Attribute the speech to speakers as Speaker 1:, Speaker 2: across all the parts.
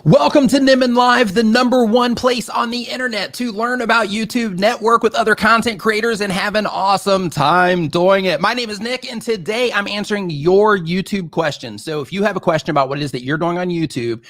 Speaker 1: Welcome to Nimmin Live, the #1 place on the internet to learn about YouTube, network with other content creators, and have an awesome time doing it. My name is Nick, and today I'm answering your YouTube questions. So if you have a question about what it is that you're doing on YouTube,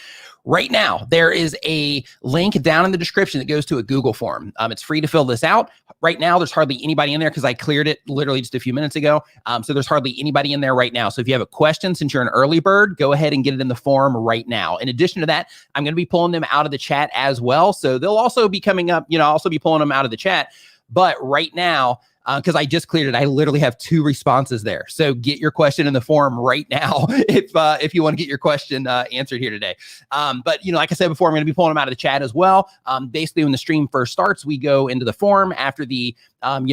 Speaker 1: right now, there is a link down in the description that goes to a Google form. It's free to fill this out. Right now, there's hardly anybody in there because I cleared it literally just a few minutes ago. So there's hardly anybody in there right now. So if you have a question, since you're an early bird, go ahead and get it in the form right now. In addition to that, I'm going to be pulling them out of the chat as well. So they'll also be coming up, I'll also be pulling them out of the chat. But right now, because I just cleared it, I literally have 2 responses there. So get your question in the form right now if you want to get your question answered here today. But like I said before, I'm going to be pulling them out of the chat as well. Basically, when the stream first starts, we go into the forum. After the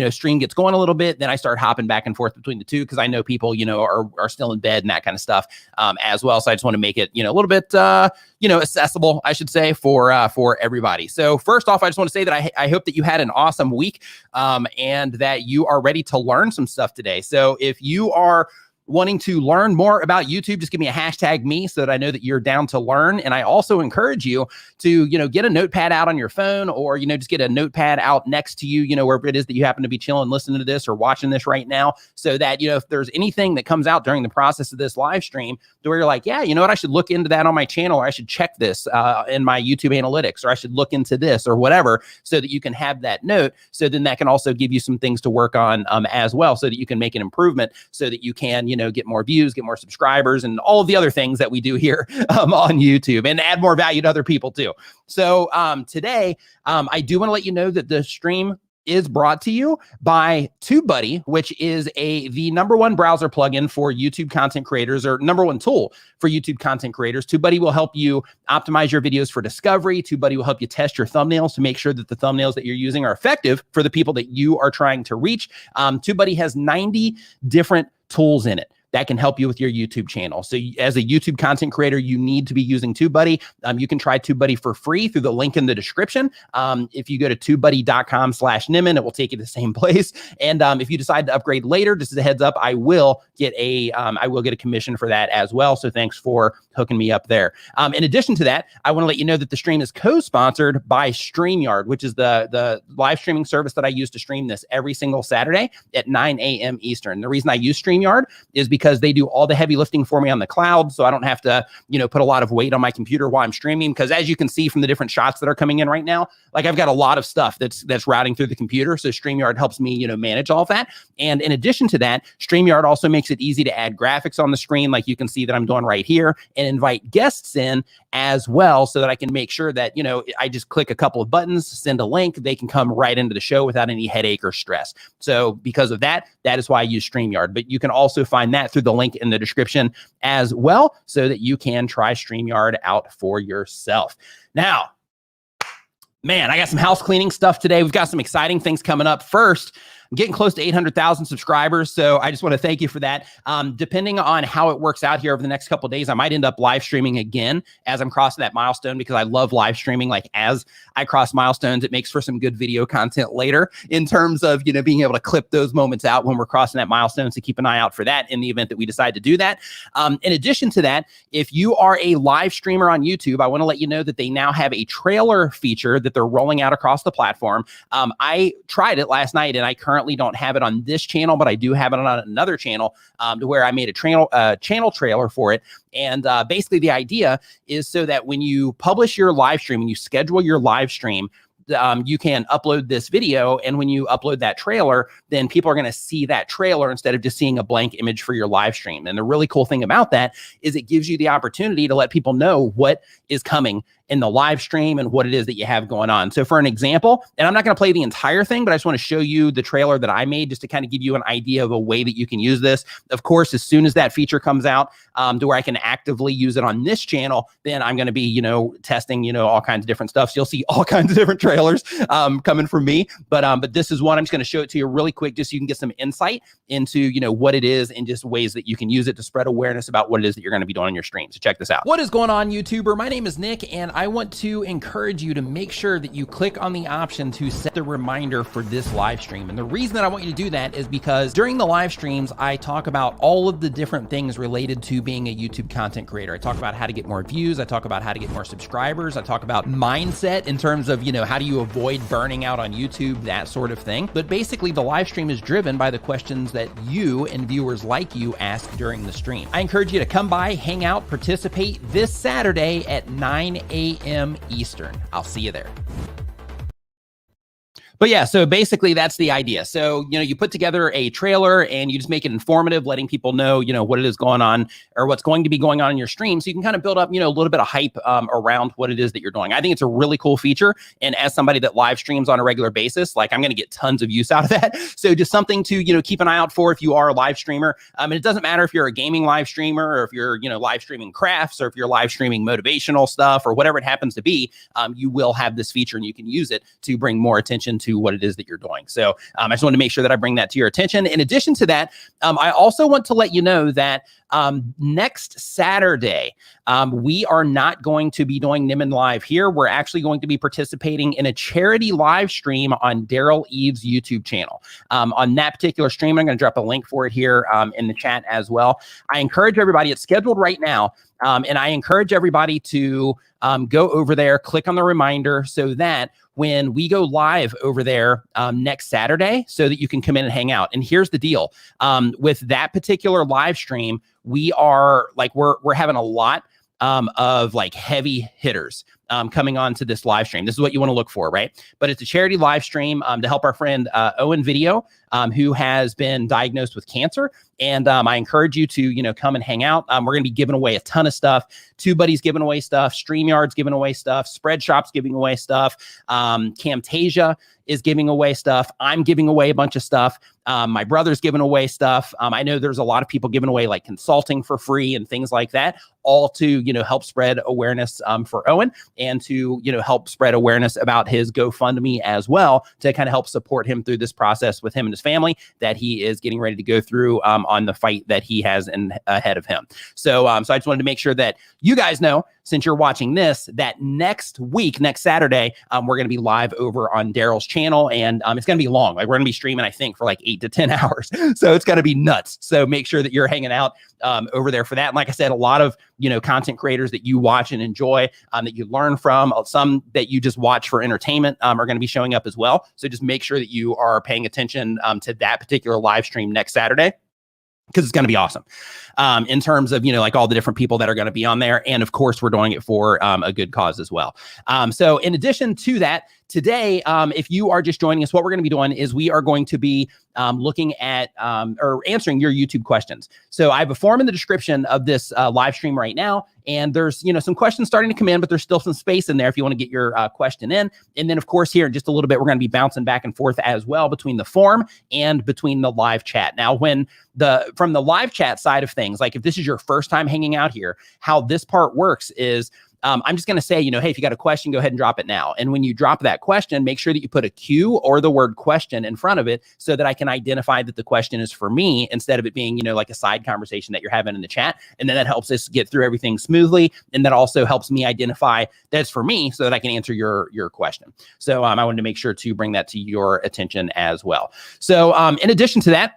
Speaker 1: stream gets going a little bit, then I start hopping back and forth between the two because I know people are still in bed and that kind of stuff as well. So I just want to make it a little bit accessible, I should say, for everybody. So first off, I just want to say that I hope that you had an awesome week and that you are ready to learn some stuff today. So if you are wanting to learn more about YouTube, just give me a #me so that I know that you're down to learn. And I also encourage you to, get a notepad out on your phone or, just get a notepad out next to you, wherever it is that you happen to be chilling, listening to this or watching this right now, so that, if there's anything that comes out during the process of this live stream to where you're like, yeah, you know what, I should look into that on my channel, or I should check this in my YouTube analytics, or I should look into this or whatever, so that you can have that note. So then that can also give you some things to work on as well, so that you can make an improvement, so that you can, get more views, get more subscribers, and all of the other things that we do here on YouTube, and add more value to other people too. So today, I do want to let you know that the stream is brought to you by Tubebuddy, which is the #1 browser plugin for YouTube content creators, or #1 tool for YouTube content creators. Tubebuddy will help you optimize your videos for discovery. Tubebuddy will help you test your thumbnails to make sure that the thumbnails that you're using are effective for the people that you are trying to reach. Tubebuddy has 90 different tools in it that can help you with your YouTube channel. So as a YouTube content creator, you need to be using Tubebuddy. You can try Tubebuddy for free through the link in the description. If you go to tubebuddy.com/Nimmin, it will take you to the same place. And if you decide to upgrade later, just as a heads up, I will get a commission for that as well. So thanks for hooking me up there. In addition to that, I want to let you know that the stream is co-sponsored by StreamYard, which is the live streaming service that I use to stream this every single Saturday at 9 a.m. Eastern. The reason I use StreamYard is because they do all the heavy lifting for me on the cloud, so I don't have to, put a lot of weight on my computer while I'm streaming. Because as you can see from the different shots that are coming in right now, like I've got a lot of stuff that's routing through the computer. So StreamYard helps me, manage all of that. And in addition to that, StreamYard also makes it easy to add graphics on the screen, like you can see that I'm doing right here, and invite guests in as well, so that I can make sure that, I just click a couple of buttons, send a link, they can come right into the show without any headache or stress. So because of that, that is why I use StreamYard. But you can also find that through the link in the description as well, so that you can try StreamYard out for yourself. Now, man, I got some house cleaning stuff today. We've got some exciting things coming up. First, I'm getting close to 800,000 subscribers, so I just want to thank you for that. Depending on how it works out here over the next couple of days, I might end up live streaming again as I'm crossing that milestone, because I love live streaming. Like, as I cross milestones, it makes for some good video content later, in terms of, being able to clip those moments out when we're crossing that milestone. So keep an eye out for that in the event that we decide to do that. In addition to that, if you are a live streamer on YouTube, I want to let you know that they now have a trailer feature that they're rolling out across the platform. I tried it last night, and I currently don't have it on this channel, but I do have it on another channel, to where I made a channel trailer for it. And basically the idea is so that when you publish your live stream and you schedule your live stream, you can upload this video, and when you upload that trailer, then people are going to see that trailer instead of just seeing a blank image for your live stream. And the really cool thing about that is it gives you the opportunity to let people know what is coming in the live stream and what it is that you have going on. So for an example, and I'm not going to play the entire thing, but I just want to show you the trailer that I made, just to kind of give you an idea of a way that you can use this. Of course, as soon as that feature comes out, to where I can actively use it on this channel, then I'm going to be, testing, all kinds of different stuff. So you'll see all kinds of different trailers coming from me. But this is one. I'm just going to show it to you really quick, just so you can get some insight into, what it is, and just ways that you can use it to spread awareness about what it is that you're going to be doing on your stream. So check this out. What is going on, YouTuber? My name is Nick, and I want to encourage you to make sure that you click on the option to set the reminder for this live stream. And the reason that I want you to do that is because during the live streams, I talk about all of the different things related to being a YouTube content creator. I talk about how to get more views. I talk about how to get more subscribers. I talk about mindset in terms of, how do you avoid burning out on YouTube, that sort of thing. But basically the live stream is driven by the questions that you and viewers like you ask during the stream. I encourage you to come by, hang out, participate this Saturday at 9 a.m. Eastern. I'll see you there. But yeah, so basically that's the idea. So, you put together a trailer and you just make it informative, letting people know, what it is going on or what's going to be going on in your stream. So you can kind of build up, a little bit of hype around what it is that you're doing. I think it's a really cool feature. And as somebody that live streams on a regular basis, like I'm going to get tons of use out of that. So just something to, keep an eye out for if you are a live streamer. And it doesn't matter if you're a gaming live streamer or if you're, live streaming crafts or if you're live streaming motivational stuff or whatever it happens to be, you will have this feature and you can use it to bring more attention to what it is that you're doing. So I just want to make sure that I bring that to your attention. In addition to that, I also want to let you know that next Saturday, we are not going to be doing Nimmin Live here. We're actually going to be participating in a charity live stream on Daryl Eve's YouTube channel. On that particular stream, I'm going to drop a link for it here in the chat as well. I encourage everybody, it's scheduled right now, and I encourage everybody to go over there, click on the reminder so that when we go live over there next Saturday, so that you can come in and hang out. And here's the deal. With that particular live stream, we are like, we're having a lot of like heavy hitters coming on to this live stream. This is what you want to look for, right? But it's a charity live stream to help our friend Owen who has been diagnosed with cancer. And I encourage you to, come and hang out. We're going to be giving away a ton of stuff. Tubebuddy's giving away stuff. StreamYard's giving away stuff. Spreadshop's giving away stuff. Camtasia is giving away stuff. I'm giving away a bunch of stuff. My brother's giving away stuff. I know there's a lot of people giving away like consulting for free and things like that, all to, help spread awareness for Owen and to, help spread awareness about his GoFundMe as well to kind of help support him through this process with him and his family that he is getting ready to go through on the fight that he has ahead of him. So, so I just wanted to make sure that you guys know, since you're watching this, that next week, next Saturday, we're going to be live over on Daryl's channel, and it's going to be long. Like we're going to be streaming, I think, for like 8 to 10 hours. So it's going to be nuts. So make sure that you're hanging out over there for that. And like I said, a lot of, content creators that you watch and enjoy, that you learn from, some that you just watch for entertainment are going to be showing up as well. So just make sure that you are paying attention to that particular live stream next Saturday, because it's going to be awesome in terms of, like all the different people that are going to be on there. And of course, we're doing it for a good cause as well. So in addition to that, today, if you are just joining us, what we're going to be doing is we are going to be looking at or answering your YouTube questions. So I have a form in the description of this live stream right now. And there's, some questions starting to come in, but there's still some space in there if you want to get your question in. And then, of course, here in just a little bit, we're going to be bouncing back and forth as well between the form and between the live chat. Now, from the live chat side of things, like if this is your first time hanging out here, how this part works is I'm just going to say, hey, if you got a question, go ahead and drop it now. And when you drop that question, make sure that you put a Q or the word question in front of it so that I can identify that the question is for me instead of it being, like a side conversation that you're having in the chat. And then that helps us get through everything smoothly. And that also helps me identify that it's for me so that I can answer your question. So I wanted to make sure to bring that to your attention as well. So in addition to that,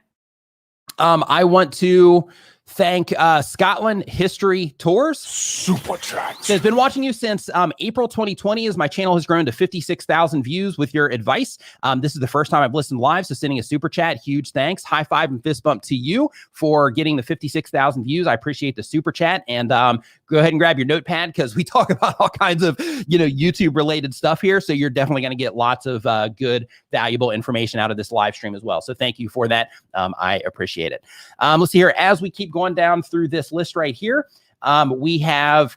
Speaker 1: I want to thank Scotland History Tours.
Speaker 2: Superchat.
Speaker 1: Says, been watching you since April 2020 as my channel has grown to 56,000 views with your advice. This is the first time I've listened live, so sending a super chat. Huge thanks. High five and fist bump to you for getting the 56,000 views. I appreciate the super chat. And go ahead and grab your notepad because we talk about all kinds of, YouTube related stuff here. So you're definitely going to get lots of good, valuable information out of this live stream as well. So thank you for that. I appreciate it. Let's see here. As we keep going down through this list right here, we have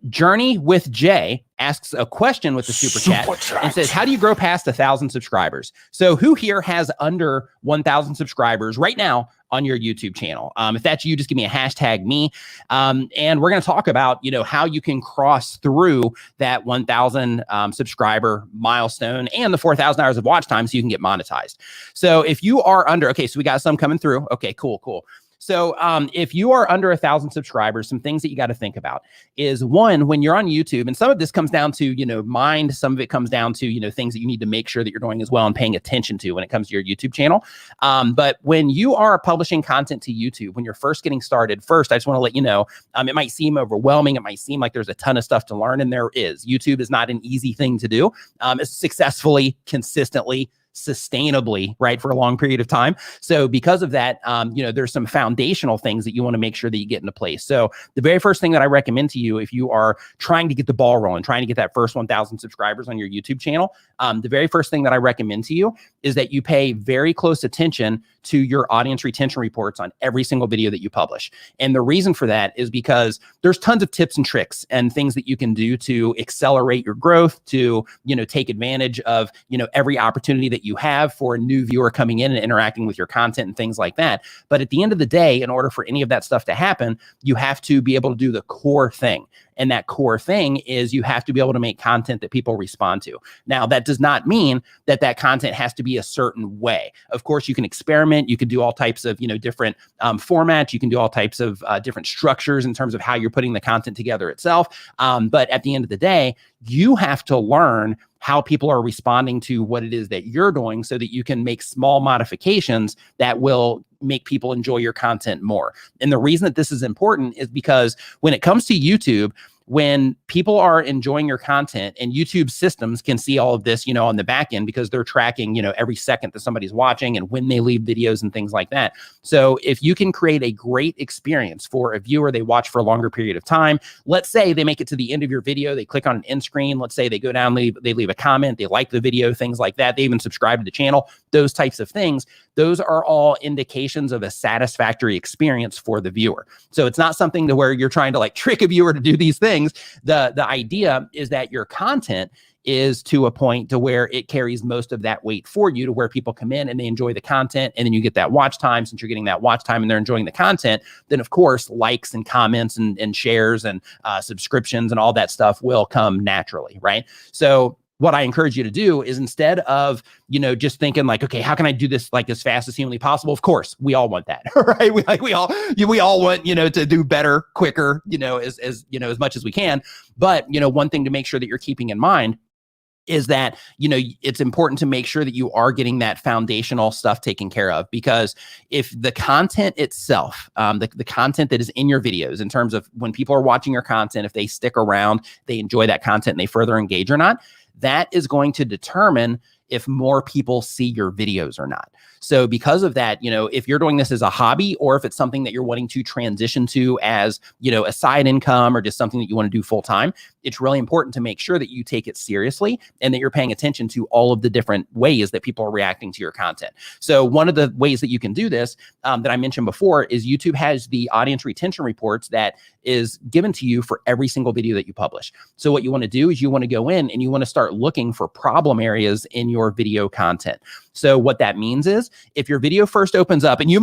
Speaker 1: Journey with Jay asks a question with the super chat and says, how do you grow past 1,000 subscribers? So who here has under 1,000 subscribers right now on your YouTube channel? If that's you, just give me a hashtag me. And we're going to talk about, how you can cross through that 1,000 subscriber milestone and the 4,000 hours of watch time so you can get monetized. So if you are under, okay, so we got some coming through. Okay, cool. So if you are under 1,000 subscribers, some things that you got to think about is one, when you're on YouTube, and some of this comes down to, mind, some of it comes down to, things that you need to make sure that you're doing as well and paying attention to when it comes to your YouTube channel. But when you are publishing content to YouTube, when you're first getting started, first, I just want to let you know, it might seem overwhelming. It might seem like there's a ton of stuff to learn, and there is. YouTube is not an easy thing to do. Successfully, consistently, sustainably, right, for a long period of time. So because of that, there's some foundational things that you want to make sure that you get into place. So the very first thing that I recommend to you, if you are trying to get the ball rolling, trying to get that first 1,000 subscribers on your YouTube channel, the very first thing that I recommend to you is that you pay very close attention to your audience retention reports on every single video that you publish. And the reason for that is because there's tons of tips and tricks and things that you can do to accelerate your growth, to, take advantage of, every opportunity that you have for a new viewer coming in and interacting with your content and things like that. But at the end of the day, in order for any of that stuff to happen, you have to be able to do the core thing. And that core thing is you have to be able to make content that people respond to. Now, that does not mean that that content has to be a certain way. Of course, you can experiment. You can do all types of, different formats. You can do all types of different structures in terms of how you're putting the content together itself. But at the end of the day, you have to learn how people are responding to what it is that you're doing so that you can make small modifications that will make people enjoy your content more. And the reason that this is important is because when it comes to YouTube, when people are enjoying your content, and YouTube systems can see all of this, on the back end, because they're tracking, every second that somebody's watching and when they leave videos and things like that. So if you can create a great experience for a viewer, they watch for a longer period of time. Let's say they make it to the end of your video, they click on an end screen. Let's say they go down, they leave a comment, they like the video, things like that. They even subscribe to the channel, those types of things. Those are all indications of a satisfactory experience for the viewer. So it's not something to where you're trying to trick a viewer to do these things. The idea is that your content is to a point to where it carries most of that weight for you, to where people come in and they enjoy the content, and then you get that watch time. Since you're getting that watch time and they're enjoying the content, then of course likes and comments and shares and subscriptions and all that stuff will come naturally, right? So what I encourage you to do is, instead of, just thinking okay, how can I do this as fast as humanly possible? Of course, we all want that, right? We all want, to do better, quicker, as much as we can. But, one thing to make sure that you're keeping in mind is that, it's important to make sure that you are getting that foundational stuff taken care of, because if the content itself, the content that is in your videos, in terms of when people are watching your content, if they stick around, they enjoy that content and they further engage or not, that is going to determine if more people see your videos or not. So because of that, if you're doing this as a hobby, or if it's something that you're wanting to transition to as, a side income, or just something that you want to do full time, it's really important to make sure that you take it seriously and that you're paying attention to all of the different ways that people are reacting to your content. So one of the ways that you can do this that I mentioned before is YouTube has the audience retention reports that is given to you for every single video that you publish. So what you want to do is you want to go in and you want to start looking for problem areas in your video content. So what that means is, if your video first opens up, and this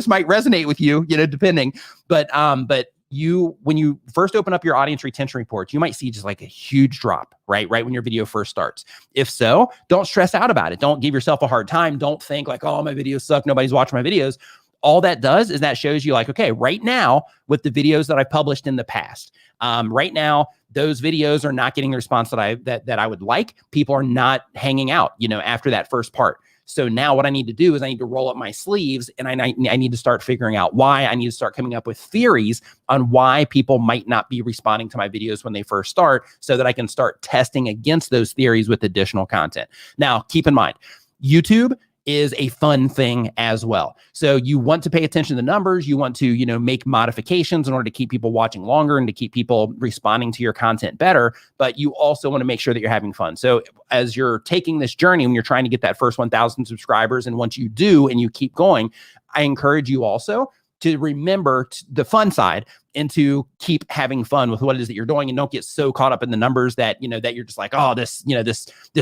Speaker 1: might resonate with you, depending, but when you first open up your audience retention reports, you might see just a huge drop, right when your video first starts. If so, don't stress out about it. Don't give yourself a hard time. Don't think oh, my videos suck, nobody's watching my videos. All that does is that shows you okay, right now, with the videos that I published in the past, right now, those videos are not getting the response that I would like. People are not hanging out, after that first part. So now what I need to do is I need to roll up my sleeves, and I need to start figuring out why. I need to start coming up with theories on why people might not be responding to my videos when they first start, so that I can start testing against those theories with additional content. Now, keep in mind, YouTube is a fun thing as well. So you want to pay attention to the numbers. You want to, make modifications in order to keep people watching longer and to keep people responding to your content better. But you also want to make sure that you're having fun. So as you're taking this journey, when you're trying to get that first 1,000 subscribers, and once you do and you keep going, I encourage you also to remember the fun side and to keep having fun with what it is that you're doing, and don't get so caught up in the numbers that, that you're just oh, this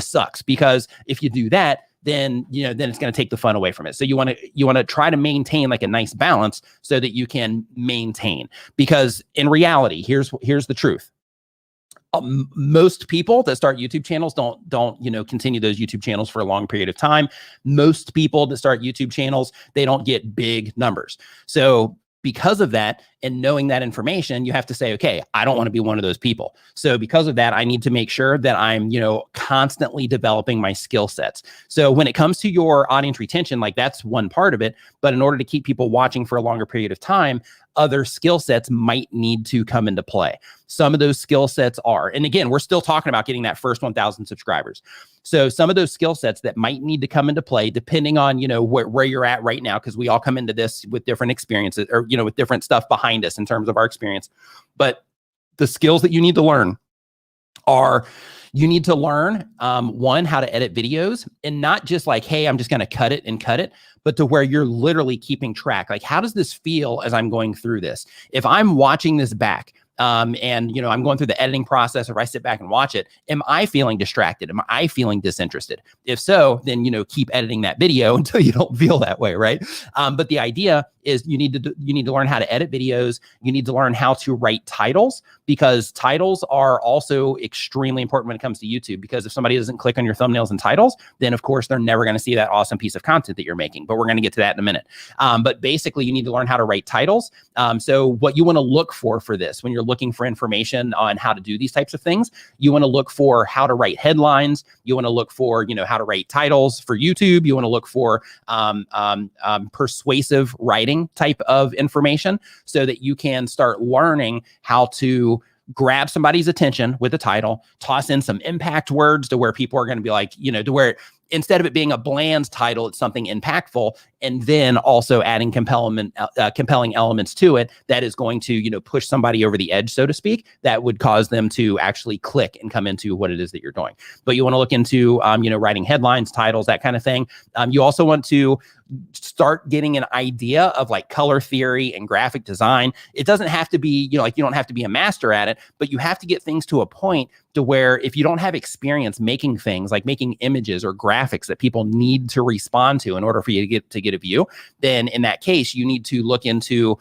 Speaker 1: sucks. Because if you do that, then it's going to take the fun away from it. So you want to try to maintain a nice balance so that you can maintain, because in reality, here's the truth. Most people that start YouTube channels don't continue those YouTube channels for a long period of time. Most people that start YouTube channels, they don't get big numbers. So because of that, and knowing that information, you have to say, okay, I don't want to be one of those people. So because of that, I need to make sure that I'm, constantly developing my skill sets. So when it comes to your audience retention, like that's one part of it. But in order to keep people watching for a longer period of time, other skill sets might need to come into play. Some of those skill sets are, and again, we're still talking about getting that first 1,000 subscribers. So some of those skill sets that might need to come into play, depending on, where you're at right now, because we all come into this with different experiences or, with different stuff behind us in terms of our experience. But the skills that you need to learn are, you need to learn, one, how to edit videos, and not just like, hey, I'm just going to cut it, but to where you're literally keeping track. Like, how does this feel as I'm going through this? If I'm watching this back, and I'm going through the editing process, or if I sit back and watch it, am I feeling distracted? Am I feeling disinterested? If so, then, keep editing that video until you don't feel that way, right? But the idea is you need to learn how to edit videos. You need to learn how to write titles, because titles are also extremely important when it comes to YouTube, because if somebody doesn't click on your thumbnails and titles, then of course they're never going to see that awesome piece of content that you're making. But we're going to get to that in a minute. But basically you need to learn how to write titles. So what you want to look for this, when you're looking for information on how to do these types of things, you want to look for how to write headlines. You want to look for, how to write titles for YouTube. You want to look for persuasive writing type of information, so that you can start learning how to grab somebody's attention with a title, toss in some impact words to where people are going to be like, to where instead of it being a bland title, it's something impactful, and then also adding compelling elements to it that is going to, push somebody over the edge, so to speak, that would cause them to actually click and come into what it is that you're doing. But you want to look into, writing headlines, titles, that kind of thing. You also want to start getting an idea of like color theory and graphic design. It doesn't have to be, you don't have to be a master at it, but you have to get things to a point to where if you don't have experience making things like making images or graphics that people need to respond to in order for you to get a view, then in that case, you need to look into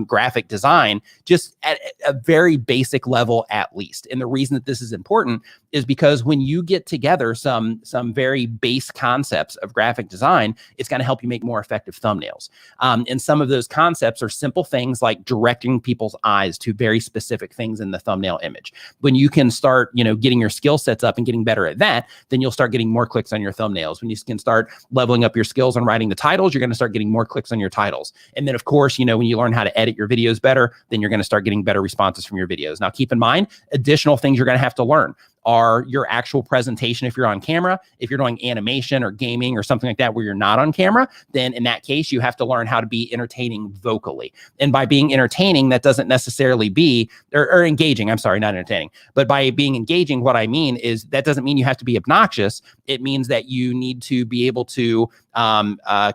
Speaker 1: graphic design just at a very basic level at least. And the reason that this is important is because when you get together some very base concepts of graphic design, it's going to help you make more effective thumbnails. And some of those concepts are simple things like directing people's eyes to very specific things in the thumbnail image. When you can start, getting your skill sets up and getting better at that, then you'll start getting more clicks on your thumbnails. When you can start leveling up your skills on writing the titles, you're going to start getting more clicks on your titles. And then of course, when you learn how to edit your videos better, then you're going to start getting better responses from your videos. Now, keep in mind, additional things you're going to have to learn are your actual presentation if you're on camera. If you're doing animation or gaming or something like that where you're not on camera, then in that case, you have to learn how to be entertaining vocally. And by being entertaining, that doesn't necessarily be, or engaging, I'm sorry, not entertaining. But by being engaging, what I mean is that doesn't mean you have to be obnoxious. It means that you need to be able to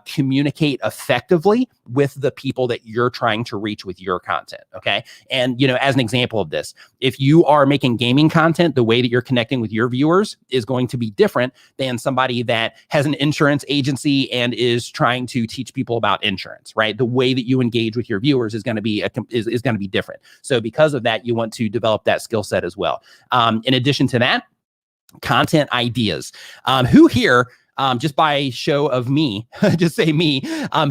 Speaker 1: communicate effectively with the people that you're trying to reach with your content, okay? And, as an example of this, if you are making gaming content, the way that you're connecting with your viewers is going to be different than somebody that has an insurance agency and is trying to teach people about insurance, right? The way that you engage with your viewers is going to be is going to be different. So because of that, you want to develop that skill set as well. In addition to that, content ideas. Who here, just by show of me, just say me,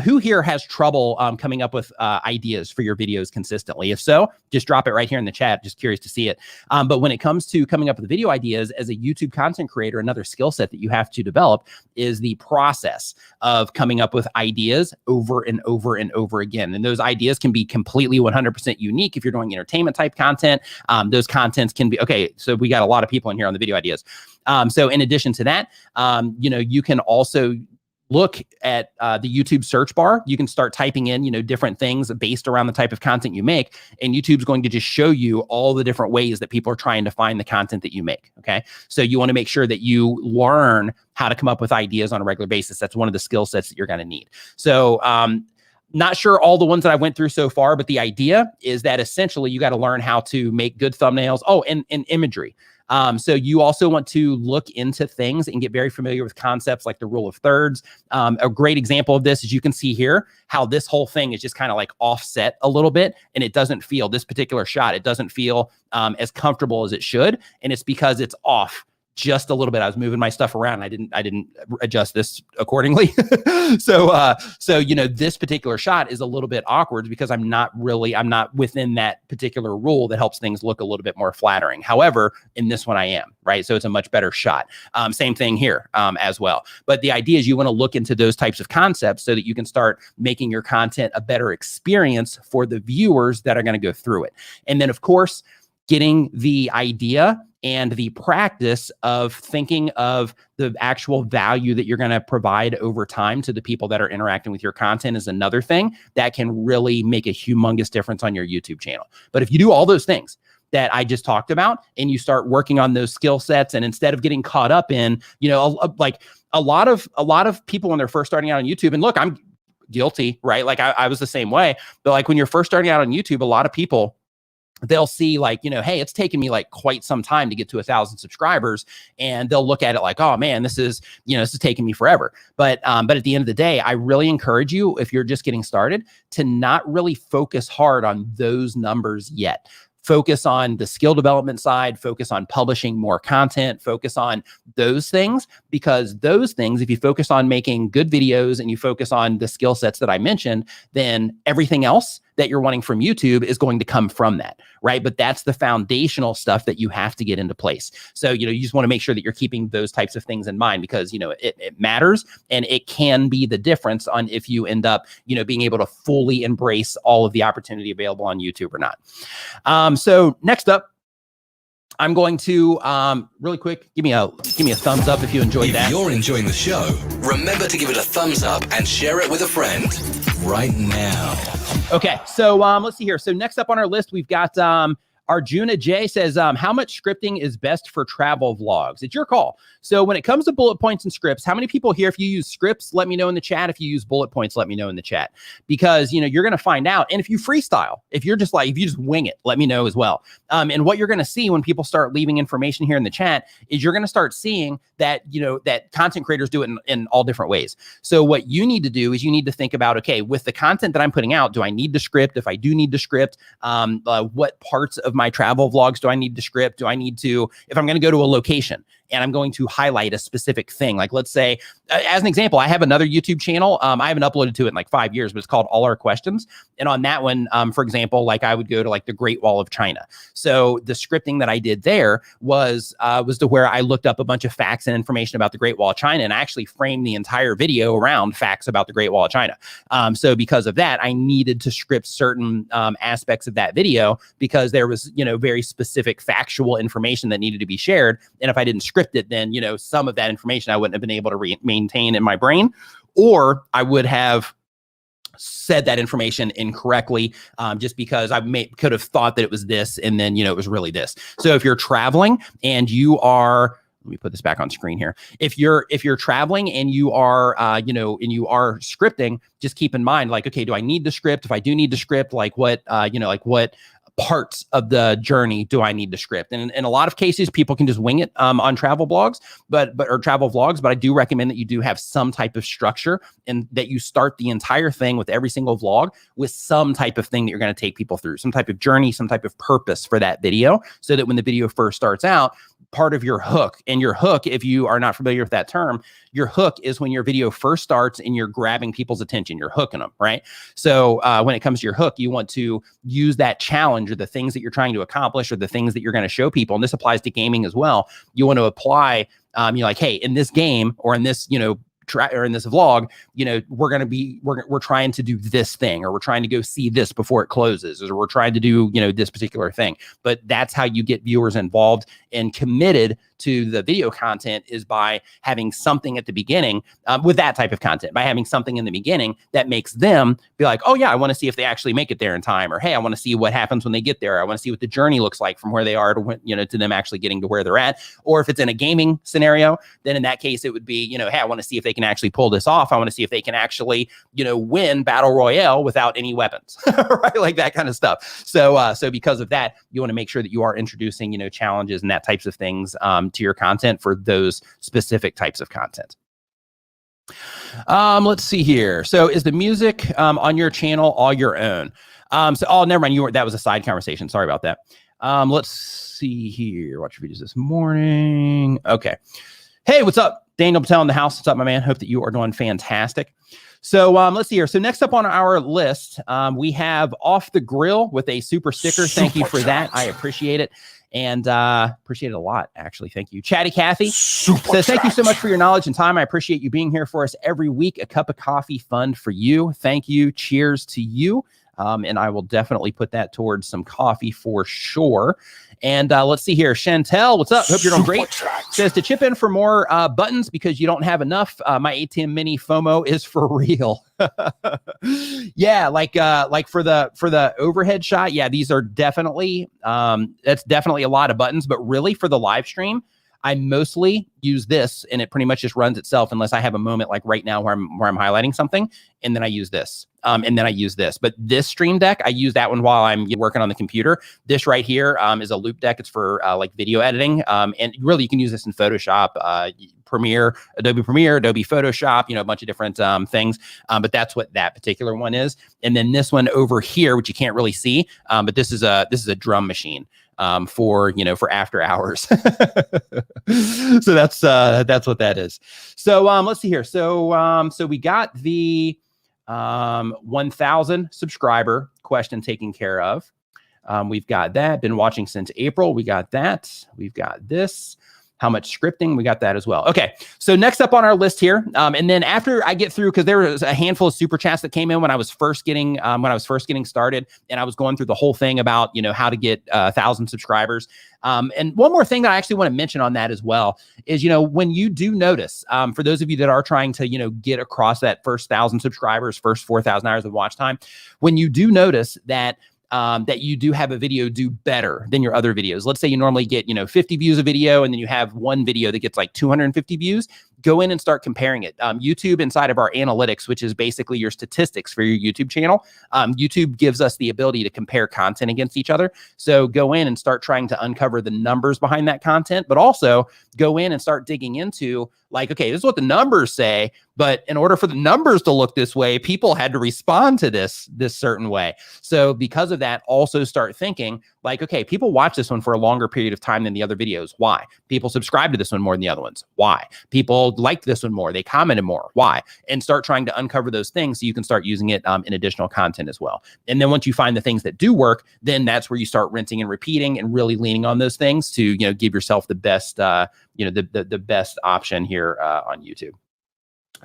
Speaker 1: who here has trouble coming up with ideas for your videos consistently? If so, just drop it right here in the chat. Just curious to see it. But when it comes to coming up with video ideas as a YouTube content creator, another skill set that you have to develop is the process of coming up with ideas over and over and over again. And those ideas can be completely 100% unique if you're doing entertainment type content. Those contents can be, okay, so we got a lot of people in here on the video ideas. So in addition to that, you can also look at the YouTube search bar. You can start typing in, different things based around the type of content you make. And YouTube's going to just show you all the different ways that people are trying to find the content that you make. Okay. So you want to make sure that you learn how to come up with ideas on a regular basis. That's one of the skill sets that you're going to need. So, not sure all the ones that I went through so far, but the idea is that essentially you got to learn how to make good thumbnails. Oh, and imagery. So you also want to look into things and get very familiar with concepts like the rule of thirds. A great example of this is you can see here how this whole thing is just kind of like offset a little bit, and it doesn't feel, this particular shot, it doesn't feel as comfortable as it should, and it's because it's off just a little bit. I was moving my stuff around. I didn't adjust this accordingly. So you know, this particular shot is a little bit awkward because I'm not within that particular rule that helps things look a little bit more flattering. However, in this one I am, right? So it's a much better shot. Same thing here as well. But the idea is you want to look into those types of concepts so that you can start making your content a better experience for the viewers that are going to go through it. And then of course, getting the idea and the practice of thinking of the actual value that you're going to provide over time to the people that are interacting with your content is another thing that can really make a humongous difference on your YouTube channel. But if you do all those things that I just talked about and you start working on those skill sets, and instead of getting caught up in, you know, like a lot of people when they're first starting out on YouTube, and look, I'm guilty, right? Like I was the same way, but like when you're first starting out on YouTube, a lot of people, they'll see like, you know, hey, it's taken me like quite some time to get to 1,000 subscribers. And they'll look at it like, oh man, this is taking me forever. But at the end of the day, I really encourage you, if you're just getting started, to not really focus hard on those numbers yet. Focus on the skill development side, focus on publishing more content, focus on those things, because those things, if you focus on making good videos and you focus on the skill sets that I mentioned, then everything else that you're wanting from YouTube is going to come from that, right? But that's the foundational stuff that you have to get into place. So, you know, you just want to make sure that you're keeping those types of things in mind, because, you know, it matters, and it can be the difference on if you end up, you know, being able to fully embrace all of the opportunity available on YouTube or not. So next up, I'm going to really quick, give me a thumbs up if you enjoyed that.
Speaker 2: If you're enjoying the show, remember to give it a thumbs up and share it with a friend right now.
Speaker 1: Okay, so let's see here. So next up on our list, we've got Arjuna J says, how much scripting is best for travel vlogs? It's your call. So when it comes to bullet points and scripts, how many people here, if you use scripts, let me know in the chat. If you use bullet points, let me know in the chat, because, you know, you're going to find out. And if you freestyle, if you just wing it, let me know as well. And what you're going to see when people start leaving information here in the chat is you're going to start seeing that, you know, that content creators do it in all different ways. So what you need to do is you need to think about, okay, with the content that I'm putting out, do I need the script? If I do need the script, what parts of my travel vlogs do I need to script? Do I need to, if I'm going to go to a location and I'm going to highlight a specific thing, like let's say, as an example, I have another YouTube channel. I haven't uploaded to it in like 5 years, but it's called All Our Questions. And on that one, for example, like I would go to like the Great Wall of China. So the scripting that I did there was to where I looked up a bunch of facts and information about the Great Wall of China, and I actually framed the entire video around facts about the Great Wall of China. So because of that, I needed to script certain aspects of that video, because there was, you know, very specific factual information that needed to be shared. And if I didn't script it, then, you know, some of that information I wouldn't have been able to maintain in my brain, or I would have said that information incorrectly, just because I could have thought that it was this, and then, you know, it was really this. So if you're traveling and you are, let me put this back on screen here. If you're traveling and you are, you know, and you are scripting, just keep in mind, like, okay, do I need the script? If I do need the script, like what, you know, like what parts of the journey do I need to script? And in a lot of cases, people can just wing it on travel blogs, or travel vlogs. But I do recommend that you do have some type of structure, and that you start the entire thing with every single vlog with some type of thing that you're going to take people through, some type of journey, some type of purpose for that video, so that when the video first starts out, part of your hook, and your hook, if you are not familiar with that term, your hook is when your video first starts and you're grabbing people's attention, you're hooking them, right? So when it comes to your hook, you want to use that challenge, or the things that you're trying to accomplish, or the things that you're going to show people. And this applies to gaming as well. You want to apply, you know, like, hey, in this game, or in this, you know, or in this vlog, you know, we're trying to do this thing, or we're trying to go see this before it closes, or we're trying to do, you know, this particular thing. But that's how you get viewers involved and committed to the video content is by having something at the beginning with that type of content, by having something in the beginning that makes them be like, oh yeah, I want to see if they actually make it there in time, or hey, I want to see what happens when they get there. I want to see what the journey looks like from where they are to when, to them actually getting to where they're at. Or if it's in a gaming scenario, then in that case, it would be, hey, I want to see if they can actually pull this off. I want to see if they can actually, win Battle Royale without any weapons, right? Like that kind of stuff. So because of that, you want to make sure that you are introducing, challenges and that types of things to your content for those specific types of content. Let's see here. So is the music on your channel all your own? Never mind. That was a side conversation. Sorry about that. Let's see here. Watch your videos this morning. Okay. Hey, what's up? Daniel Batal in the house. What's up, my man? Hope that you are doing fantastic. So let's see here. So next up on our list, we have Off the Grill with a super sticker. Thank you for that. I appreciate it. And appreciate it a lot, actually. Thank you. Chatty Kathy says, thank you so much for your knowledge and time. I appreciate you being here for us every week. A cup of coffee fund for you. Thank you. Cheers to you. And I will definitely put that towards some coffee for sure. And let's see here. Chantel, what's up? Hope you're doing great. Says to chip in for more buttons because you don't have enough. My ATM Mini FOMO is for real. Yeah, like for the overhead shot. Yeah, these are definitely that's definitely a lot of buttons. But really for the live stream, I mostly use this, and it pretty much just runs itself unless I have a moment like right now where I'm highlighting something, and then I use this. And then I use this. But this Stream Deck, I use that one while I'm working on the computer. This right here is a loop deck. It's for like video editing. And really, you can use this in Photoshop, Premiere, Adobe Photoshop, a bunch of different things. But that's what that particular one is. And then this one over here, which you can't really see, but this is a drum machine. For after hours. So that's what that is. So let's see here. So we got the 1,000 subscriber question taken care of. We've got that. Been watching since April. We got that. We've got this. How much scripting? We got that as well. Okay, so next up on our list here, and then after I get through, because there was a handful of super chats that came in when I was first getting started, and I was going through the whole thing about how to get 1,000 subscribers. And one more thing that I actually want to mention on that as well is when you do notice, for those of you that are trying to get across that first 1,000 subscribers, first 4,000 hours of watch time, when you do notice that you do have a video do better than your other videos. Let's say you normally get, 50 views a video, and then you have one video that gets like 250 views. Go in and start comparing it. YouTube, inside of our analytics, which is basically your statistics for your YouTube channel, YouTube gives us the ability to compare content against each other. So go in and start trying to uncover the numbers behind that content, but also go in and start digging into like, okay, this is what the numbers say, but in order for the numbers to look this way, people had to respond to this certain way. So because of that, also start thinking like, okay, people watch this one for a longer period of time than the other videos. Why? People subscribe to this one more than the other ones. Why? People liked this one more. They commented more. Why? And start trying to uncover those things so you can start using it in additional content as well. And then once you find the things that do work, then that's where you start rinsing and repeating and really leaning on those things to, give yourself the best, the best option here on YouTube.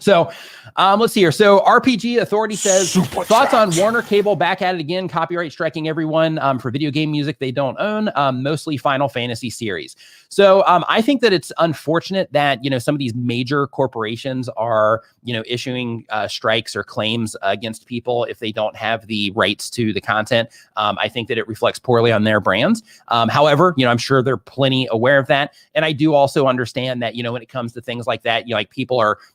Speaker 1: So let's see here. So RPG Authority says, thoughts on Warner Cable back at it again, copyright striking everyone for video game music they don't own, mostly Final Fantasy series. So I think that it's unfortunate that, some of these major corporations are, issuing strikes or claims against people if they don't have the rights to the content. I think that it reflects poorly on their brands. However, I'm sure they're plenty aware of that. And I do also understand that, when it comes to things like that, like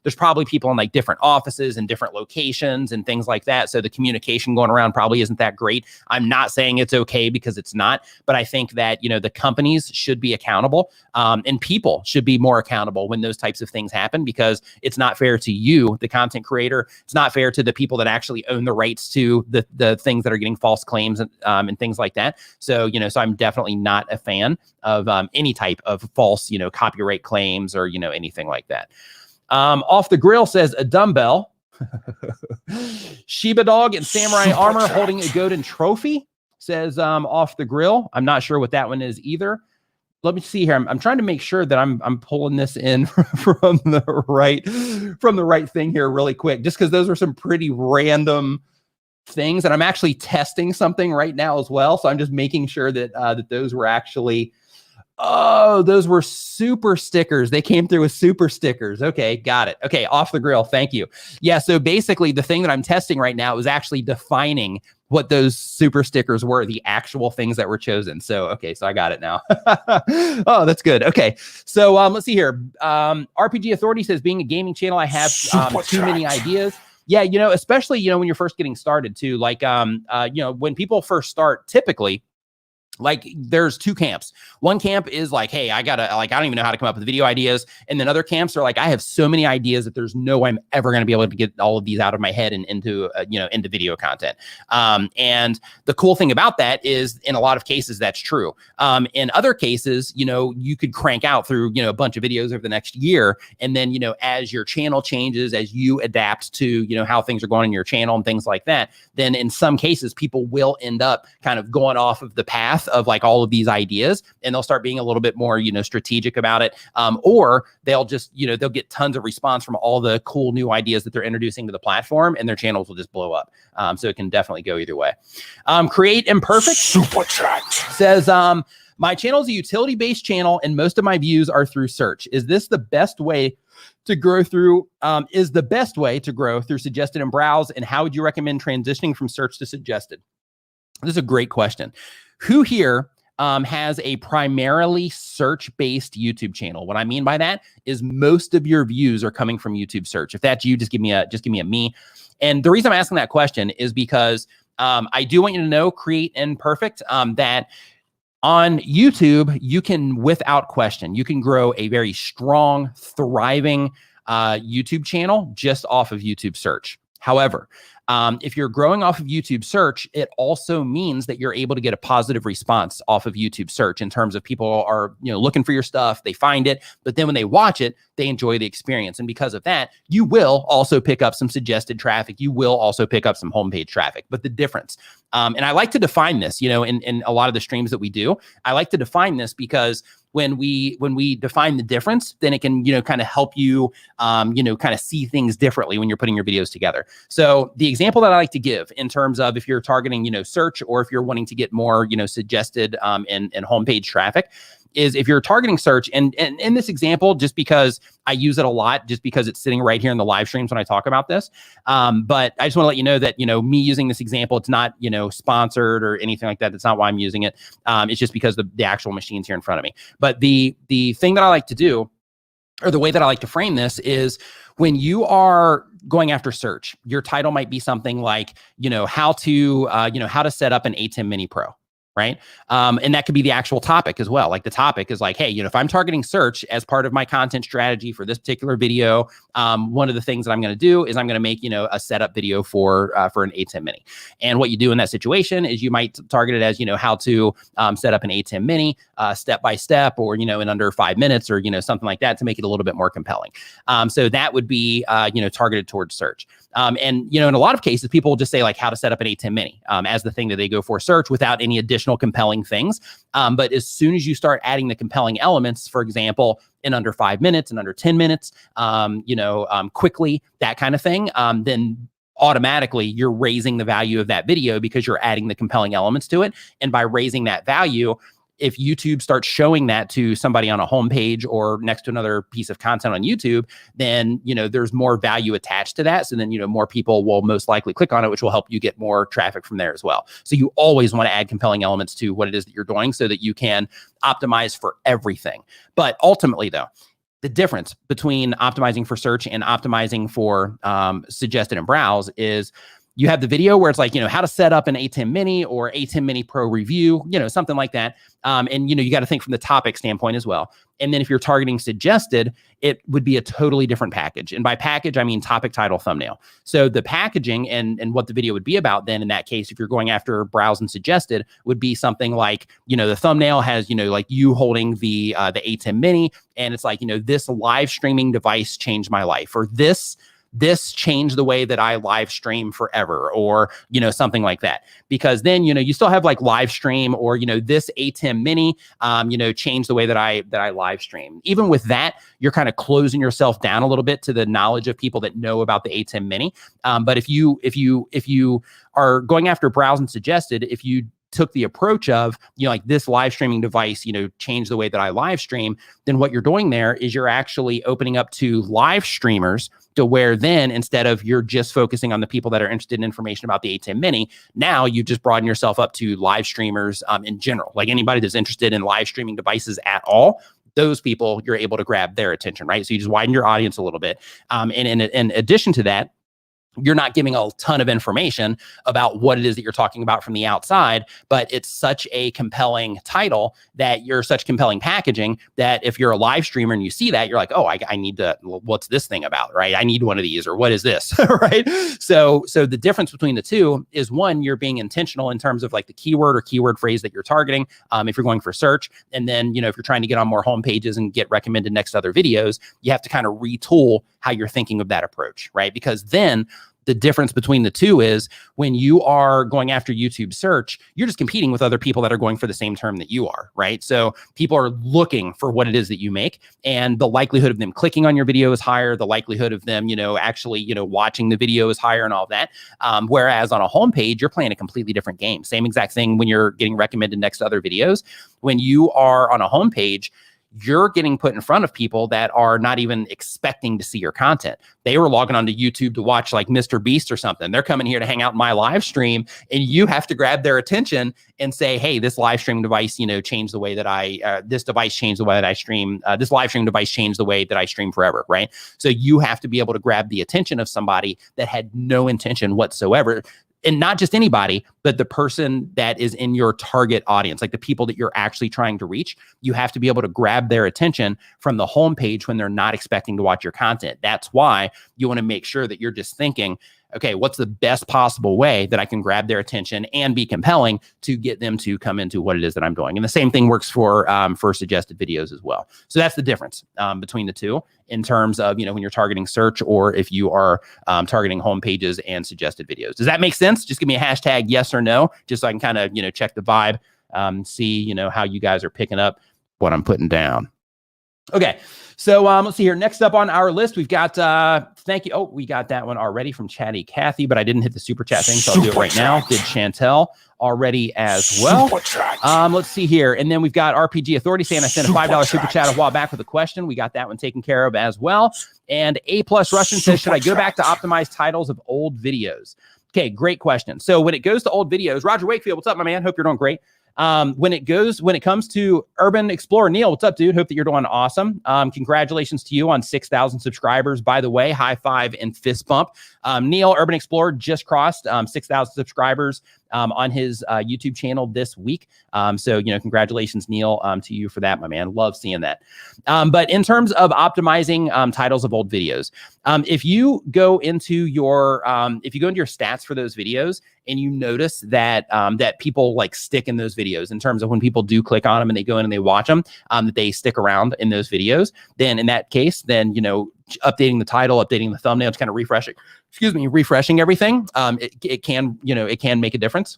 Speaker 1: there's probably people in like different offices and different locations and things like that. So the communication going around probably isn't that great. I'm not saying it's okay because it's not, but I think that, the companies should be accountable and people should be more accountable when those types of things happen, because it's not fair to you, the content creator. It's not fair to the people that actually own the rights to the things that are getting false claims and things like that. So, so I'm definitely not a fan of any type of false, copyright claims or, anything like that. Off the Grill says a dumbbell, Shiba dog and samurai armor holding a golden trophy, says Off the Grill. I'm not sure what that one is either. Let me see here. I'm trying to make sure that I'm pulling this in from the right thing here really quick, just because those are some pretty random things, and I'm actually testing something right now as well. So I'm just making sure that that those were actually Oh, those were super stickers. They came through with super stickers. Okay, got it. Okay, off the grill. Thank you. Yeah, so basically the thing that I'm testing right now is actually defining what those super stickers were, the actual things that were chosen. So, okay, so I got it now. Oh, that's good. Okay, so let's see here. RPG Authority says, being a gaming channel, I have too many ideas. Yeah, especially, when you're first getting started too. Like, when people first start, typically, like there's two camps. One camp is like, hey, I don't even know how to come up with video ideas. And then other camps are like, I have so many ideas that there's no way I'm ever going to be able to get all of these out of my head and into video content. And the cool thing about that is in a lot of cases, that's true. In other cases, you could crank out through, a bunch of videos over the next year. And then, as your channel changes, as you adapt to, how things are going in your channel and things like that, then in some cases, people will end up kind of going off of the path of like all of these ideas, and they'll start being a little bit more, strategic about it. Or they'll just, they'll get tons of response from all the cool new ideas that they're introducing to the platform, and their channels will just blow up. So it can definitely go either way. Create Imperfect
Speaker 3: Superchat
Speaker 1: says, my channel is a utility-based channel and most of my views are through search. Is this the best way to grow through, through suggested and browse? And how would you recommend transitioning from search to suggested? This is a great question. Who here has a primarily search-based YouTube channel? What I mean by that is most of your views are coming from YouTube search. If that's you, just give me a me. And the reason I'm asking that question is because I do want you to know, Create Imperfect, that on YouTube, you can, without question, you can grow a very strong, thriving YouTube channel just off of YouTube search. However, if you're growing off of YouTube search, it also means that you're able to get a positive response off of YouTube search in terms of people are, looking for your stuff, they find it, but then when they watch it, they enjoy the experience. And because of that, you will also pick up some suggested traffic. You will also pick up some homepage traffic. But the difference, and I like to define this, in a lot of the streams that we do, I like to define this because when we define the difference, then it can, kind of help you, kind of see things differently when you're putting your videos together. So the example that I like to give in terms of if you're targeting, search, or if you're wanting to get more, suggested and homepage traffic, is if you're targeting search, and in this example, just because I use it a lot, just because it's sitting right here in the live streams when I talk about this. But I just want to let you know that, me using this example, it's not, sponsored or anything like that. That's not why I'm using it. It's just because the actual machine's here in front of me. But the thing that I like to do, or the way that I like to frame this, is when you are going after search, your title might be something like, how to set up an ATEM Mini Pro. Right. And that could be the actual topic as well. Like the topic is like, hey, if I'm targeting search as part of my content strategy for this particular video, one of the things that I'm going to do is I'm going to make, a setup video for an ATEM Mini. And what you do in that situation is you might target it as, how to set up an ATEM Mini step by step, or, in under 5 minutes, or, something like that to make it a little bit more compelling. So that would be, targeted towards search. And, in a lot of cases, people will just say like how to set up an ATEM Mini as the thing that they go for search without any additional compelling things. But as soon as you start adding the compelling elements, for example, in under 5 minutes and under 10 minutes, quickly, that kind of thing, then automatically you're raising the value of that video because you're adding the compelling elements to it. And by raising that value, if YouTube starts showing that to somebody on a homepage or next to another piece of content on YouTube, then, there's more value attached to that. So then, more people will most likely click on it, which will help you get more traffic from there as well. So you always want to add compelling elements to what it is that you're doing so that you can optimize for everything. But ultimately though, the difference between optimizing for search and optimizing for suggested and browse is you have the video where it's like, how to set up an ATEM Mini or ATEM Mini Pro review, something like that. And, you got to think from the topic standpoint as well. And then if you're targeting suggested, it would be a totally different package. And by package, I mean topic, title, thumbnail. So the packaging and what the video would be about then in that case, if you're going after browse and suggested, would be something like, the thumbnail has, like you holding the ATEM Mini. And it's like, this live streaming device changed my life, or this changed the way that I live stream forever, or, something like that. Because then, you still have like live stream, or, this ATEM Mini, changed the way that I live stream. Even with that, you're kind of closing yourself down a little bit to the knowledge of people that know about the ATEM Mini. But if you are going after browse and suggested, if you took the approach of, like this live streaming device, change the way that I live stream, then what you're doing there is you're actually opening up to live streamers to where then instead of you're just focusing on the people that are interested in information about the A10 Mini, now you just broaden yourself up to live streamers in general, like anybody that's interested in live streaming devices at all. Those people, you're able to grab their attention, right? So you just widen your audience a little bit. And in addition to that, you're not giving a ton of information about what it is that you're talking about from the outside, but it's such a compelling title that you're such compelling packaging that if you're a live streamer and you see that, you're like, oh, I need to, what's this thing about, right? I need one of these, or what is this, right? So the difference between the two is, one, you're being intentional in terms of like the keyword or keyword phrase that you're targeting if you're going for search. And then, if you're trying to get on more home pages and get recommended next to other videos, you have to kind of retool how you're thinking of that approach, right? Because then the difference between the two is when you are going after YouTube search, you're just competing with other people that are going for the same term that you are, right? So people are looking for what it is that you make, and the likelihood of them clicking on your video is higher. The likelihood of them, actually, watching the video is higher and all that. Whereas on a homepage, you're playing a completely different game. Same exact thing when you're getting recommended next to other videos. When you are on a homepage, you're getting put in front of people that are not even expecting to see your content. They were logging onto YouTube to watch like Mr. Beast or something. They're coming here to hang out in my live stream, and you have to grab their attention and say, hey, this live stream device, changed the way that this device changed the way that I stream. This live stream device changed the way that I stream forever, right? So you have to be able to grab the attention of somebody that had no intention whatsoever. And not just anybody, but the person that is in your target audience, like the people that you're actually trying to reach. You have to be able to grab their attention from the homepage when they're not expecting to watch your content. That's why you want to make sure that you're just thinking, okay, what's the best possible way that I can grab their attention and be compelling to get them to come into what it is that I'm doing? And the same thing works for suggested videos as well. So that's the difference between the two in terms of, when you're targeting search or if you are targeting home pages and suggested videos. Does that make sense? Just give me a hashtag yes or no, just so I can kind of, check the vibe, see, how you guys are picking up what I'm putting down. Okay. So let's see here. Next up on our list, we've got, thank you. Oh, we got that one already from Chatty Cathy, but I didn't hit the super chat thing, so I'll do it right now. Did Chantel already as well. Let's see here. And then we've got RPG Authority saying I sent a $5 super chat a while back with a question. We got that one taken care of as well. And A+ Russian says, should I go back to optimize titles of old videos? Okay, great question. So when it goes to old videos, Roger Wakefield, what's up, my man? Hope you're doing great. When it comes to Urban Explorer, Neil, what's up, dude? Hope that you're doing awesome. Congratulations to you on 6,000 subscribers, by the way. High five and fist bump. Neil, Urban Explorer just crossed 6,000 subscribers on his YouTube channel this week. So, congratulations, Neil, to you for that, my man. Love seeing that. But in terms of optimizing titles of old videos, if you go into your stats for those videos and you notice that that people like stick in those videos in terms of when people do click on them and they go in and they watch them, that they stick around in those videos, then in that case, then, updating the title, updating the thumbnail, just kind of refreshing everything. It can make a difference.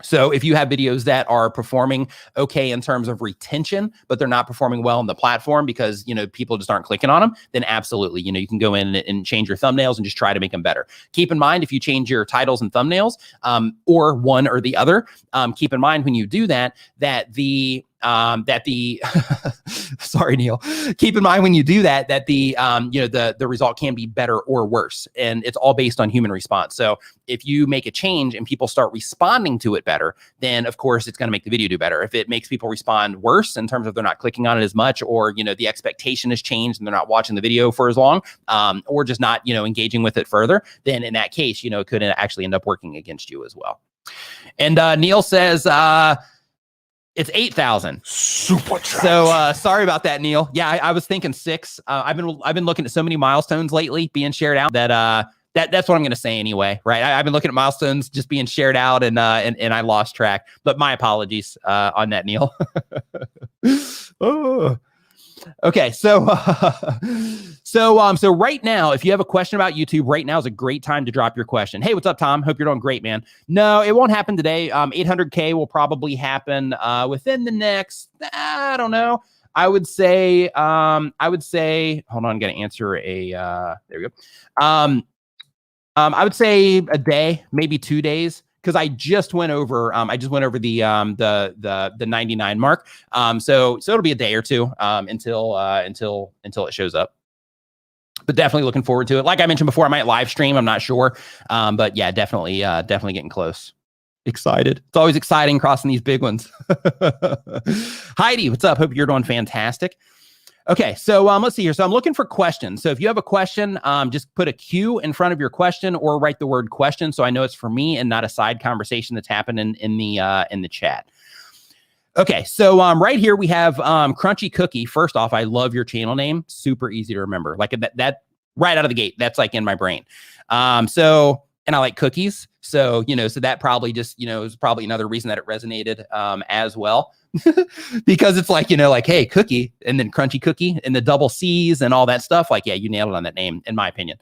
Speaker 1: So if you have videos that are performing okay in terms of retention, but they're not performing well on the platform because, people just aren't clicking on them, then absolutely, you can go in and change your thumbnails and just try to make them better. Keep in mind, if you change your titles and thumbnails, or one or the other, keep in mind when you do that, sorry, Neil, keep in mind when you do that the result can be better or worse, and it's all based on human response. So if you make a change and people start responding to it better, then of course it's going to make the video do better. If it makes people respond worse in terms of they're not clicking on it as much, or the expectation has changed and they're not watching the video for as long, or just not engaging with it further, then in that case it could actually end up working against you as well. And Neil says it's 8,000. So sorry about that, Neil. Yeah, I was thinking 6. I've been looking at so many milestones lately being shared out that that's what I'm going to say anyway, right? I've been looking at milestones just being shared out, and I lost track. But my apologies on that, Neil. Oh. Okay, so right now, if you have a question about YouTube, right now is a great time to drop your question. Hey, what's up, Tom? Hope you're doing great, man. No, it won't happen today. 800K will probably happen within the next, I don't know. I would say, hold on, I'm going to answer there we go. I would say a day, maybe 2 days. because I just went over the 99 mark. So it'll be a day or two until it shows up. But definitely looking forward to it. Like I mentioned before, I might live stream. I'm not sure. But yeah, definitely getting close. Excited. It's always exciting crossing these big ones. Heidi, what's up? Hope you're doing fantastic. Okay, so let's see here. So I'm looking for questions. So if you have a question, just put a Q in front of your question or write the word question so I know it's for me and not a side conversation that's happening in the chat. Okay, so right here we have Crunchy Cookie. First off, I love your channel name. Super easy to remember. Like that right out of the gate. That's like in my brain. And I like cookies. So, so that probably just, is probably another reason that it resonated as well. Because it's like, like, hey, cookie, and then Crunchy Cookie and the double C's and all that stuff. Like, yeah, you nailed it on that name, in my opinion.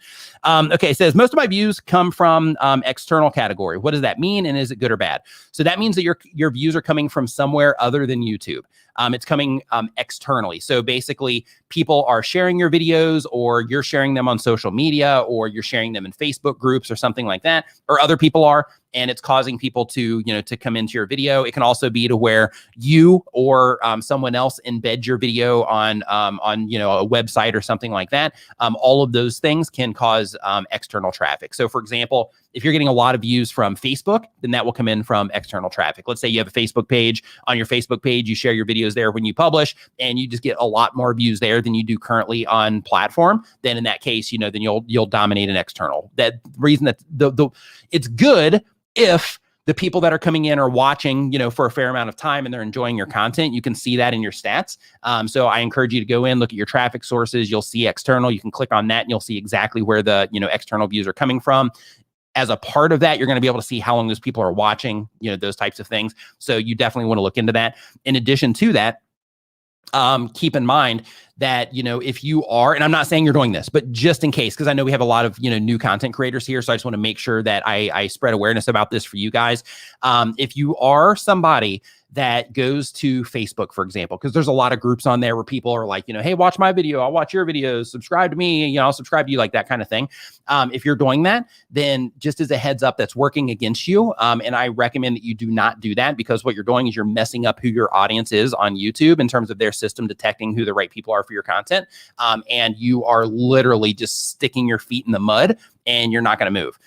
Speaker 1: Okay, it says, most of my views come from external category. What does that mean? And is it good or bad? So that means that your views are coming from somewhere other than YouTube. It's coming externally. So basically, people are sharing your videos, or you're sharing them on social media, or you're sharing them in Facebook groups or something like that, or other people are, and it's causing people to, to come into your video. It can also be to where you or someone else embed your video on a website or something like that. All of those things can cause external traffic. So for example, if you're getting a lot of views from Facebook, then that will come in from external traffic. Let's say you have a Facebook page. On your Facebook page, you share your videos there when you publish, and you just get a lot more views there than you do currently on platform. Then in that case, then you'll dominate an external. That reason that it's good if the people that are coming in are watching, for a fair amount of time and they're enjoying your content. You can see that in your stats. So I encourage you to go in, look at your traffic sources. You'll see external. You can click on that and you'll see exactly where the, external views are coming from. As a part of that, you're going to be able to see how long those people are watching, those types of things. So you definitely want to look into that. In addition to that, keep in mind that, if you are, and I'm not saying you're doing this, but just in case, because I know we have a lot of, new content creators here. So I just want to make sure that I spread awareness about this for you guys. If you are somebody that goes to Facebook, for example, because there's a lot of groups on there where people are like, hey, watch my video, I'll watch your videos, subscribe to me, I'll subscribe to you, like that kind of thing. If you're doing that, then just as a heads up, that's working against you. And I recommend that you do not do that, because what you're doing is you're messing up who your audience is on YouTube in terms of their system detecting who the right people are for your content. And you are literally just sticking your feet in the mud and you're not going to move.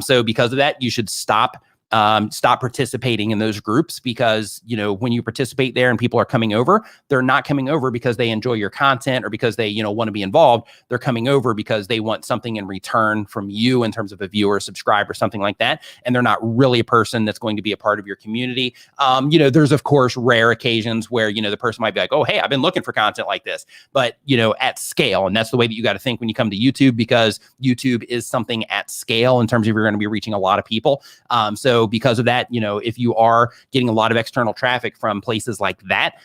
Speaker 1: So because of that, you should stop participating in those groups, because, when you participate there and people are coming over, they're not coming over because they enjoy your content or because they, want to be involved. They're coming over because they want something in return from you in terms of a viewer, subscriber, something like that. And they're not really a person that's going to be a part of your community. There's of course rare occasions where, the person might be like, oh, hey, I've been looking for content like this, but, at scale. And that's the way that you got to think when you come to YouTube, because YouTube is something at scale in terms of you're going to be reaching a lot of people. So because of that, if you are getting a lot of external traffic from places like that,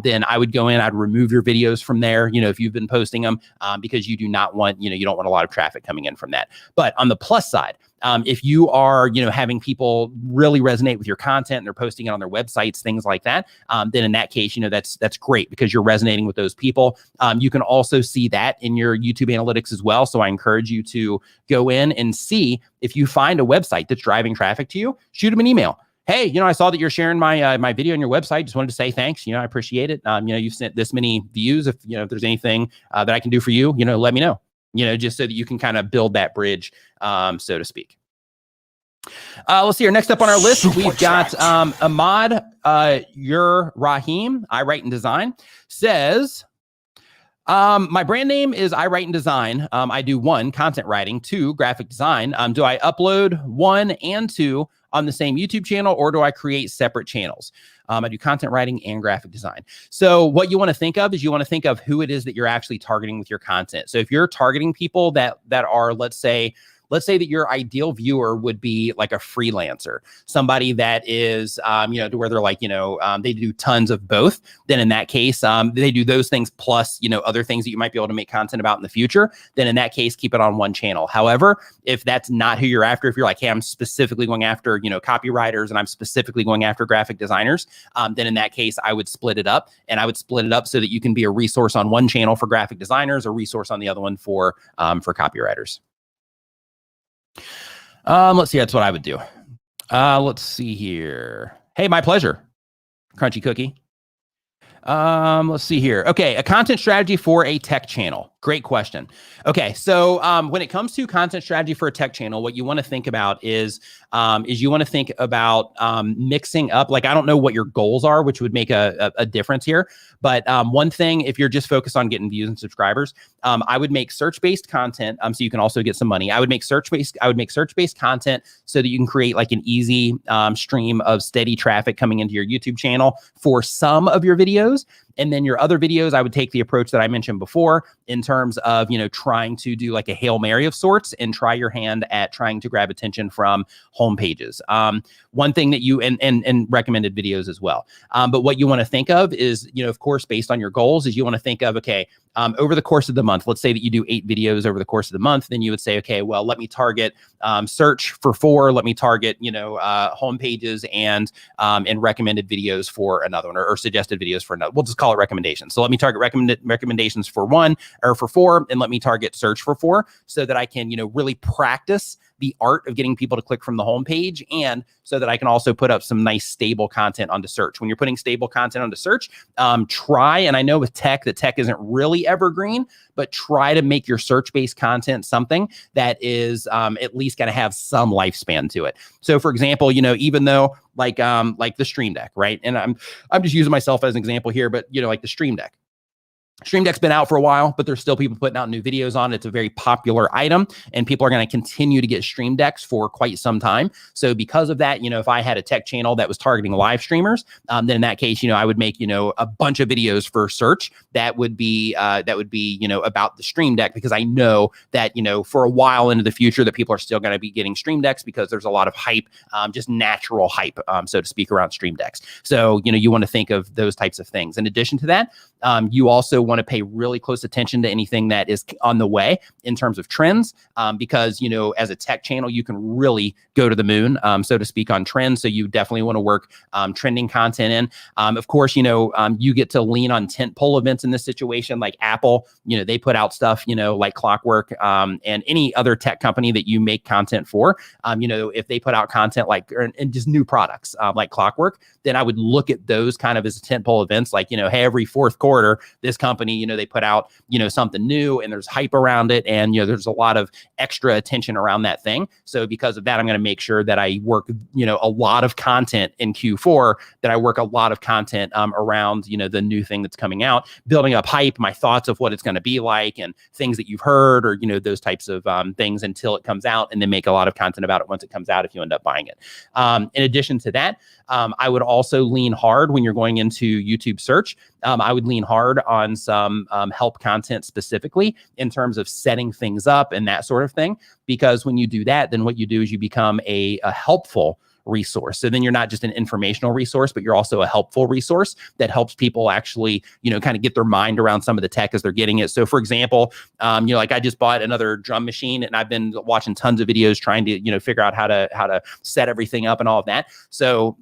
Speaker 1: then I would go in, I'd remove your videos from there, if you've been posting them, because you do not want, you don't want a lot of traffic coming in from that. But on the plus side, if you are, having people really resonate with your content and they're posting it on their websites, things like that, then in that case, that's great, because you're resonating with those people. You can also see that in your YouTube analytics as well. So I encourage you to go in and see if you find a website that's driving traffic to you, shoot them an email. Hey, I saw that you're sharing my video on your website. Just wanted to say thanks. I appreciate it. You've sent this many views. If there's anything that I can do for you, let me know. Just so that you can kind of build that bridge, so to speak. Let's see here. Next up on our list, we've got Ahmad Rahim, I Write and Design, says, my brand name is I Write and Design. I do 1, content writing, 2, graphic design. Do I upload 1 and 2 on the same YouTube channel, or do I create separate channels? I do content writing and graphic design. So what you want to think of is you want to think of who it is that you're actually targeting with your content. So if you're targeting people that are, let's say that your ideal viewer would be like a freelancer, somebody that is, to where they're like, they do tons of both. Then in that case, they do those things plus, other things that you might be able to make content about in the future. Then in that case, keep it on one channel. However, if that's not who you're after, if you're like, hey, I'm specifically going after, copywriters, and I'm specifically going after graphic designers, then in that case, I would split it up, and I would split it up so that you can be a resource on one channel for graphic designers, a resource on the other one for copywriters. Let's see. That's what I would do. Let's see here. Hey, my pleasure. Crunchy cookie. Let's see here. Okay, a content strategy for a tech channel. Great question. Okay, so when it comes to content strategy for a tech channel, what you want to think about is you want to think about mixing up. Like, I don't know what your goals are, which would make a difference here. But one thing, if you're just focused on getting views and subscribers, I would make search-based content so you can also get some money. I would make search-based content so that you can create like an easy stream of steady traffic coming into your YouTube channel for some of your videos. And then your other videos, I would take the approach that I mentioned before in terms of, trying to do like a Hail Mary of sorts and try your hand at trying to grab attention from home pages. One thing that you, and recommended videos as well. But what you want to think of is, of course, based on your goals, is you want to think of, okay, over the course of the month, let's say that you do 8 videos over the course of the month, then you would say, okay, well, let me target search for 4, let me target, home pages and recommended videos for another one, or suggested videos for another. We'll just call it recommendations. So let me target recommendations for 1 or for 4, and let me target search for 4 so that I can, really practice the art of getting people to click from the homepage, and so that I can also put up some nice stable content onto search. When you're putting stable content onto search, try, and I know with tech, that tech isn't really evergreen, but try to make your search-based content something that is at least going to have some lifespan to it. So for example, even though like the Stream Deck, right? And I'm just using myself as an example here, but like the Stream Deck. Stream Deck's been out for a while, but there's still people putting out new videos on it. It's a very popular item, and people are going to continue to get Stream Decks for quite some time. So because of that, if I had a tech channel that was targeting live streamers, then in that case, I would make, a bunch of videos for search that would be about the Stream Deck, because I know that, for a while into the future that people are still going to be getting Stream Decks because there's a lot of hype, just natural hype, so to speak, around Stream Decks. So, you want to think of those types of things. In addition to that, you also want to pay really close attention to anything that is on the way in terms of trends, because, as a tech channel, you can really go to the moon, so to speak, on trends. So you definitely want to work trending content in. Of course, you get to lean on tentpole events in this situation, like Apple, they put out stuff, like clockwork, and any other tech company that you make content for, if they put out content and just new products like clockwork, then I would look at those kind of as tentpole events, like, hey, every fourth quarter, this company, they put out, something new, and there's hype around it, and, there's a lot of extra attention around that thing. So because of that, I'm going to make sure that I work, a lot of content in Q4, that I work a lot of content around, the new thing that's coming out, building up hype, my thoughts of what it's going to be like, and things that you've heard, or, those types of things until it comes out, and then make a lot of content about it once it comes out if you end up buying it. In addition to that, I would also lean hard when you're going into YouTube search. I would lean hard on some help content specifically in terms of setting things up and that sort of thing. Because when you do that, then what you do is you become a helpful resource. So then you're not just an informational resource, but you're also a helpful resource that helps people actually, kind of get their mind around some of the tech as they're getting it. So for example, like I just bought another drum machine, and I've been watching tons of videos trying to, figure out how to set everything up and all of that. So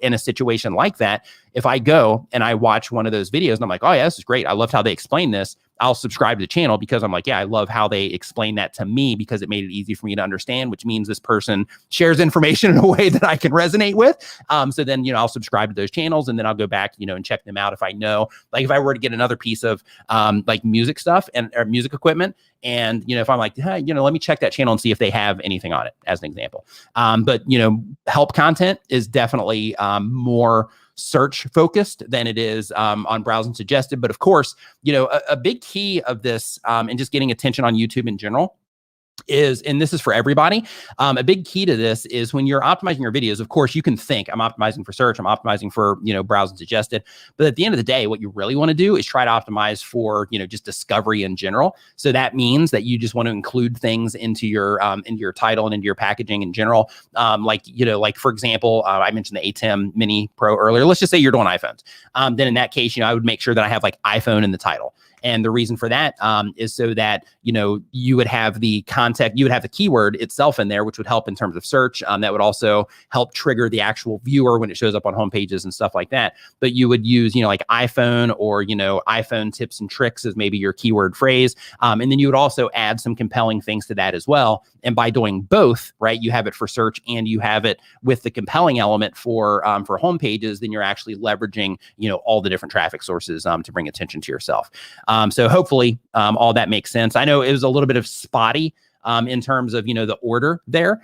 Speaker 1: in a situation like that, if I go and I watch one of those videos and I'm like, oh yeah, this is great, I loved how they explained this, I'll subscribe to the channel, because I'm like, yeah, I love how they explain that to me, because it made it easy for me to understand, which means this person shares information in a way that I can resonate with. So then, I'll subscribe to those channels, and then I'll go back, and check them out if I know, like if I were to get another piece of like music stuff or music equipment, and, if I'm like, hey, let me check that channel and see if they have anything on it, as an example. But, help content is definitely more search focused than it is on browsing suggested. But of course, a big key of this and just getting attention on YouTube in general is, and this is for everybody, a big key to this is when you're optimizing your videos, of course, you can think, I'm optimizing for search, I'm optimizing for, browsing suggested. But at the end of the day, what you really want to do is try to optimize for, just discovery in general. So that means that you just want to include things into your title and into your packaging in general. Like for example, I mentioned the A10 Mini Pro earlier. Let's just say you're doing iPhones. Then in that case, I would make sure that I have like iPhone in the title. And the reason for that is so that, you would have the context, you would have the keyword itself in there, which would help in terms of search. That would also help trigger the actual viewer when it shows up on home pages and stuff like that. But you would use, like iPhone or, iPhone tips and tricks as maybe your keyword phrase. And then you would also add some compelling things to that as well. And by doing both, right, you have it for search and you have it with the compelling element for home pages, then you're actually leveraging, all the different traffic sources to bring attention to yourself. So hopefully all that makes sense. I know it was a little bit of spotty in terms of, the order there.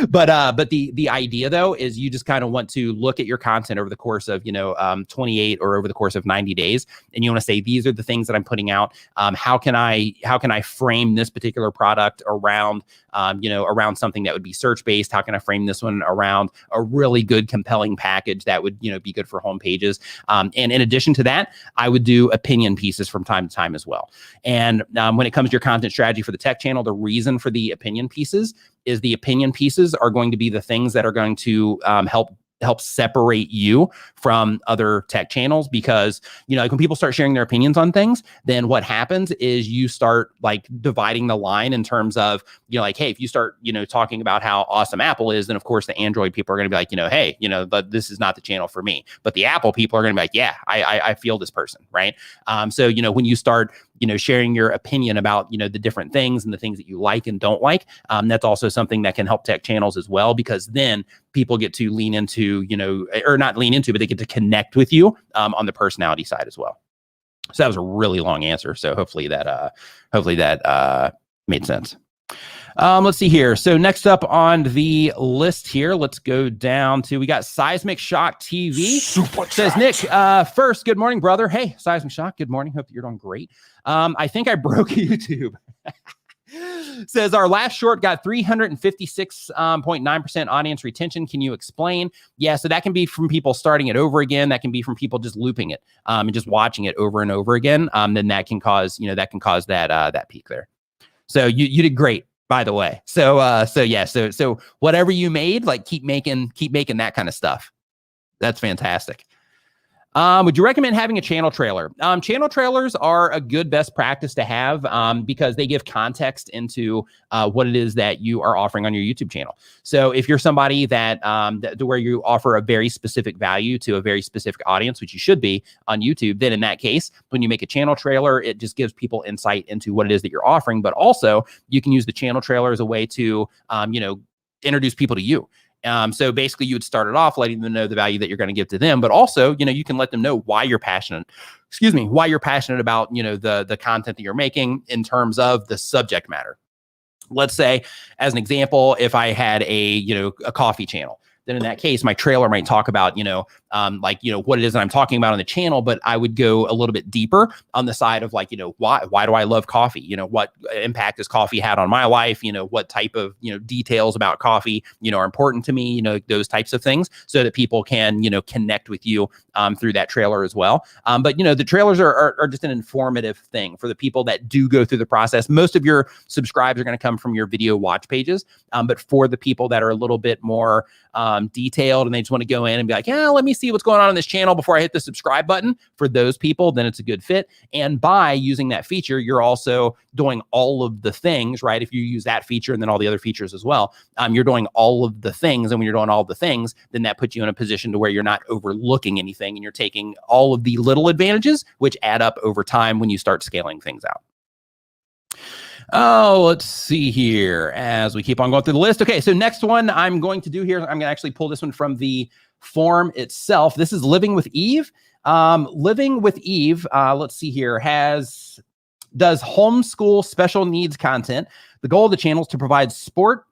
Speaker 1: but the idea though, is you just kind of want to look at your content over the course of, 28 or over the course of 90 days. And you want to say, these are the things that I'm putting out. How can I frame this particular product around, around something that would be search-based? How can I frame this one around a really good, compelling package that would, be good for home pages? And in addition to that, I would do opinion pieces from time to time as well. And when it comes to your content strategy for the tech channel, the reason for the opinion pieces is the opinion pieces are going to be the things that are going to help separate you from other tech channels. Because, like when people start sharing their opinions on things, then what happens is you start like dividing the line in terms of, like, hey, if you start, talking about how awesome Apple is, then of course the Android people are going to be like, hey, but this is not the channel for me. But the Apple people are going to be like, yeah, I feel this person, right? So, when you start, sharing your opinion about, the different things and the things that you like and don't like, that's also something that can help tech channels as well, because then people get to lean into, or not lean into, but they get to connect with you on the personality side as well. So that was a really long answer. So hopefully that made sense. Let's see here. So next up on the list here, let's go down to, we got Seismic Shock TV. Says Nick, first, good morning, brother. Hey, Seismic Shock, good morning. Hope you're doing great. I think I broke YouTube. Says our last short got 356.9% audience retention. Can you explain? Yeah, so that can be from people starting it over again. That can be from people just looping it and just watching it over and over again. Then that can cause, that peak there. So you did great, by the way. So whatever you made, like keep making that kind of stuff. That's fantastic. Would you recommend having a channel trailer? Channel trailers are a good best practice to have because they give context into what it is that you are offering on your YouTube channel. So if you're somebody that where you offer a very specific value to a very specific audience, which you should be on YouTube, then in that case, when you make a channel trailer, it just gives people insight into what it is that you're offering. But also you can use the channel trailer as a way to, introduce people to you. So basically you would start it off letting them know the value that you're going to give to them, but also, you can let them know why you're passionate about, the content that you're making in terms of the subject matter. Let's say, as an example, if I had a coffee channel, then in that case, my trailer might talk about, what it is that I'm talking about on the channel, but I would go a little bit deeper on the side of like, why do I love coffee? What impact has coffee had on my life? What type of, details about coffee, are important to me, those types of things, so that people can, connect with you through that trailer as well. But, the trailers are just an informative thing for the people that do go through the process. Most of your subscribes are going to come from your video watch pages. But for the people that are a little bit more detailed and they just want to go in and be like, yeah, let me see what's going on this channel before I hit the subscribe button, for those people, then it's a good fit. And by using that feature, you're also doing all of the things, right? If you use that feature and then all the other features as well, you're doing all of the things. And when you're doing all the things, then that puts you in a position to where you're not overlooking anything and you're taking all of the little advantages, which add up over time when you start scaling things out. Oh, let's see here as we keep on going through the list. Okay, so next one I'm going to do here, I'm going to actually pull this one from the form itself. This is Living with Eve. Living with Eve, let's see here, does homeschool special needs content. The goal of the channel is to provide support,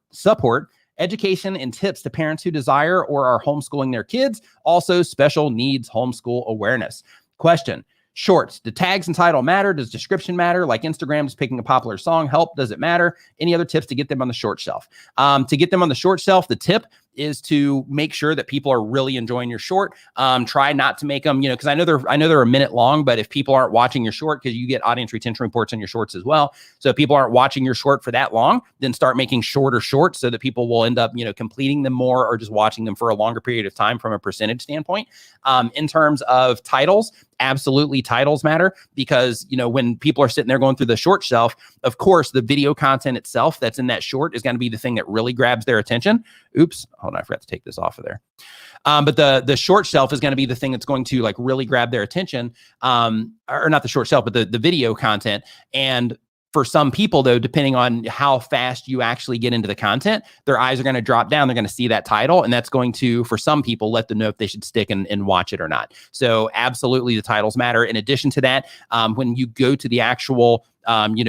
Speaker 1: education, and tips to parents who desire or are homeschooling their kids. Also, special needs homeschool awareness. Question. Shorts. Do tags and title matter? Does description matter? Like Instagram's picking a popular song help? Does it matter? Any other tips to get them on the short shelf? To get them on the short shelf, the tip is to make sure that people are really enjoying your short. Try not to make them, because I know they're a minute long, but if people aren't watching your short, because you get audience retention reports on your shorts as well. So if people aren't watching your short for that long, then start making shorter shorts so that people will end up, completing them more or just watching them for a longer period of time from a percentage standpoint. In terms of titles, absolutely titles matter, because when people are sitting there going through the short shelf, of course the video content itself that's in that short is going to be the thing that really grabs their attention. Oops, hold on, I forgot to take this off of there. But the short shelf is going to be the thing that's going to like really grab their attention, or not the short shelf, but the video content. And for some people, though, depending on how fast you actually get into the content, their eyes are going to drop down. They're going to see that title, and that's going to, for some people, let them know if they should stick and watch it or not. So absolutely, the titles matter. In addition to that, when you go to the actual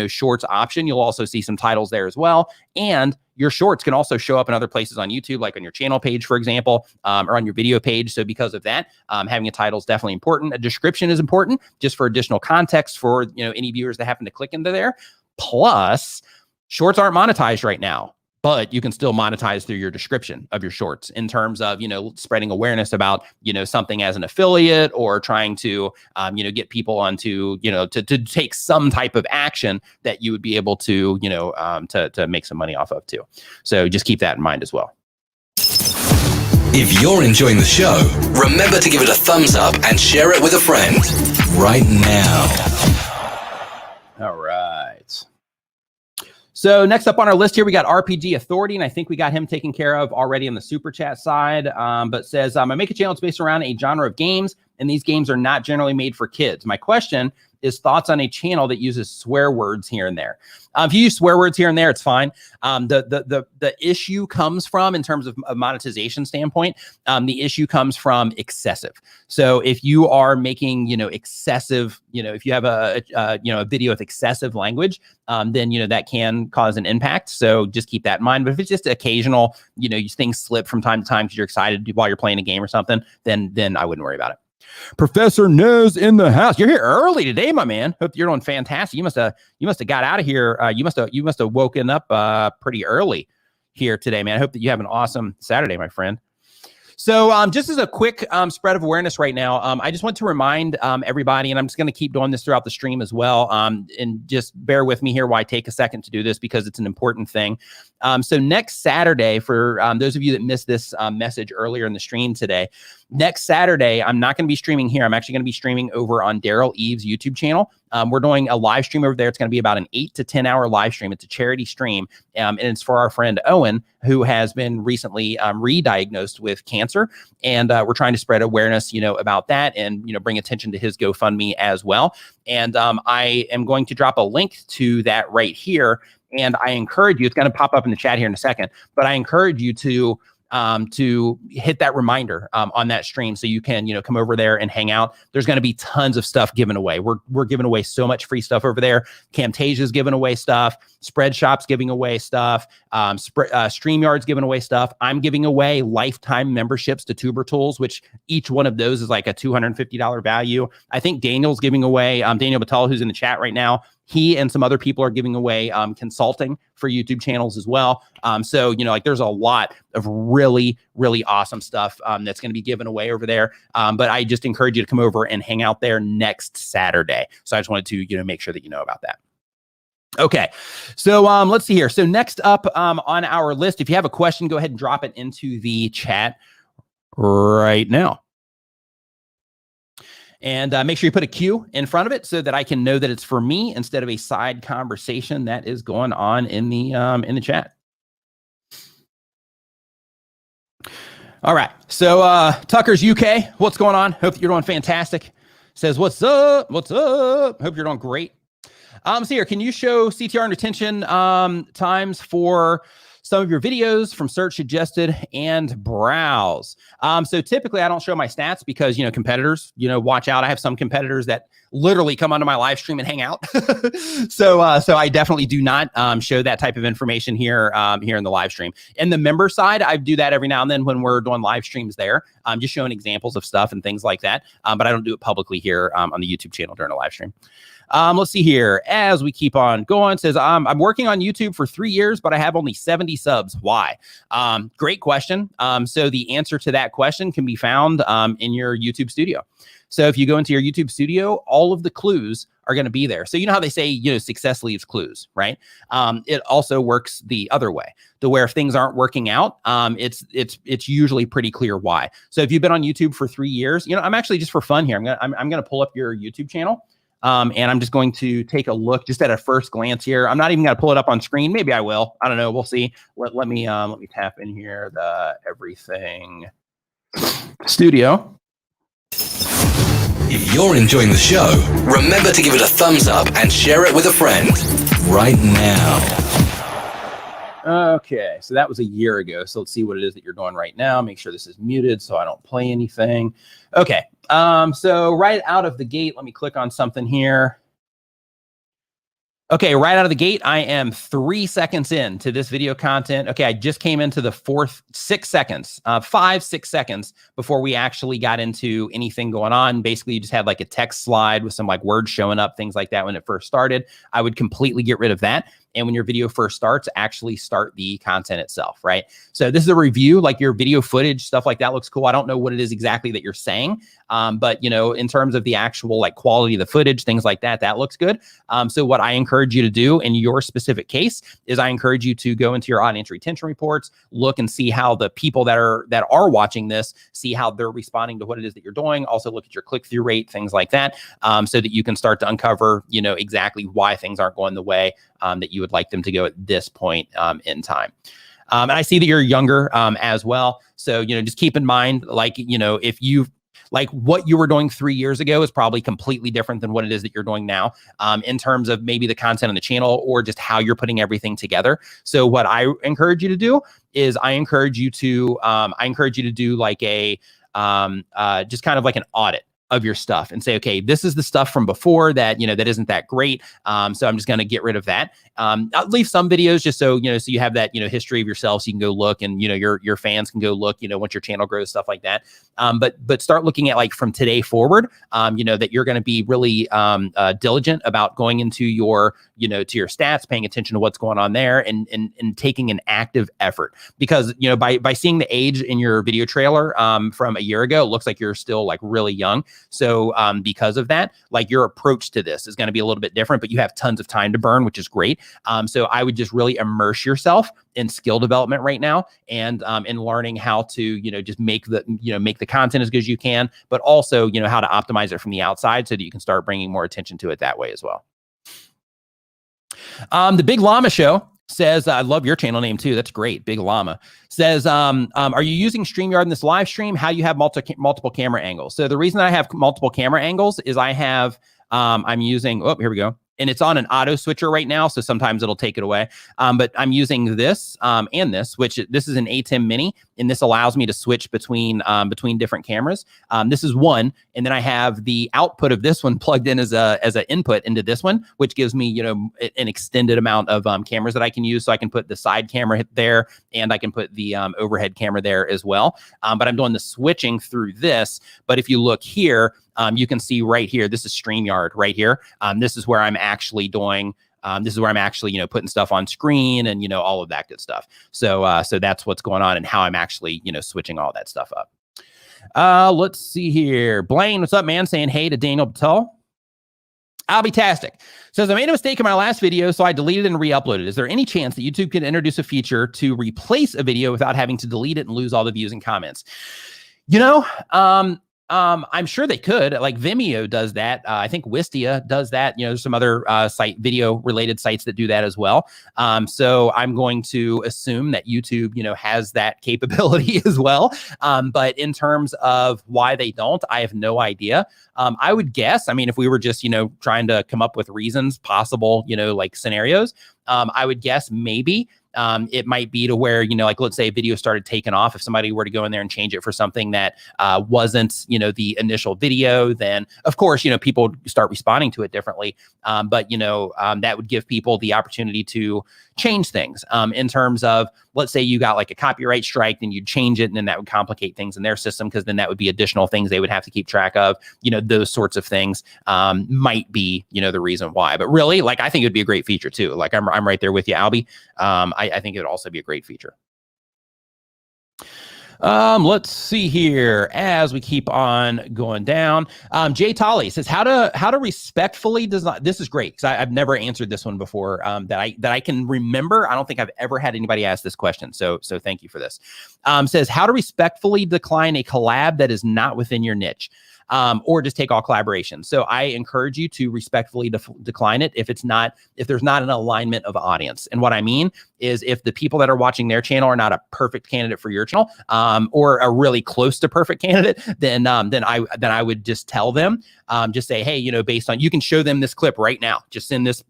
Speaker 1: shorts option, you'll also see some titles there as well. And your shorts can also show up in other places on YouTube, like on your channel page, for example, or on your video page. So because of that, having a title is definitely important. A description is important just for additional context for any viewers that happen to click into there. Plus, shorts aren't monetized right now, but you can still monetize through your description of your shorts in terms of, spreading awareness about, something as an affiliate, or trying to, get people onto, to take some type of action that you would be able to, to make some money off of too. So just keep that in mind as well.
Speaker 2: If you're enjoying the show, remember to give it a thumbs up and share it with a friend right now.
Speaker 1: All right. So next up on our list here, we got RPG Authority, and I think we got him taken care of already on the super chat side, but says, I make a channel that's based around a genre of games, and these games are not generally made for kids. My question is thoughts on a channel that uses swear words here and there. If you use swear words here and there, it's fine. The issue comes from, in terms of a monetization standpoint, the issue comes from excessive. So if you are making, excessive, if you have a video with excessive language, then, that can cause an impact. So just keep that in mind. But if it's just occasional, things slip from time to time because you're excited while you're playing a game or something, then I wouldn't worry about it. Professor Nez in the house. You're here early today, my man. Hope you're doing fantastic. You must have got out of here. You must have woken up pretty early here today, man. I hope that you have an awesome Saturday, my friend. So just as a quick spread of awareness right now, I just want to remind everybody, and I'm just going to keep doing this throughout the stream as well, and just bear with me here while I take a second to do this, because it's an important thing. So next Saturday, for those of you that missed this message earlier in the stream today, next Saturday, I'm not going to be streaming here. I'm actually going to be streaming over on Daryl Eves' YouTube channel. We're doing a live stream over there. It's going to be about an 8 to 10 hour live stream. It's a charity stream, and it's for our friend Owen, who has been recently re-diagnosed with cancer. And we're trying to spread awareness, about that, and, bring attention to his GoFundMe as well. And I am going to drop a link to that right here. And I encourage you, it's going to pop up in the chat here in a second, but I encourage you to hit that reminder on that stream, so you can come over there and hang out. There's going to be tons of stuff given away. We're giving away so much free stuff over there. Camtasia's giving away stuff. Spreadshop's giving away stuff. StreamYard's giving away stuff. I'm giving away lifetime memberships to Tuber Tools, which each one of those is like a $250 value. I think Daniel's giving away, Daniel Batal, who's in the chat right now, he and some other people are giving away consulting for YouTube channels as well. So, there's a lot of really, really awesome stuff that's going to be given away over there. But I just encourage you to come over and hang out there next Saturday. So I just wanted to, make sure that you know about that. Okay, so let's see here. So next up on our list, if you have a question, go ahead and drop it into the chat right now. And make sure you put a Q in front of it so that I can know that it's for me instead of a side conversation that is going on in the chat. All right. So Tucker's UK, what's going on? Hope that you're doing fantastic. Says, what's up? What's up? Hope you're doing great. So here, can you show CTR and retention times for some of your videos from search, suggested, and browse? So typically I don't show my stats because, competitors, watch out. I have some competitors that literally come onto my live stream and hang out. So I definitely do not show that type of information here, here in the live stream. And the member side, I do that every now and then when we're doing live streams there. I'm just showing examples of stuff and things like that. But I don't do it publicly here on the YouTube channel during a live stream. Let's see here. As we keep on going, it says, I'm working on YouTube for 3 years, but I have only 70 30 subs. Why? Great question. So the answer to that question can be found in your YouTube studio. So if you go into your YouTube studio, all of the clues are going to be there. So you know how they say, you know, success leaves clues, right? It also works the other way, to where if things aren't working out, it's usually pretty clear why. So if you've been on YouTube for 3 years, you know, I'm actually, just for fun here, I'm gonna pull up your YouTube channel, and I'm just going to take a look just at a first glance here. I'm not even gonna pull it up on screen. Maybe I will. I don't know. We'll see. Let me tap in here the everything studio.
Speaker 2: If you're enjoying the show, remember to give it a thumbs up and share it with a friend right now.
Speaker 1: Okay, so that was a year ago. So let's see what it is that you're doing right now. Make sure this is muted so I don't play anything. Okay, so right out of the gate, let me click on something here. Okay, right out of the gate, I am 3 seconds into this video content. Okay, I just came into the 6 seconds, 5-6 seconds before we actually got into anything going on. Basically, you just had like a text slide with some like words showing up, things like that when it first started. I would completely get rid of that. And when your video first starts, actually start the content itself, right? So this is a review, like your video footage, stuff like that looks cool. I don't know what it is exactly that you're saying, but you know, in terms of the actual like quality of the footage, things like that, that looks good. So what I encourage you to do in your specific case is I encourage you to go into your audience retention reports, look and see how the people that are watching this, see how they're responding to what it is that you're doing. Also look at your click-through rate, things like that, so that you can start to uncover, you know, exactly why things aren't going the way that you would like them to go at this point in time. And I see that you're younger as well. So, you know, just keep in mind, like, you know, if you've, like what you were doing 3 years ago is probably completely different than what it is that you're doing now, in terms of maybe the content on the channel or just how you're putting everything together. So what I encourage you to do is I encourage you to do like a just kind of like an audit of your stuff and say, okay, this is the stuff from before that, you know, that isn't that great. So I'm just going to get rid of that. I'll leave some videos just so, you know, so you have that, you know, history of yourself. So you can go look and, you know, your fans can go look, you know, once your channel grows, stuff like that. But start looking at like from today forward, you know, that you're going to be really diligent about going into your, you know, to your stats, paying attention to what's going on there and taking an active effort, because, you know, by seeing the age in your video trailer from a year ago, it looks like you're still like really young. So because of that, like your approach to this is going to be a little bit different, but you have tons of time to burn, which is great. So I would just really immerse yourself in skill development right now and in learning how to, you know, just make the content as good as you can, but also, you know, how to optimize it from the outside so that you can start bringing more attention to it that way as well. The Big Llama Show says, I love your channel name too. That's great. Big Llama says, are you using StreamYard in this live stream? How you have multiple camera angles? So the reason I have multiple camera angles is I have, I'm using, oh, here we go. And it's on an auto switcher right now, so sometimes it'll take it away. But I'm using this and this, which this is an ATEM Mini, and this allows me to switch between different cameras. This is one, and then I have the output of this one plugged in as an input into this one, which gives me, you know, an extended amount of cameras that I can use. So I can put the side camera there, and I can put the overhead camera there as well. But I'm doing the switching through this. But if you look here, you can see right here, this is StreamYard right here. This is where I'm actually doing, you know, putting stuff on screen and, you know, all of that good stuff. So, so that's what's going on and how I'm actually, you know, switching all that stuff up. Let's see here. Blaine, what's up, man? Saying hey to Daniel Batal. I'll be tastic. Says, I made a mistake in my last video, so I deleted and re-uploaded. Is there any chance that YouTube can introduce a feature to replace a video without having to delete it and lose all the views and comments? You know, I'm sure they could. Like Vimeo does that. I think Wistia does that. You know, there's some other video related sites that do that as well. So I'm going to assume that YouTube, you know, has that capability as well. But in terms of why they don't, I have no idea. I would guess, I mean, if we were just, you know, trying to come up with reasons, possible, you know, like scenarios, I would guess maybe it might be to where, you know, like let's say a video started taking off. If somebody were to go in there and change it for something that wasn't, you know, the initial video, then of course, you know, people start responding to it differently. But, you know, that would give people the opportunity to change things in terms of, let's say you got like a copyright strike and you'd change it, and then that would complicate things in their system, because then that would be additional things they would have to keep track of. You know, those sorts of things might be, you know, the reason why. But really, like, I think it'd be a great feature too. Like I'm right there with you, Albie. I think it would also be a great feature. Let's see here as we keep on going down. Jay Tolley says how to respectfully design. This is great because I've never answered this one before that I can remember. I don't think I've ever had anybody ask this question. So thank you for this. Says how to respectfully decline a collab that is not within your niche. Or just take all collaborations. So I encourage you to respectfully decline it if there's not an alignment of audience. And what I mean is if the people that are watching their channel are not a perfect candidate for your channel, or a really close to perfect candidate, then I would just tell them, just say, hey, based on, you can show them this clip right now. Just send this,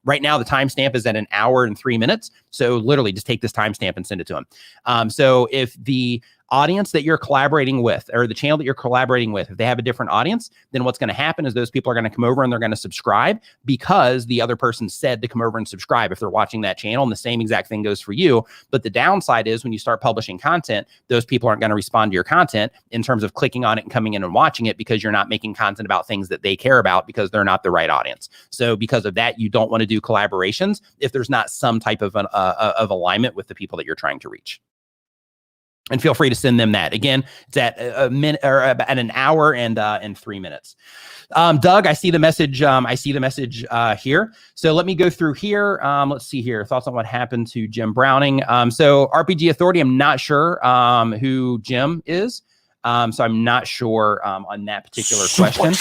Speaker 1: right now the timestamp is at 1 hour and 3 minutes. So literally just take this timestamp and send it to them. So if the audience that you're collaborating with, or the channel that you're collaborating with, if they have a different audience, then what's going to happen is those people are going to come over and they're going to subscribe because the other person said to come over and subscribe if they're watching that channel, and the same exact thing goes for you. But the downside is when you start publishing content, those people aren't going to respond to your content in terms of clicking on it and coming in and watching it, because you're not making content about things that they care about because they're not the right audience. So because of that, you don't want to do collaborations if there's not some type of alignment with the people that you're trying to reach. And feel free to send them that. Again, it's at a minute or at 1 hour and 3 minutes. Doug, I see the message. Here. So let me go through here. Let's see here. Thoughts on what happened to Jim Browning. So RPG Authority, I'm not sure who Jim is. So I'm not sure on that particular question.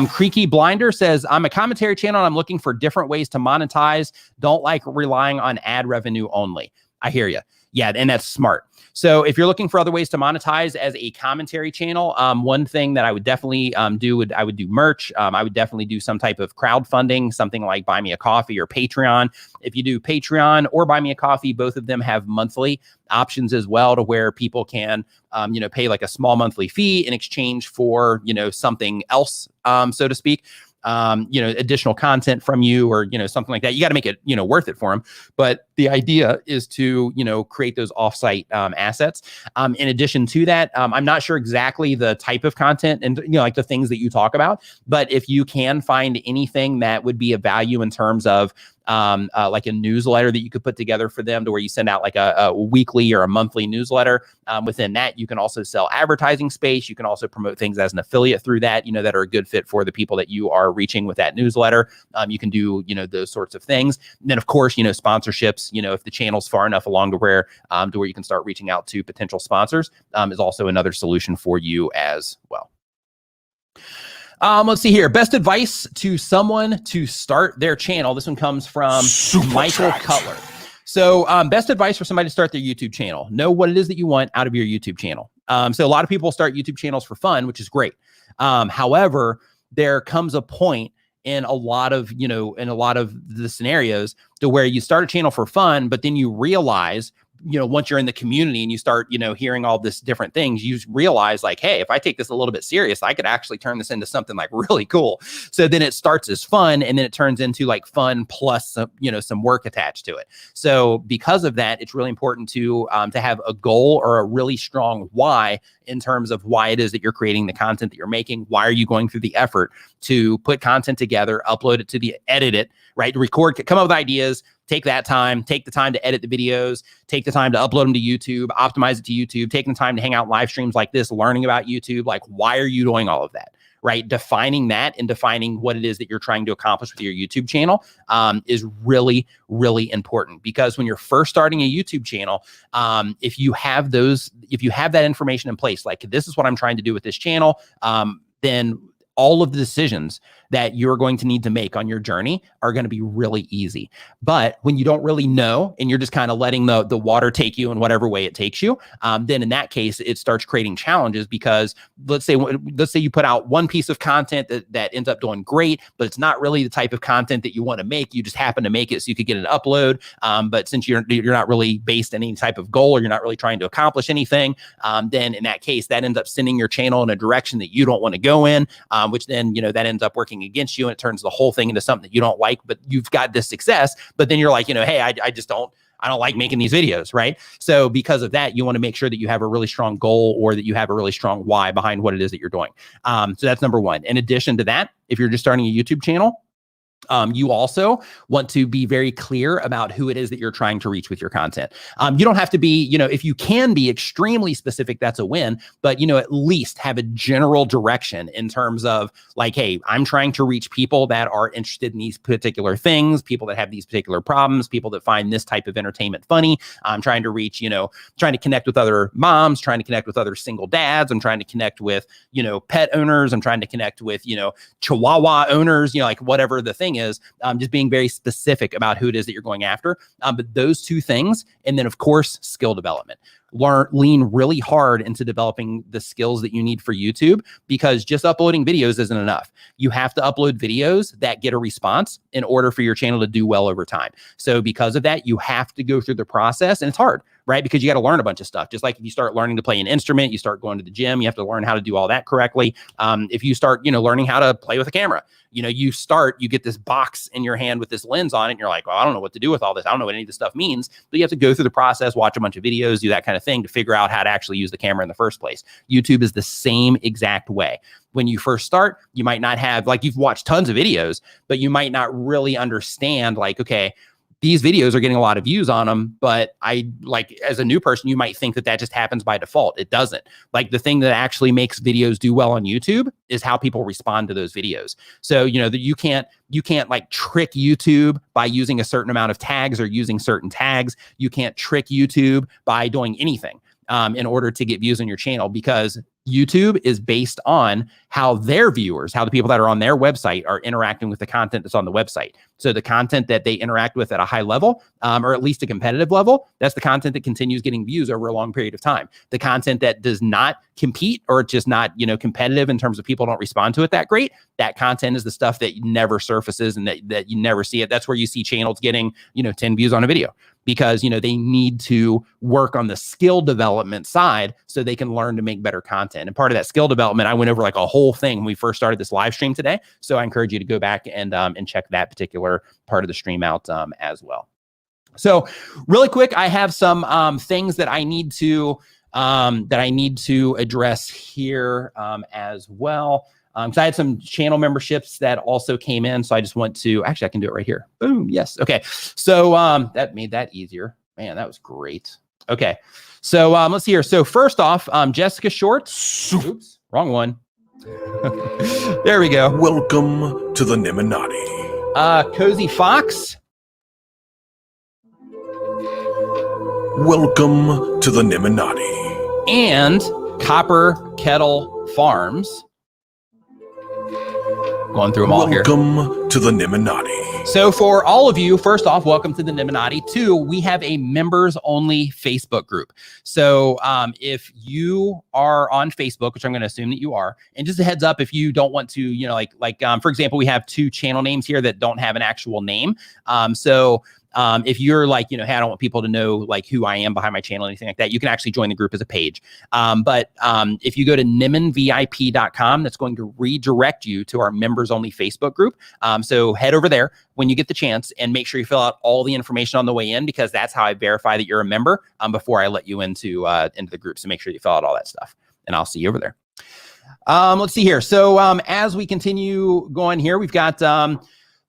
Speaker 1: Creaky Blinder says, I'm a commentary channel and I'm looking for different ways to monetize. Don't like relying on ad revenue only. I hear you. Yeah, and that's smart. So if you're looking for other ways to monetize as a commentary channel, one thing that I would definitely do, I would do merch. I would definitely do some type of crowdfunding, something like Buy Me a Coffee or Patreon. If you do Patreon or Buy Me a Coffee, both of them have monthly options as well, to where people can, pay like a small monthly fee in exchange for, something else, so to speak. Additional content from you, or, something like that. You got to make it, worth it for them. But the idea is to, create those offsite assets. In addition to that, I'm not sure exactly the type of content and, like the things that you talk about, but if you can find anything that would be of value in terms of, like a newsletter that you could put together for them, to where you send out like a weekly or a monthly newsletter. Within that, you can also sell advertising space. You can also promote things as an affiliate through that, that are a good fit for the people that you are reaching with that newsletter. You can do, those sorts of things. And then of course, sponsorships, if the channel's far enough along to where you can start reaching out to potential sponsors, is also another solution for you as well. Let's see here. Best advice to someone to start their channel. This one comes from Michael Cutler. So best advice for somebody to start their YouTube channel. Know what it is that you want out of your YouTube channel. So a lot of people start YouTube channels for fun, which is great. However, there comes a point in a lot of the scenarios to where you start a channel for fun, but then you realize, once you're in the community and you start, hearing all this different things, you realize like, hey, if I take this a little bit serious, I could actually turn this into something like really cool. So then it starts as fun, and then it turns into like fun plus some work attached to it. So because of that, it's really important to have a goal or a really strong why in terms of why it is that you're creating the content that you're making. Why are you going through the effort to put content together, upload it to edit it, right? Record, come up with ideas, take the time to edit the videos, take the time to upload them to YouTube, optimize it to YouTube, taking the time to hang out live streams like this, learning about YouTube. Like, why are you doing all of that? Right? Defining that and defining what it is that you're trying to accomplish with your YouTube channel is really, really important, because when you're first starting a YouTube channel, if you have that information in place, like this is what I'm trying to do with this channel, then all of the decisions that you're going to need to make on your journey are going to be really easy. But when you don't really know and you're just kind of letting the water take you in whatever way it takes you, then in that case, it starts creating challenges, because let's say you put out one piece of content that ends up doing great, but it's not really the type of content that you want to make. You just happen to make it so you could get an upload. But since you're not really based on any type of goal, or you're not really trying to accomplish anything, then in that case, that ends up sending your channel in a direction that you don't want to go in, which then, that ends up working against you, and it turns the whole thing into something that you don't like, but you've got this success, but then you're like, hey, I don't like making these videos, right? So because of that, you want to make sure that you have a really strong goal, or that you have a really strong why behind what it is that you're doing. So that's number one. In addition to that, if you're just starting a YouTube channel, You also want to be very clear about who it is that you're trying to reach with your content. You don't have to be, if you can be extremely specific, that's a win, but, at least have a general direction in terms of like, hey, I'm trying to reach people that are interested in these particular things, people that have these particular problems, people that find this type of entertainment funny. I'm trying to reach, trying to connect with other moms, trying to connect with other single dads. I'm trying to connect with, pet owners. I'm trying to connect with, Chihuahua owners, like whatever the thing is. Just being very specific about who it is that you're going after. But those two things, and then of course, skill development. Lean really hard into developing the skills that you need for YouTube, because just uploading videos isn't enough. You have to upload videos that get a response in order for your channel to do well over time. So because of that, you have to go through the process, and it's hard, right? Because you got to learn a bunch of stuff. Just like if you start learning to play an instrument, you start going to the gym, you have to learn how to do all that correctly. If you start, learning how to play with a camera, you get this box in your hand with this lens on it, and you're like, well, I don't know what to do with all this. I don't know what any of this stuff means. But you have to go through the process, watch a bunch of videos, do that kind of thing to figure out how to actually use the camera in the first place. YouTube is the same exact way. When you first start, you might not have, like, you've watched tons of videos, but you might not really understand, like, okay, these videos are getting a lot of views on them, but as a new person, you might think that just happens by default. It doesn't. Like, the thing that actually makes videos do well on YouTube is how people respond to those videos. So, that you can't like trick YouTube by using a certain amount of tags or using certain tags. You can't trick YouTube by doing anything in order to get views on your channel, because YouTube is based on how their viewers, how the people that are on their website are interacting with the content that's on the website. So the content that they interact with at a high level, or at least a competitive level, that's the content that continues getting views over a long period of time. The content that does not compete, or just not, competitive in terms of people don't respond to it that great, that content is the stuff that never surfaces and that you never see it. That's where you see channels getting, 10 views on a video, because, they need to work on the skill development side so they can learn to make better content. And part of that skill development, I went over like a whole thing when we first started this live stream today. So I encourage you to go back and check that particular part of the stream out as well. So really quick, I have some things that I need to address here as well. So I had some channel memberships that also came in. So I just want to, actually, I can do it right here. Boom. Yes. Okay. So that made that easier. Man, that was great. Okay. So let's see here. So first off, Jessica Shorts. Oops, wrong one. There we go.
Speaker 3: Welcome to the Nimminati.
Speaker 1: Cozy Fox.
Speaker 3: Welcome to the Nimminati.
Speaker 1: And Copper Kettle Farms. Going through them all here.
Speaker 3: Welcome to the Nimminati.
Speaker 1: So for all of you, first off, welcome to the Nimminati. 2, we have a members only Facebook group. So if you are on Facebook, which I'm going to assume that you are, and just a heads up, if you don't want to, for example, we have 2 channel names here that don't have an actual name. If you're like, hey, I don't want people to know like who I am behind my channel, anything like that, you can actually join the group as a page. But if you go to nimminvip.com, that's going to redirect you to our members only Facebook group. So head over there when you get the chance and make sure you fill out all the information on the way in, because that's how I verify that you're a member before I let you into the group. So make sure you fill out all that stuff, and I'll see you over there. Let's see here. So as we continue going here, we've got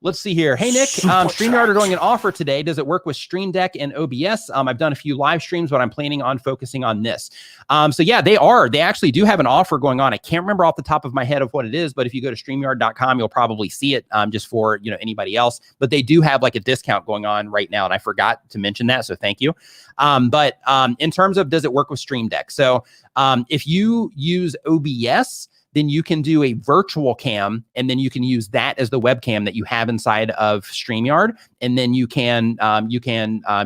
Speaker 1: let's see here. Hey, Nick, StreamYard are doing an offer today. Does it work with Stream Deck and OBS? I've done a few live streams, but I'm planning on focusing on this. So yeah, they are. They actually do have an offer going on. I can't remember off the top of my head of what it is, but if you go to StreamYard.com, you'll probably see it just for anybody else. But they do have like a discount going on right now, and I forgot to mention that, so thank you. But in terms of does it work with Stream Deck? So if you use OBS, then you can do a virtual cam, and then you can use that as the webcam that you have inside of StreamYard, and then you can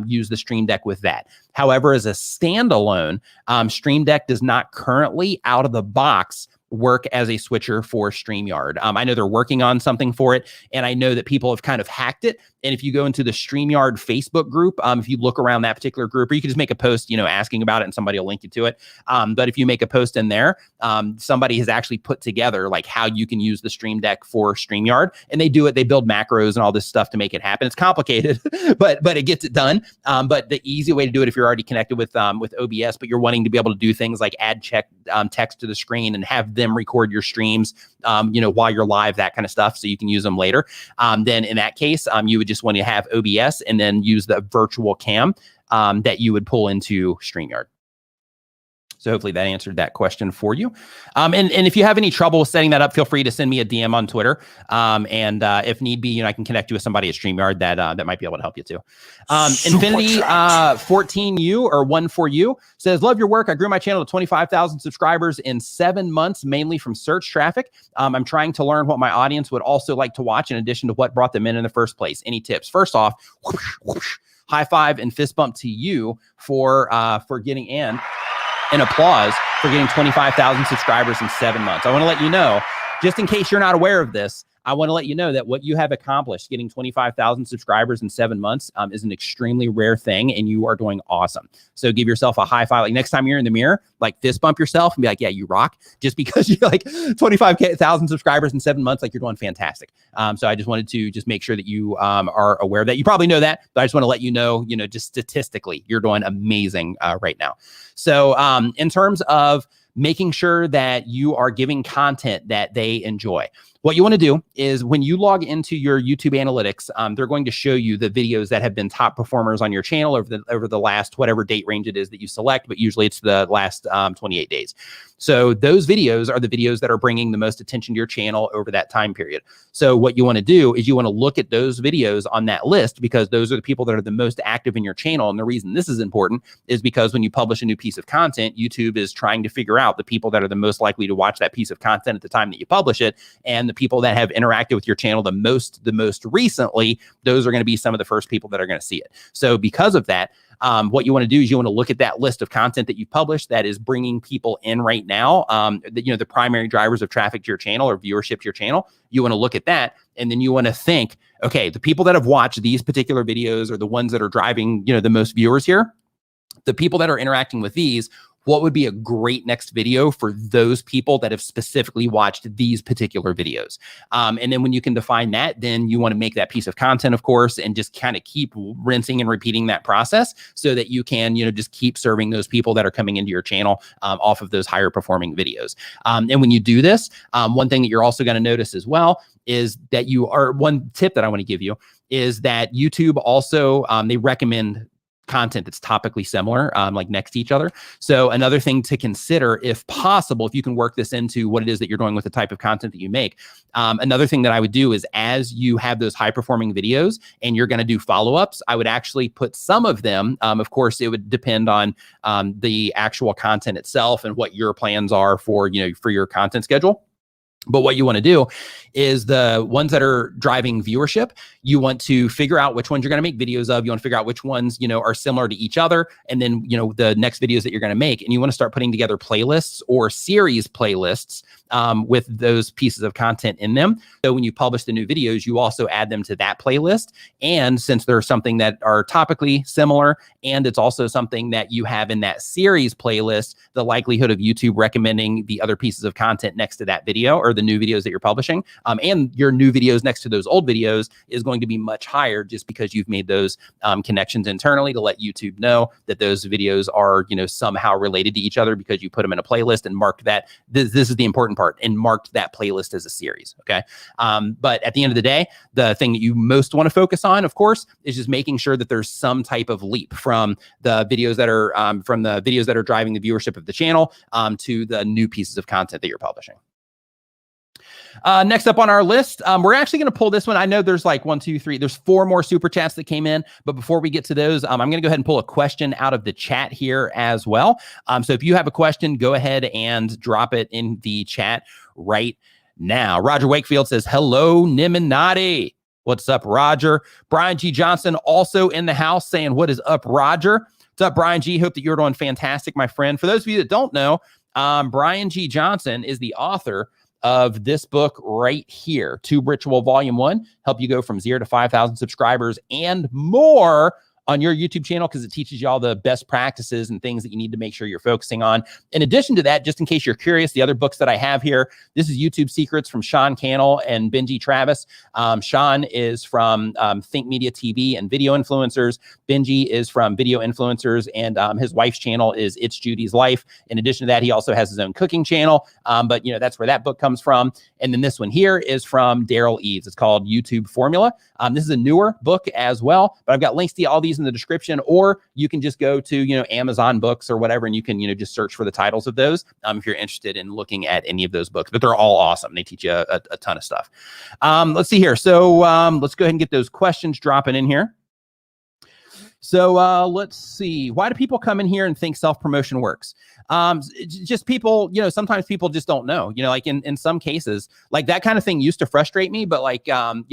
Speaker 1: use the Stream Deck with that. However, as a standalone, Stream Deck does not currently, out of the box, work as a switcher for StreamYard. I know they're working on something for it, and I know that people have kind of hacked it. And if you go into the StreamYard Facebook group, if you look around that particular group, or you can just make a post, asking about it, and somebody will link you to it. But if you make a post in there, somebody has actually put together like how you can use the Stream Deck for StreamYard, and they do it. They build macros and all this stuff to make it happen. It's complicated, but it gets it done. But the easy way to do it, if you're already connected with OBS, but you're wanting to be able to do things like add text to the screen and have them record your streams, while you're live, that kind of stuff, so you can use them later. Then in that case, you would just want to have OBS and then use the virtual cam that you would pull into StreamYard. So hopefully that answered that question for you. And if you have any trouble setting that up, feel free to send me a DM on Twitter. And if need be, I can connect you with somebody at StreamYard that might be able to help you too. Infinity 14U or 1 4U says, love your work. I grew my channel to 25,000 subscribers in 7 months, mainly from search traffic. I'm trying to learn what my audience would also like to watch in addition to what brought them in the first place. Any tips? First off, whoosh, whoosh, high five and fist bump to you for getting in. And applause for getting 25,000 subscribers in 7 months. I want to let you know, just in case you're not aware of this, I want to let you know that what you have accomplished, getting 25,000 subscribers in 7 months, is an extremely rare thing, and you are doing awesome. So give yourself a high five. Like next time you're in the mirror, like fist bump yourself and be like, yeah, you rock. Just because you're like 25,000 subscribers in 7 months, like you're doing fantastic. So I just wanted to just make sure that you are aware of that. You probably know that, but I just want to let you know, just statistically, you're doing amazing right now. So in terms of making sure that you are giving content that they enjoy, what you want to do is when you log into your YouTube analytics, they're going to show you the videos that have been top performers on your channel over the last whatever date range it is that you select, but usually it's the last 28 days. So those videos are the videos that are bringing the most attention to your channel over that time period. So what you want to do is you want to look at those videos on that list, because those are the people that are the most active in your channel. And the reason this is important is because when you publish a new piece of content, YouTube is trying to figure out the people that are the most likely to watch that piece of content at the time that you publish it. And the people that have interacted with your channel the most recently, those are going to be some of the first people that are going to see it. So because of that, what you want to do is you want to look at that list of content that you've published that is bringing people in right now, the primary drivers of traffic to your channel or viewership to your channel. You want to look at that, and then you want to think, okay, the people that have watched these particular videos are the ones that are driving, the most viewers here. The people that are interacting with these, what would be a great next video for those people that have specifically watched these particular videos? And then when you can define that, then you want to make that piece of content, of course, and just kind of keep rinsing and repeating that process so that you can, just keep serving those people that are coming into your channel off of those higher performing videos. And when you do this, one thing that you're also going to notice as well is that one tip that I want to give you is that YouTube also, they recommend content that's topically similar, like next to each other. So another thing to consider, if possible, if you can work this into what it is that you're doing with the type of content that you make. Another thing that I would do is, as you have those high performing videos and you're going to do follow-ups, I would actually put some of them, of course, it would depend on the actual content itself and what your plans are for your content schedule. But what you want to do is the ones that are driving viewership, you want to figure out which ones you're going to make videos of. You want to figure out which ones, are similar to each other. And then, the next videos that you're going to make. And you want to start putting together playlists or series playlists with those pieces of content in them. So when you publish the new videos, you also add them to that playlist. And since there's something that are topically similar, and it's also something that you have in that series playlist, the likelihood of YouTube recommending the other pieces of content next to that video or the new videos that you're publishing, and your new videos next to those old videos is going to be much higher, just because you've made those connections internally to let YouTube know that those videos are, somehow related to each other, because you put them in a playlist and marked that. This is the important part, and marked that playlist as a series. Okay. But at the end of the day, the thing that you most want to focus on, of course, is just making sure that there's some type of leap from the videos that are driving the viewership of the channel to the new pieces of content that you're publishing. Next up on our list, we're actually going to pull this one. I know there's like 1, 2, 3. There's 4 more super chats that came in. But before we get to those, I'm going to go ahead and pull a question out of the chat here as well. So if you have a question, go ahead and drop it in the chat right now. Roger Wakefield says, hello, Nimmin. What's up, Roger? Brian G. Johnson also in the house saying, what is up, Roger? What's up, Brian G? Hope that you're doing fantastic, my friend. For those of you that don't know, Brian G. Johnson is the author of this book right here, Tube Ritual Volume 1, help you go from 0 to 5,000 subscribers and more on your YouTube channel because it teaches you all the best practices and things that you need to make sure you're focusing on. In addition to that, just in case you're curious, the other books that I have here, this is YouTube Secrets from Sean Cannell and Benji Travis. Sean is from Think Media TV and Video Influencers. Benji is from Video Influencers, and his wife's channel is It's Judy's Life. In addition to that, he also has his own cooking channel, but that's where that book comes from. And then this one here is from Daryl Eves. It's called YouTube Formula. This is a newer book as well, but I've got links to all these in the description, or you can just go to Amazon Books or whatever, and you can just search for the titles of those if you're interested in looking at any of those books. But they're all awesome. They teach you a ton of stuff. Let's see here. So let's go ahead and get those questions dropping in here. So let's see. Why do people come in here and think self-promotion works? Just people, sometimes people just don't know, like in some cases, like that kind of thing used to frustrate me, but like a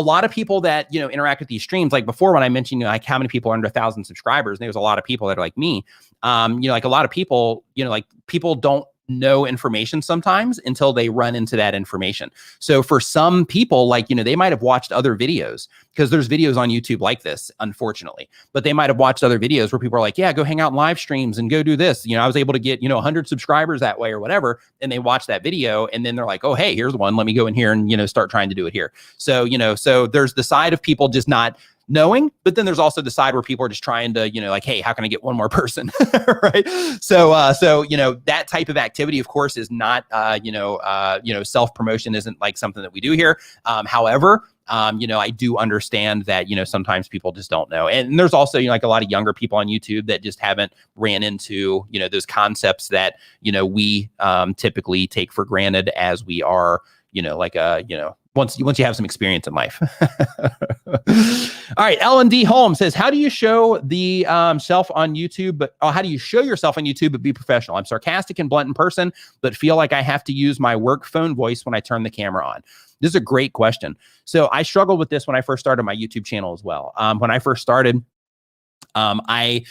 Speaker 1: lot of people that, interact with these streams, like before when I mentioned, like how many people are under 1,000 subscribers, and there was a lot of people that are like me, like a lot of people, like people don't know information sometimes until they run into that information. So for some people, like, they might have watched other videos, because there's videos on YouTube like this, unfortunately, but they might have watched other videos where people are like, yeah, go hang out in live streams and go do this. I was able to get, 100 subscribers that way or whatever. And they watch that video and then they're like, oh, hey, here's one. Let me go in here and, start trying to do it here. So, so there's the side of people just not knowing, but then there's also the side where people are just trying to, like, hey, how can I get one more person? Right. So, that type of activity, of course, is not, self-promotion isn't like something that we do here. However, I do understand that, sometimes people just don't know. And there's also, like a lot of younger people on YouTube that just haven't ran into, those concepts that, we typically take for granted as we are, once you have some experience in life. All right. L&D Holmes says, how do you show the self on YouTube, how do you show yourself on YouTube but be professional? I'm sarcastic and blunt in person, but feel like I have to use my work phone voice when I turn the camera on. This is a great question. So I struggled with this when I first started my YouTube channel as well. When I first started, I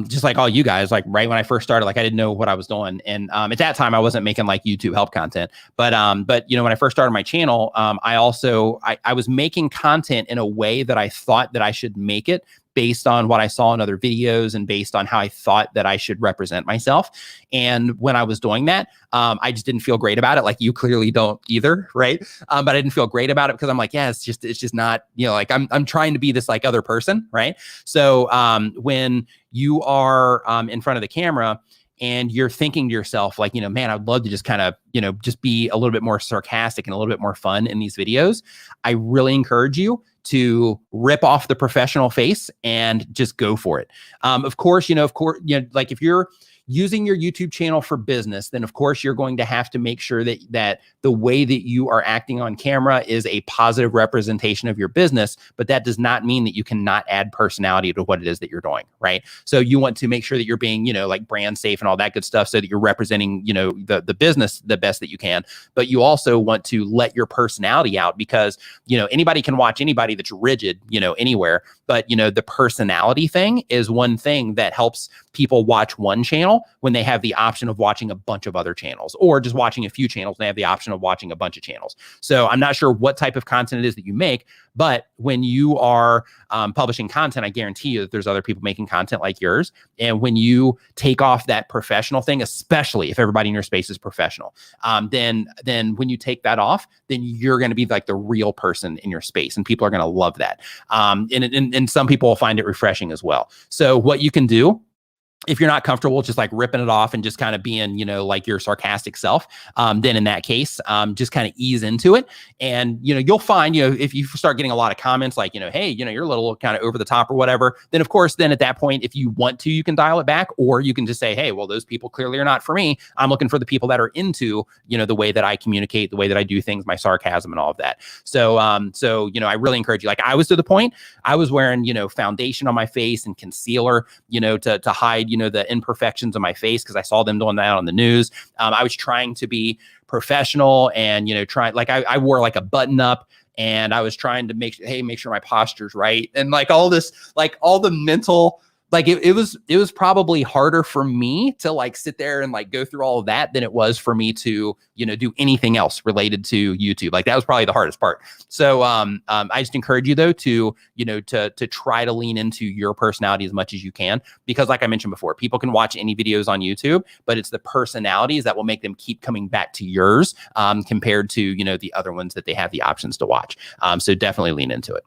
Speaker 1: just like all you guys, like right when I first started, like I didn't know what I was doing. And at that time I wasn't making like YouTube help content, but when I first started my channel, I was making content in a way that I thought that I should make it based on what I saw in other videos and based on how I thought that I should represent myself. And when I was doing that, I just didn't feel great about it. Like you clearly don't either, right? But I didn't feel great about it because I'm like, yeah, it's just not, like I'm trying to be this like other person, right? So when you are in front of the camera and you're thinking to yourself like, man, I'd love to just kind of, just be a little bit more sarcastic and a little bit more fun in these videos, I really encourage you to rip off the professional face and just go for it. Of course, like if you're using your YouTube channel for business, then of course you're going to have to make sure that the way that you are acting on camera is a positive representation of your business, but that does not mean that you cannot add personality to what it is that you're doing, right? So you want to make sure that you're being, like brand safe and all that good stuff so that you're representing, the business the best that you can, but you also want to let your personality out because, anybody can watch anybody that's rigid, anywhere, but, the personality thing is one thing that helps people watch one channel when they have the option of watching a bunch of other channels, or just watching a few channels and they have the option of watching a bunch of channels. So I'm not sure what type of content it is that you make, but when you are publishing content, I guarantee you that there's other people making content like yours. And when you take off that professional thing, especially if everybody in your space is professional, then when you take that off, then you're going to be like the real person in your space, and people are going to love that. And some people will find it refreshing as well. So what you can do, if you're not comfortable just like ripping it off and just kind of being, like your sarcastic self, then in that case, just kind of ease into it. And, you'll find, if you start getting a lot of comments like, hey, you're a little kind of over the top or whatever, then of course, then at that point, if you want to, you can dial it back, or you can just say, hey, well, those people clearly are not for me. I'm looking for the people that are into, the way that I communicate, the way that I do things, my sarcasm and all of that. So, I really encourage you. Like I was to the point, I was wearing, foundation on my face and concealer, to hide, the imperfections of my face, because I saw them doing that on the news. I was trying to be professional and, I wore like a button up, and I was trying to make sure my posture's right. And like all this, like all the mental like it was probably harder for me to like sit there and like go through all of that than it was for me to, you know, do anything else related to YouTube. Like that was probably the hardest part. So I just encourage you though to, you know, to try to lean into your personality as much as you can, because like I mentioned before, people can watch any videos on YouTube, but it's the personalities that will make them keep coming back to yours compared to, you know, the other ones that they have the options to watch. So definitely lean into it.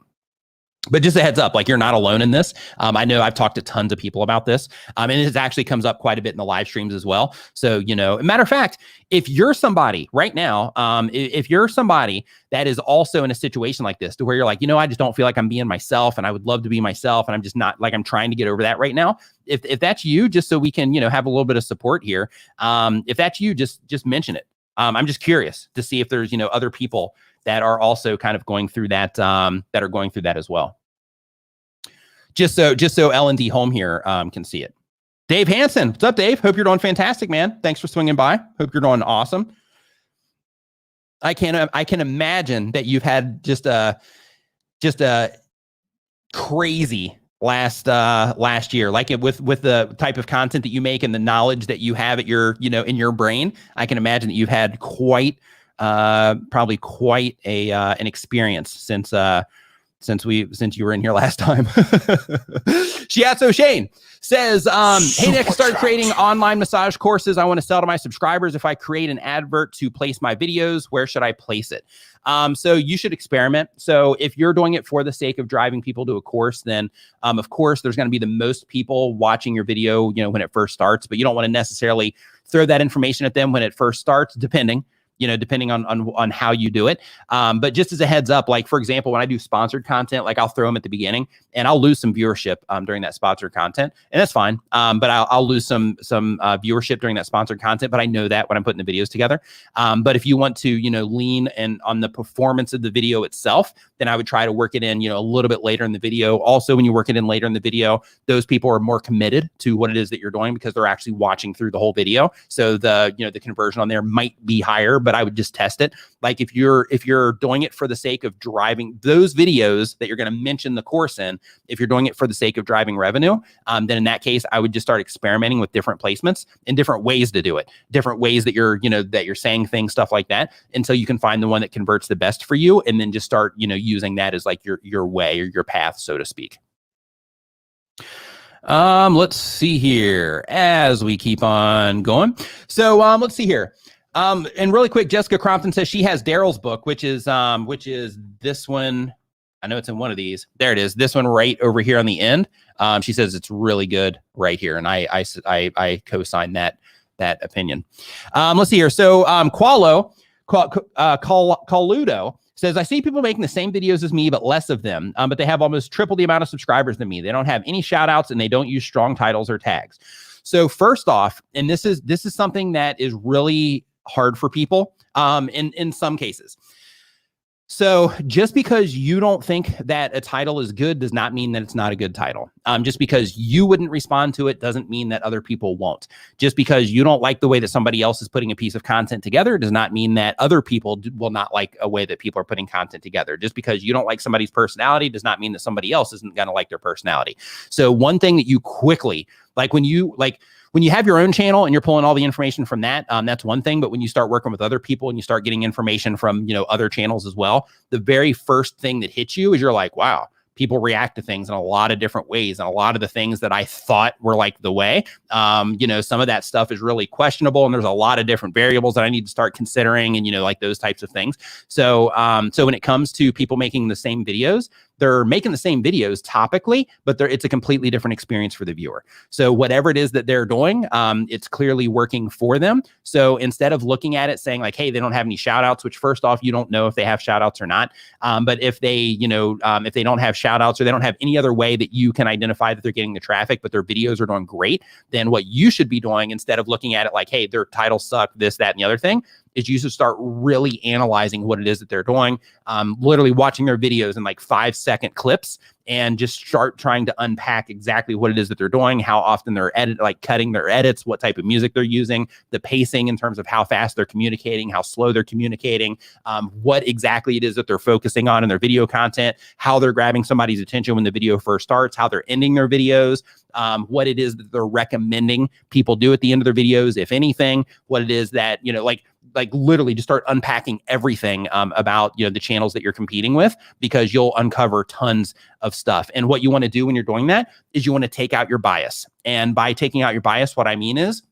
Speaker 1: But just a heads up, like you're not alone in this. I know I've talked to tons of people about this, and it actually comes up quite a bit in the live streams as well. So, you know, matter of fact, if you're somebody right now, if you're somebody that is also in a situation like this, to where you're like, you know, I just don't feel like I'm being myself, and I would love to be myself, and I'm just not, like, I'm trying to get over that right now. If that's you, just so we can, you know, have a little bit of support here. If that's you, just mention it. I'm just curious to see if there's, you know, other people that are also kind of going through that, that are going through that as well. Just so L&D Home here can see it. Dave Hansen, what's up, Dave? Hope you're doing fantastic, man. Thanks for swinging by. Hope you're doing awesome. I can imagine that you've had just a crazy last year, like with the type of content that you make and the knowledge that you have at your, you know, in your brain. I can imagine that you've had probably quite an experience since you were in here last time. Shiatsu Shane says, hey Nick, started creating online massage courses I want to sell to my subscribers. If I create an advert to place my videos, where should I place it? So you should experiment. So if you're doing it for the sake of driving people to a course, then of course there's going to be the most people watching your video, you know, when it first starts, but you don't want to necessarily throw that information at them when it first starts, depending on how you do it. But just as a heads up, like for example, when I do sponsored content, like I'll throw them at the beginning and I'll lose some viewership during that sponsored content, and that's fine. But I'll lose some viewership during that sponsored content, but I know that when I'm putting the videos together. But if you want to, you know, lean and on the performance of the video itself, then I would try to work it in, you know, a little bit later in the video. Also, when you work it in later in the video, those people are more committed to what it is that you're doing because they're actually watching through the whole video. So the conversion on there might be higher, but I would just test it. Like if you're doing it for the sake of driving those videos that you're going to mention the course in, if you're doing it for the sake of driving revenue, then in that case, I would just start experimenting with different placements and different ways to do it, different ways that you're saying things, stuff like that, until you can find the one that converts the best for you, and then just start, you know, using that as like your way or your path, so to speak. Let's see here as we keep on going. So let's see here. And really quick, Jessica Crompton says she has Daryl's book, which is this one. I know it's in one of these. There it is. This one right over here on the end. She says it's really good right here, and I co-sign that opinion. Let's see here. So Coludo says, I see people making the same videos as me, but less of them. But they have almost triple the amount of subscribers than me. They don't have any shout outs, and they don't use strong titles or tags. So first off, and this is something that is really hard for people in some cases. So just because you don't think that a title is good does not mean that it's not a good title. Just because you wouldn't respond to it doesn't mean that other people won't. Just because you don't like the way that somebody else is putting a piece of content together does not mean that other people will not like a way that people are putting content together. Just because you don't like somebody's personality does not mean that somebody else isn't going to like their personality. So one thing that you quickly, when you have your own channel and you're pulling all the information from that, that's one thing. But when you start working with other people and you start getting information from, you know, other channels as well, the very first thing that hits you is you're like, wow, people react to things in a lot of different ways. And a lot of the things that I thought were like the way, you know, some of that stuff is really questionable. And there's a lot of different variables that I need to start considering, and, you know, like those types of things. So, so when it comes to people making the same videos, they're making the same videos topically, but it's a completely different experience for the viewer. So whatever it is that they're doing, it's clearly working for them. So instead of looking at it saying like, hey, they don't have any shout outs, which first off, you don't know if they have shout outs or not. But if they, you know, if they don't have shout outs or they don't have any other way that you can identify that they're getting the traffic, but their videos are doing great, then what you should be doing, instead of looking at it like, hey, their titles suck, this, that, and the other thing, is you should start really analyzing what it is that they're doing, literally watching their videos in like 5-second clips and just start trying to unpack exactly what it is that they're doing, how often they're cutting their edits, what type of music they're using, the pacing in terms of how fast they're communicating, how slow they're communicating, what exactly it is that they're focusing on in their video content, how they're grabbing somebody's attention when the video first starts, how they're ending their videos, what it is that they're recommending people do at the end of their videos, if anything, what it is that, like literally just start unpacking everything about, the channels that you're competing with, because you'll uncover tons of stuff. And what you want to do when you're doing that is you want to take out your bias. And by taking out your bias, what I mean is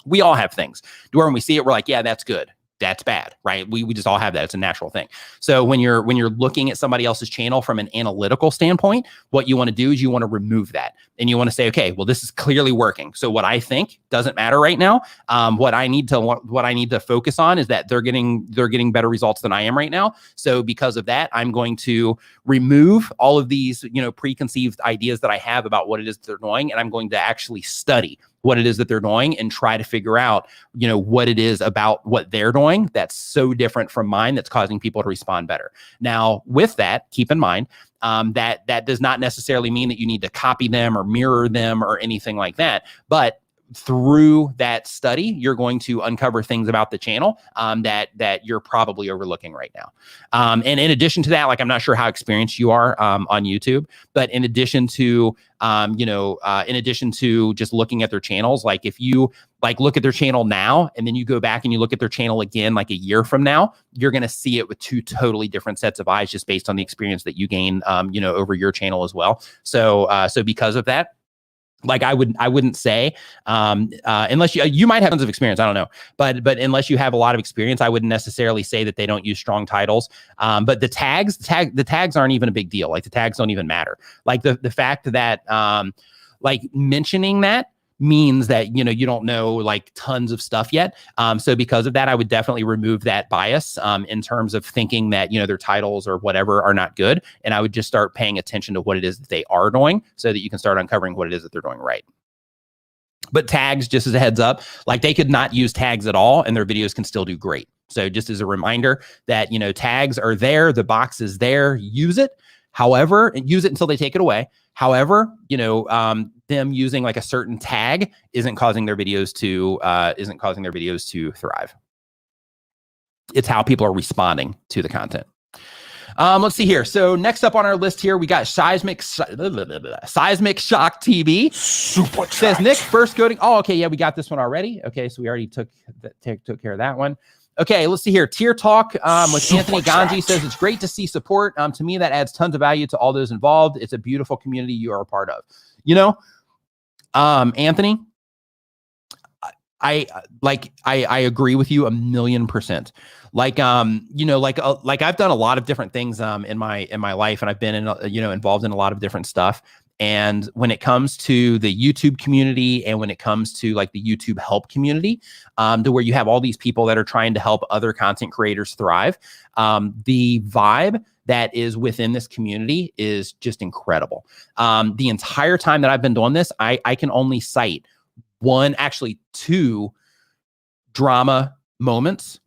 Speaker 1: we all have things where when we see it, we're like, yeah, that's good. That's bad, right? We just all have that. It's a natural thing. So when you're looking at somebody else's channel from an analytical standpoint, what you want to do is you want to remove that. And you want to say, okay, well, this is clearly working. So what I think doesn't matter right now. What I need to focus on is that they're getting better results than I am right now. So because of that, I'm going to remove all of these, preconceived ideas that I have about what it is that they're doing. And I'm going to actually study what it is that they're doing and try to figure out, what it is about what they're doing that's so different from mine that's causing people to respond better. Now, with that, keep in mind that does not necessarily mean that you need to copy them or mirror them or anything like that. But through that study, you're going to uncover things about the channel that you're probably overlooking right now. And in addition to that, like, I'm not sure how experienced you are on YouTube, but in addition to just looking at their channels, like if you look at their channel now and then you go back and you look at their channel again like a year from now, you're going to see it with two totally different sets of eyes, just based on the experience that you gain over your channel as well. So because of that, like I wouldn't say, unless you might have tons of experience, I don't know, but unless you have a lot of experience, I wouldn't necessarily say that they don't use strong titles. But the tags aren't even a big deal. Like the tags don't even matter. Like the fact that mentioning that means that, you don't know like tons of stuff yet. So because of that, I would definitely remove that bias in terms of thinking that, their titles or whatever are not good. And I would just start paying attention to what it is that they are doing so that you can start uncovering what it is that they're doing right. But tags, just as a heads up, like they could not use tags at all and their videos can still do great. So just as a reminder that, tags are there, the box is there, use it. However, and use it until they take it away. However, them using like a certain tag isn't causing their videos to thrive. It's how people are responding to the content. Let's see here. So next up on our list here, we got Seismic Shock TV.
Speaker 3: Super
Speaker 1: Says Nick, first coding. Oh, okay. Yeah, we got this one already. Okay, so we already took care of that one. Okay, let's see here. Tier Talk with Anthony Ganji says, it's great to see support. To me, that adds tons of value to all those involved. It's a beautiful community you are a part of. Anthony, I agree with you 1,000,000%. Like I've done a lot of different things in my life, and I've been involved in a lot of different stuff. And when it comes to the YouTube community and when it comes to like the YouTube help community, to where you have all these people that are trying to help other content creators thrive, the vibe that is within this community is just incredible. The entire time that I've been doing this, I can only cite two drama moments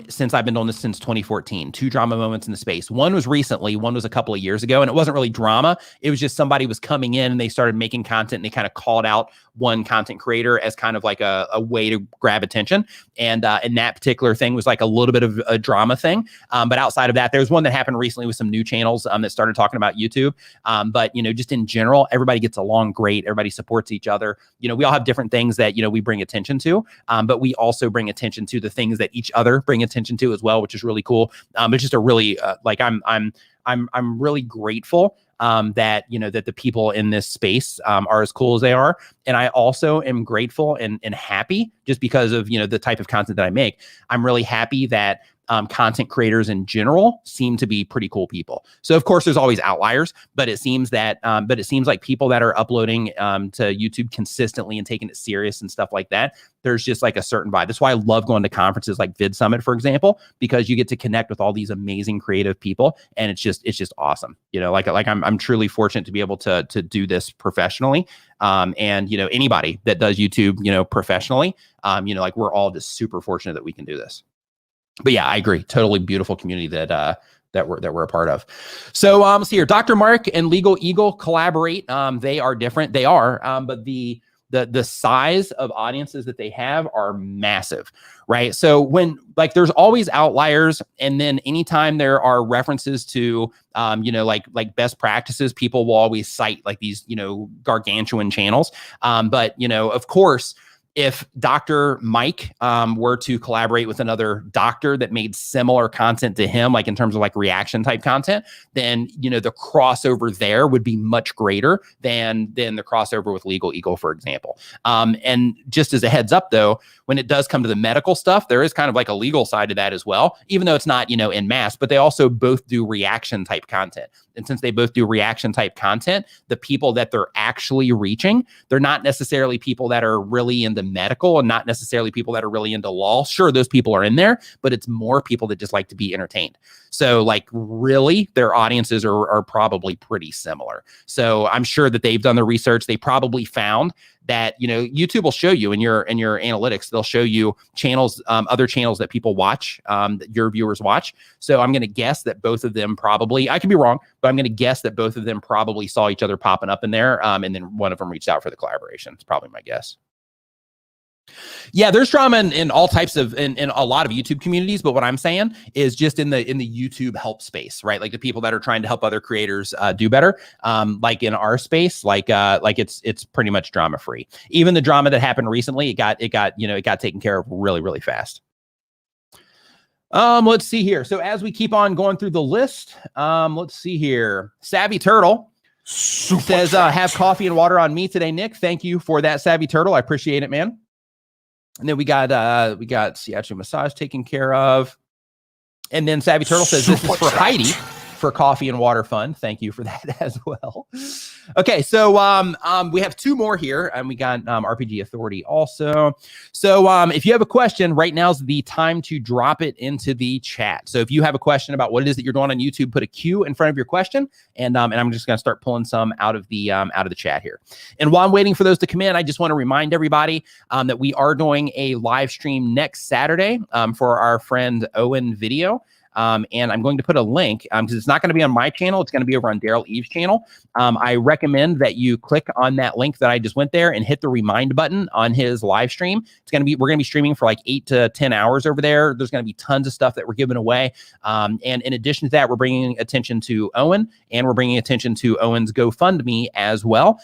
Speaker 1: since I've been doing this since 2014. 2 drama moments in the space. One was recently, one was a couple of years ago, and it wasn't really drama. It was just somebody was coming in and they started making content and they kind of called out one content creator as kind of like a way to grab attention. And that particular thing was like a little bit of a drama thing. But outside of that, there was one that happened recently with some new channels that started talking about YouTube. But just in general, everybody gets along great. Everybody supports each other. We all have different things that, we bring attention to, but we also bring attention to the things that each other bring attention to as well, which is really cool. It's just a really I'm really grateful that that the people in this space are as cool as they are, and I also am grateful and happy just because of the type of content that I make. I'm really happy that content creators in general seem to be pretty cool people. So of course there's always outliers, but it seems like people that are uploading to YouTube consistently and taking it serious and stuff like that, there's just like a certain vibe. That's why I love going to conferences like Vid Summit, for example, because you get to connect with all these amazing creative people, and it's just awesome. I'm truly fortunate to be able to do this professionally. And anybody that does YouTube, professionally, we're all just super fortunate that we can do this. But yeah, I agree. Totally beautiful community that we're a part of. So let's see here. Dr. Mark and Legal Eagle collaborate. They are different. They are, but the size of audiences that they have are massive, right? So when like there's always outliers, and then anytime there are references to like best practices, people will always cite like these gargantuan channels. But of course, if Dr. Mike were to collaborate with another doctor that made similar content to him, like in terms of like reaction type content, then, the crossover there would be much greater than the crossover with Legal Eagle, for example. And just as a heads up though, when it does come to the medical stuff, there is kind of like a legal side to that as well, even though it's not, en masse, but they also both do reaction type content. And since they both do reaction type content, the people that they're actually reaching, they're not necessarily people that are really into medical and not necessarily people that are really into law. Sure, those people are in there, but it's more people that just like to be entertained. So like really their audiences are probably pretty similar. So I'm sure that they've done the research. They probably found that, YouTube will show you in your analytics, they'll show you channels, other channels that people watch, that your viewers watch. So I'm going to guess that both of them probably, I could be wrong, but I'm going to guess that both of them probably saw each other popping up in there. And then one of them reached out for the collaboration. It's probably my guess. Yeah, there's drama in all types of in a lot of YouTube communities, but what I'm saying is just in the YouTube help space, right? Like the people that are trying to help other creators do better. Like in our space, like it's pretty much drama free. Even the drama that happened recently, it got taken care of really, really fast. Let's see here. So as we keep on going through the list, let's see here. Savvy Turtle says, have coffee and water on me today, Nick. Thank you for that, Savvy Turtle. I appreciate it, man. And then we got Siachu Massage taken care of. And then Savvy Turtle says, this is for Heidi for coffee and water fund. Thank you for that as well. Okay, so we have two more here, and we got RPG Authority also. So if you have a question, right now's the time to drop it into the chat. So if you have a question about what it is that you're doing on YouTube, put a Q in front of your question, and I'm just going to start pulling some out of the chat here. And while I'm waiting for those to come in, I just want to remind everybody that we are doing a live stream next Saturday for our friend Owen video. And I'm going to put a link because it's not going to be on my channel. It's going to be over on Daryl Eve's channel. I recommend that you click on that link that I just went there and hit the remind button on his live stream. We're going to be streaming for like 8 to 10 hours over there. There's going to be tons of stuff that we're giving away. And in addition to that, we're bringing attention to Owen, and we're bringing attention to Owen's GoFundMe as well.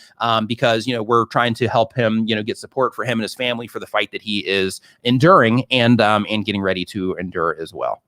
Speaker 1: Because, we're trying to help him, get support for him and his family for the fight that he is enduring and getting ready to endure as well.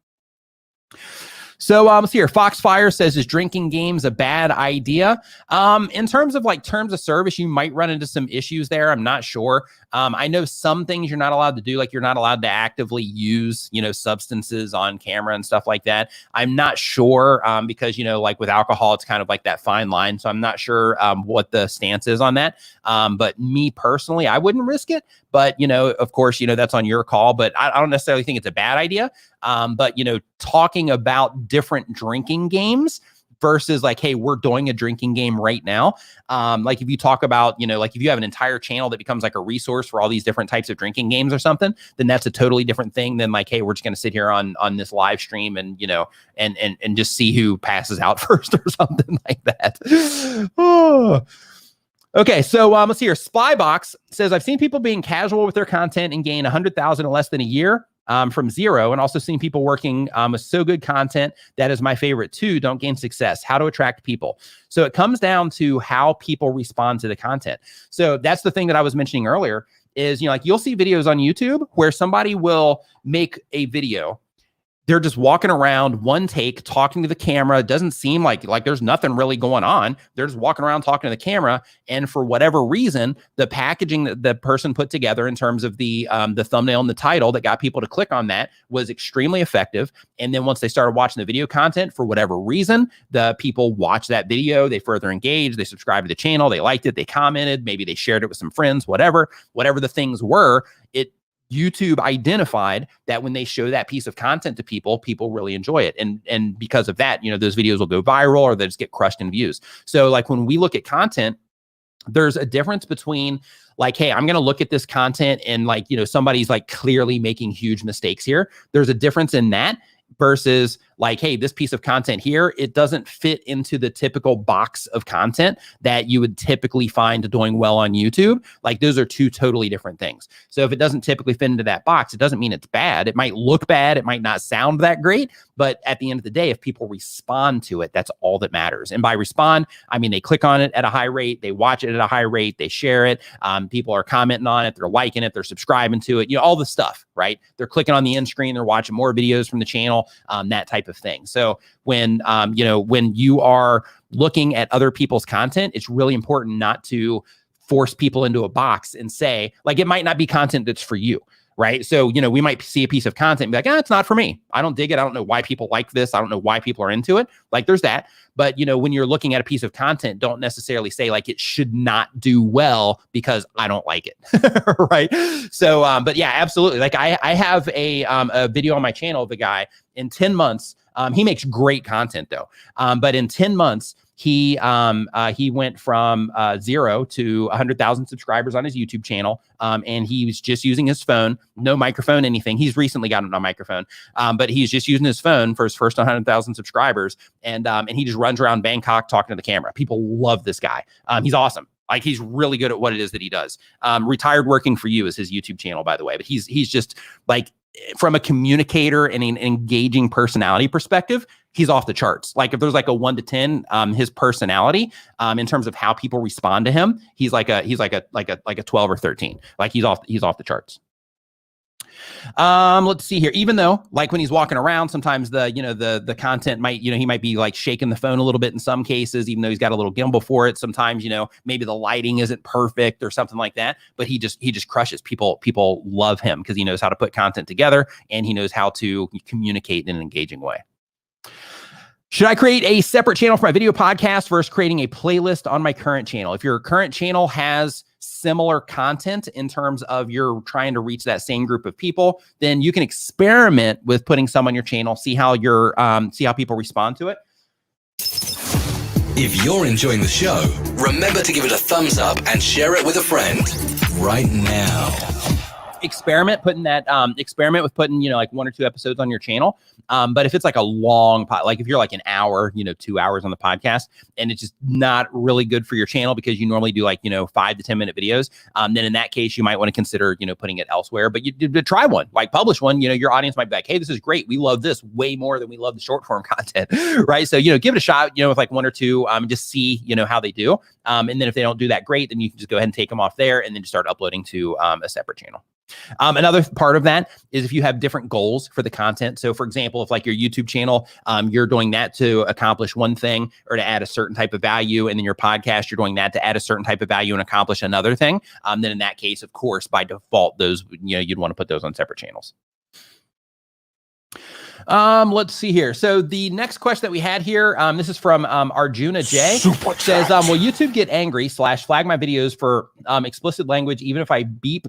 Speaker 1: So let's see here. Foxfire says, is drinking games a bad idea? In terms of terms of service, you might run into some issues there. I'm not sure. I know some things you're not allowed to do, like you're not allowed to actively use, substances on camera and stuff like that. I'm not sure because, like with alcohol, it's kind of like that fine line. So I'm not sure what the stance is on that. But me personally, I wouldn't risk it. But, of course, that's on your call. But I don't necessarily think it's a bad idea. But, talking about different drinking games versus like, hey, we're doing a drinking game right now. Like if you talk about, like if you have an entire channel that becomes like a resource for all these different types of drinking games or something, then that's a totally different thing than like, hey, we're just going to sit here on this live stream and, and just see who passes out first or something like that. Oh. Okay, so let's see here. Spybox says, I've seen people being casual with their content and gain 100,000 in less than a year from zero, and also seen people working with so good content. That is my favorite too. Don't gain success. How to attract people. So it comes down to how people respond to the content. So that's the thing that I was mentioning earlier is, like you'll see videos on YouTube where somebody will make a video. They're just walking around, one take, talking to the camera. It doesn't seem like there's nothing really going on. They're just walking around talking to the camera. And for whatever reason, the packaging that the person put together in terms of the thumbnail and the title that got people to click on that was extremely effective. And then once they started watching the video content, for whatever reason, the people watched that video, they further engaged, they subscribed to the channel, they liked it, they commented, maybe they shared it with some friends, whatever the things were, YouTube identified that when they show that piece of content to people, people really enjoy it. And because of that, those videos will go viral or they just get crushed in views. So like when we look at content, there's a difference between like, hey, I'm going to look at this content and like, somebody's like clearly making huge mistakes here. There's a difference in that versus like, hey, this piece of content here, it doesn't fit into the typical box of content that you would typically find doing well on YouTube. Like those are two totally different things. So if it doesn't typically fit into that box, it doesn't mean it's bad. It might look bad. It might not sound that great. But at the end of the day, if people respond to it, that's all that matters. And by respond, I mean, they click on it at a high rate, they watch it at a high rate, they share it. People are commenting on it, they're liking it, they're subscribing to it, all the stuff, right? They're clicking on the end screen, they're watching more videos from the channel, that type of thing. So when you are looking at other people's content, it's really important not to force people into a box and say, like, it might not be content that's for you, right? So, we might see a piece of content and be like, it's not for me. I don't dig it. I don't know why people like this. I don't know why people are into it. Like there's that. But, when you're looking at a piece of content, don't necessarily say like it should not do well because I don't like it. Right. So, but yeah, absolutely. Like I have a video on my channel of a guy in 10 months. He makes great content though. But in 10 months, he went from 0 to 100,000 subscribers on his YouTube channel. And he was just using his phone, no microphone, anything. He's recently gotten a microphone, but he's just using his phone for his first 100,000 subscribers. And he just runs around Bangkok talking to the camera. People love this guy. He's awesome. Like he's really good at what it is that he does. Retired Working for You is his YouTube channel, by the way. But he's just like, from a communicator and an engaging personality perspective, he's off the charts. Like if there's like a 1 to 10, his personality, in terms of how people respond to him, he's like a 12 or 13. Like he's off the charts. Let's see here. Even though like when he's walking around, sometimes the content might, he might be like shaking the phone a little bit in some cases, even though he's got a little gimbal for it. Sometimes, maybe the lighting isn't perfect or something like that, but he just crushes. People love him because he knows how to put content together and he knows how to communicate in an engaging way. Should I create a separate channel for my video podcast versus creating a playlist on my current channel? If your current channel has similar content in terms of you're trying to reach that same group of people, then you can experiment with putting some on your channel, see how people respond to it.
Speaker 2: If you're enjoying the show, remember to give it a thumbs up and share it with a friend right now.
Speaker 1: Experiment with putting, like 1 or 2 episodes on your channel. But if it's like a long like if you're like an hour, 2 hours on the podcast and it's just not really good for your channel because you normally do like, 5 to 10 minute videos, then in that case, you might want to consider, putting it elsewhere, but you try one, like publish one, your audience might be like, hey, this is great. We love this way more than we love the short form content, right? So, give it a shot, with like 1 or 2, just see, how they do. And then if they don't do that great, then you can just go ahead and take them off there and then just start uploading to a separate channel. Another part of that is if you have different goals for the content. So for example, if like your YouTube channel, you're doing that to accomplish one thing or to add a certain type of value. And then your podcast, you're doing that to add a certain type of value and accomplish another thing. Then in that case, of course, by default, those, you'd want to put those on separate channels. Let's see here. So the next question that we had here, this is from Arjuna J. Says, will YouTube get angry / flag my videos for explicit language even if I bleep,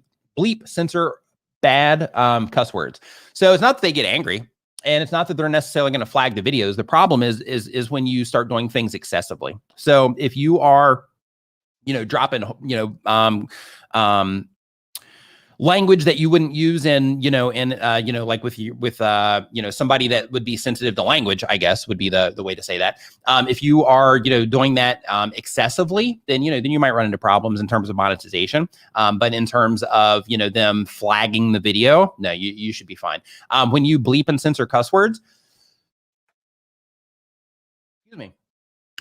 Speaker 1: censor bad cuss words? So it's not that they get angry, and it's not that they're necessarily going to flag the videos. The problem is when you start doing things excessively. So if you are, dropping, language that you wouldn't use in, like with somebody that would be sensitive to language, I guess would be the way to say that. If you are, doing that excessively, then you might run into problems in terms of monetization. But in terms of, them flagging the video, no, you should be fine. When you bleep and censor cuss words,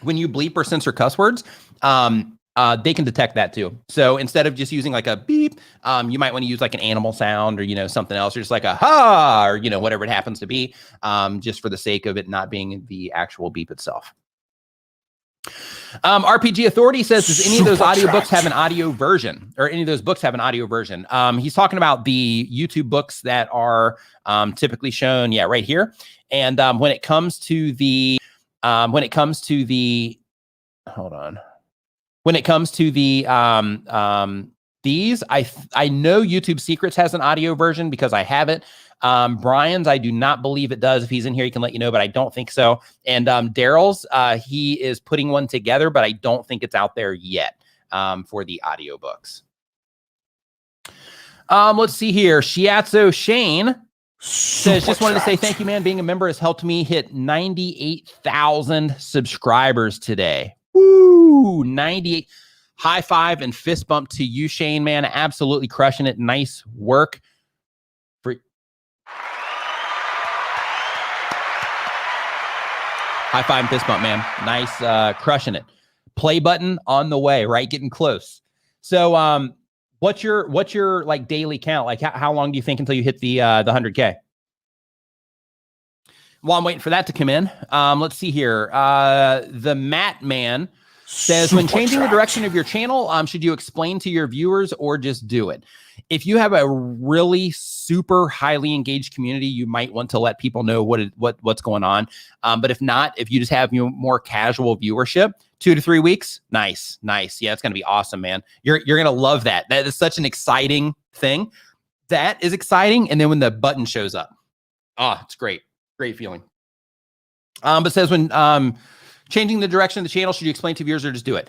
Speaker 1: when you bleep or censor cuss words, they can detect that too. So instead of just using like a beep, you might want to use like an animal sound or, something else, or just like a ha, or, whatever it happens to be, just for the sake of it not being the actual beep itself. RPG Authority says, does any of those audiobooks have an audio version, or any of those books have an audio version? He's talking about the YouTube books that are typically shown, right here. And when it comes to the these, I know YouTube Secrets has an audio version because I have it. Brian's, I do not believe it does. If he's in here, he can let you know, but I don't think so. And Daryl's, he is putting one together, but I don't think it's out there yet. for the audiobooks. Let's see here. Shiatsu Shane says, just wanted to say thank you, man. Being a member has helped me hit 98,000 subscribers today. Woo! 98. High five and fist bump to you, Shane, man. Absolutely crushing it. Nice work. High five and fist bump, man. Nice, crushing it. Play button on the way, right? Getting close. So, what's your like daily count? Like, how long do you think until you hit the 100K? While I'm waiting for that to come in, let's see here. The Matt Man says, when changing the direction of your channel, should you explain to your viewers or just do it? If you have a really super highly engaged community, you might want to let people know what's going on. But if not, if you just have more casual viewership, 2 to 3 weeks, nice. Yeah, it's gonna be awesome, man. You're gonna love that. That is such an exciting thing. That is exciting. And then when the button shows up, it's great feeling. But says, when changing the direction of the channel, should you explain to viewers or just do it?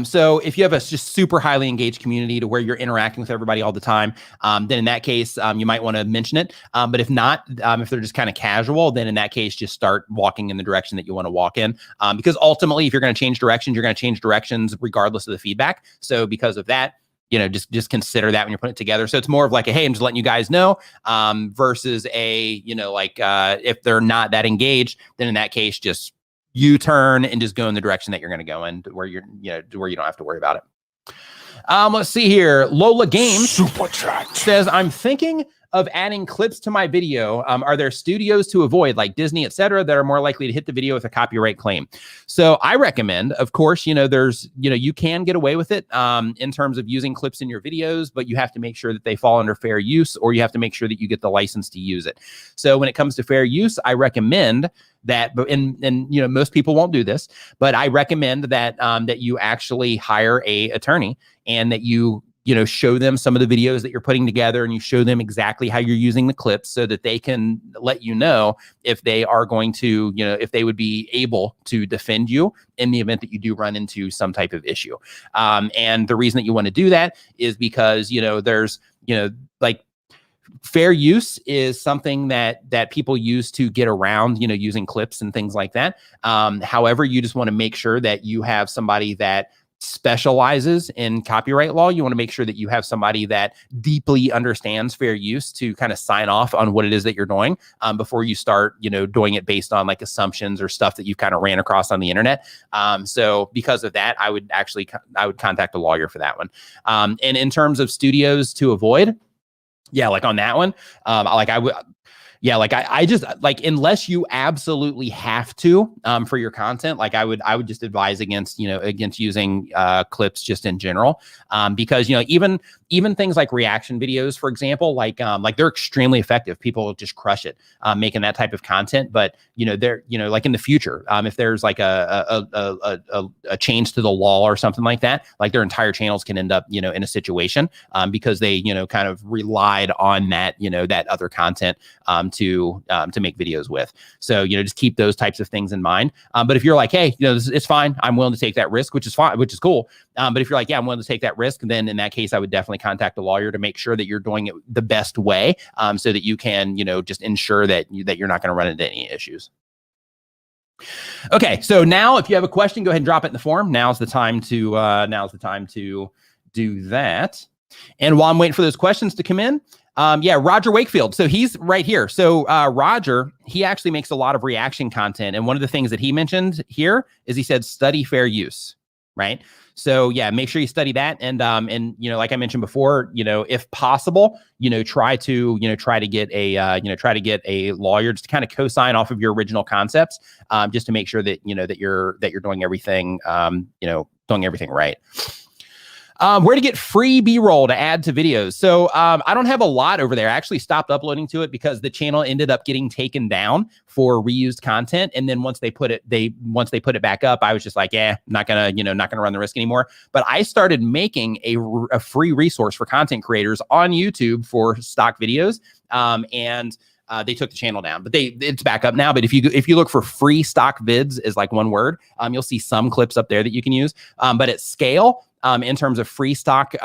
Speaker 1: So if you have a just super highly engaged community to where you're interacting with everybody all the time, then in that case, you might want to mention it. But if not, if they're just kind of casual, then in that case, just start walking in the direction that you want to walk in. Because ultimately, if you're going to change directions, you're going to change directions regardless of the feedback. So because of that, just consider that when you're putting it together. So it's more of like a, hey, I'm just letting you guys know, versus a, if they're not that engaged, then in that case, just U-turn and just go in the direction that you're going to go in, where you don't have to worry about it. Let's see here. Lola Games says, I'm thinking of adding clips to my video. Are there studios to avoid, like Disney, etc., that are more likely to hit the video with a copyright claim? So I recommend, of course, there's, you can get away with it in terms of using clips in your videos, but you have to make sure that they fall under fair use, or you have to make sure that you get the license to use it. So when it comes to fair use, I recommend that, and most people won't do this, but I recommend that that you actually hire a attorney, and that you show them some of the videos that you're putting together, and you show them exactly how you're using the clips, so that they can let you know if they are going to, if they would be able to defend you in the event that you do run into some type of issue. And the reason that you want to do that is because, there's, like, fair use is something that people use to get around, using clips and things like that. However, you just want to make sure that you have somebody that specializes in copyright law. You want to make sure that you have somebody that deeply understands fair use to kind of sign off on what it is that you're doing, before you start, doing it based on like assumptions or stuff that you've kind of ran across on the internet. So because of that, I would contact a lawyer for that one. And in terms of studios to avoid, yeah, like on that one, I just like, unless you absolutely have to, for your content, like I would just advise against using clips just in general, because even things like reaction videos, for example, like they're extremely effective. People just crush it making that type of content. But they're like in the future, if there's like a change to the law or something like that, like their entire channels can end up in a situation because they kind of relied on that that other content to make videos with. So just keep those types of things in mind. But if you're like, hey, it's fine, I'm willing to take that risk, which is fine, which is cool. But if you're like, yeah, I'm willing to take that risk, then in that case, I would definitely contact a lawyer to make sure that you're doing it the best way, so that you can, just ensure that you're not going to run into any issues. Okay, so now if you have a question, go ahead and drop it in the forum. Now's the time to do that. And while I'm waiting for those questions to come in, yeah, Roger Wakefield. So he's right here. So Roger, he actually makes a lot of reaction content. And one of the things that he mentioned here is he said, study fair use, right? So yeah, make sure you study that. And like I mentioned before, if possible, try to get a lawyer just to kind of co-sign off of your original concepts, just to make sure that, that you're doing everything, doing everything right. Where to get free B-roll to add to videos. So I don't have a lot over there. I actually stopped uploading to it because the channel ended up getting taken down for reused content. And then once they put it back up, I was just like, not gonna run the risk anymore. But I started making a free resource for content creators on YouTube for stock videos. They took the channel down, but it's back up now. But if you look for free stock vids is like one word, you'll see some clips up there that you can use. But at scale, in terms of free stock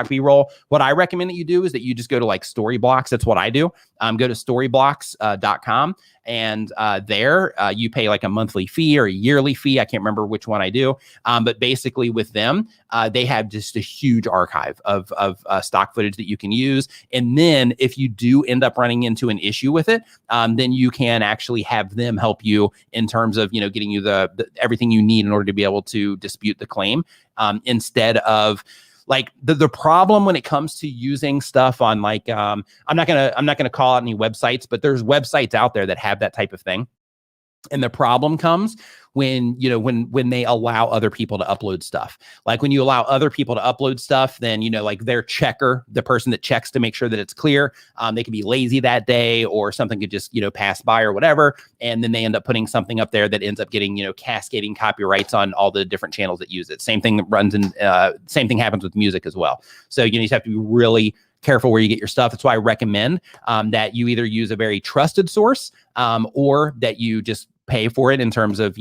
Speaker 1: B-roll. What I recommend that you do is that you just go to like Storyblocks. That's what I do. Go to storyblocks.com. And there you pay like a monthly fee or a yearly fee. I can't remember which one I do. But basically with them, they have just a huge archive of stock footage that you can use. And then if you do end up running into an issue with it, then you can actually have them help you in terms of, getting you the everything you need in order to be able to dispute the claim, instead of like the problem when it comes to using stuff on like, I'm not gonna call out any websites, but there's websites out there that have that type of thing. And the problem comes when, when they allow other people to upload stuff. Like when you allow other people to upload stuff, then, like their checker, the person that checks to make sure that it's clear, they could be lazy that day or something could just, pass by or whatever. And then they end up putting something up there that ends up getting, cascading copyrights on all the different channels that use it. Same thing that runs in, same thing happens with music as well. So you just have to be really careful where you get your stuff. That's why I recommend that you either use a very trusted source or that you just pay for it in terms of,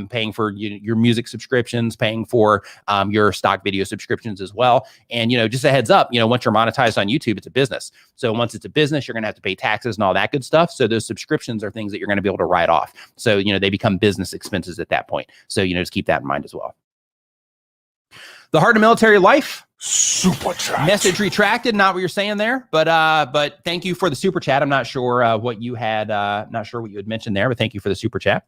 Speaker 1: paying for your music subscriptions, paying for your stock video subscriptions as well. And, just a heads up, once you're monetized on YouTube, it's a business. So once it's a business, you're going to have to pay taxes and all that good stuff. So those subscriptions are things that you're going to be able to write off. So, they become business expenses at that point. So, just keep that in mind as well. The Heart of Military Life.
Speaker 3: Super chat.
Speaker 1: Message retracted, not what you're saying there, but thank you for the super chat. I'm not sure what you had, not sure what you had mentioned there, but thank you for the super chat.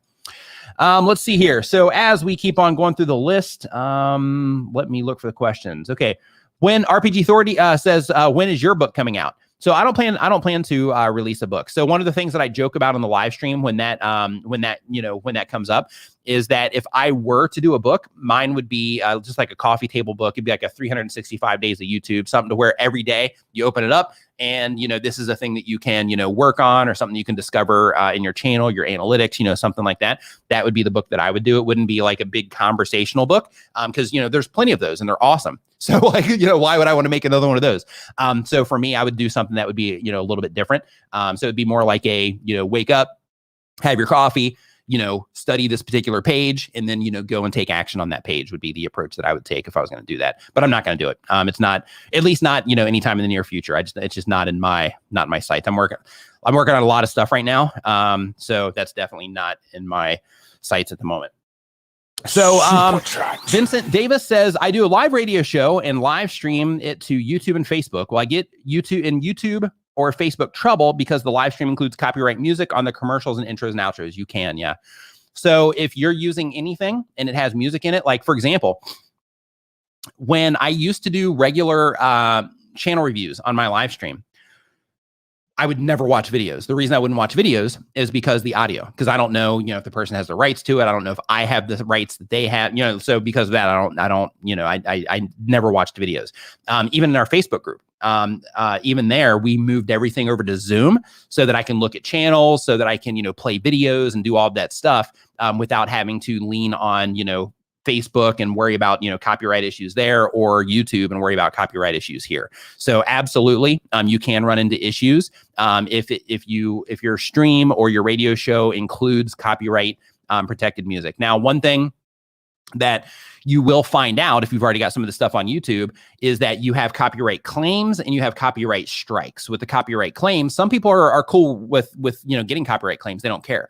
Speaker 1: Let's see here. So as we keep on going through the list, let me look for the questions. Okay. When RPG Authority says, when is your book coming out? So I don't plan to release a book. So one of the things that I joke about on the live stream when that comes up is that if I were to do a book, mine would be just like a coffee table book. It'd be like a 365 days of YouTube, something to where every day you open it up and, this is a thing that you can, work on or something you can discover in your channel, your analytics, something like that. That would be the book that I would do. It wouldn't be like a big conversational book because, there's plenty of those and they're awesome. So like, why would I want to make another one of those? So for me, I would do something that would be, a little bit different. So it'd be more like a, wake up, have your coffee, study this particular page and then, go and take action on that page would be the approach that I would take if I was going to do that. But I'm not going to do it. It's not, at least not, anytime in the near future. It's just not in my sights. I'm working on a lot of stuff right now. So that's definitely not in my sights at the moment. So Vincent Davis says, I do a live radio show and live stream it to YouTube and Facebook. Well, I get YouTube or Facebook trouble because the live stream includes copyright music on the commercials and intros and outros. You can, yeah. So if you're using anything and it has music in it, like for example, when I used to do regular channel reviews on my live stream, I would never watch videos. The reason I wouldn't watch videos is because the audio, because I don't know, if the person has the rights to it. I don't know if I have the rights that they have, so because of that, I never watched videos. Even in our Facebook group, even there, we moved everything over to Zoom so that I can look at channels, so that I can, play videos and do all of that stuff without having to lean on, Facebook and worry about, copyright issues there, or YouTube and worry about copyright issues here. So absolutely, you can run into issues if your stream or your radio show includes copyright protected music. Now, one thing that you will find out if you've already got some of the stuff on YouTube is that you have copyright claims and you have copyright strikes. With the copyright claims, some people are cool with getting copyright claims. They don't care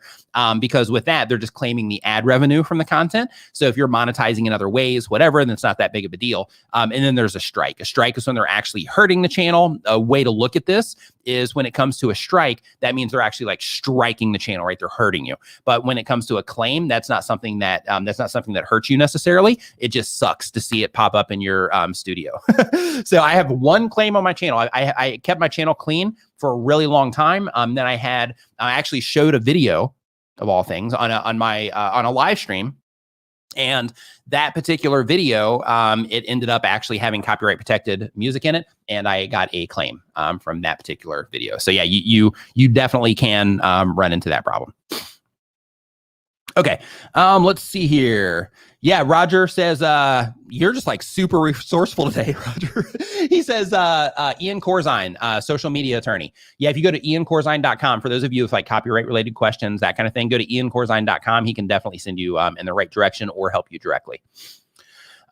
Speaker 1: because with that, they're just claiming the ad revenue from the content. So if you're monetizing in other ways, whatever, then it's not that big of a deal. And then there's a strike. A strike is when they're actually hurting the channel. A way to look at this is when it comes to a strike, that means they're actually like striking the channel, right? They're hurting you. But when it comes to a claim, that's not something that hurts you necessarily. It just sucks to see it pop up in your studio. So I have one claim on my channel. I kept my channel clean for a really long time. Then I actually showed a video of all things on a live stream. And that particular video, it ended up actually having copyright protected music in it. And I got a claim from that particular video. So yeah, you definitely can run into that problem. Okay, let's see here. Yeah, Roger says, you're just like super resourceful today, Roger. He says, Ian Corzine, social media attorney. Yeah, if you go to iancorzine.com, for those of you with like copyright related questions, that kind of thing, go to iancorzine.com. He can definitely send you in the right direction or help you directly.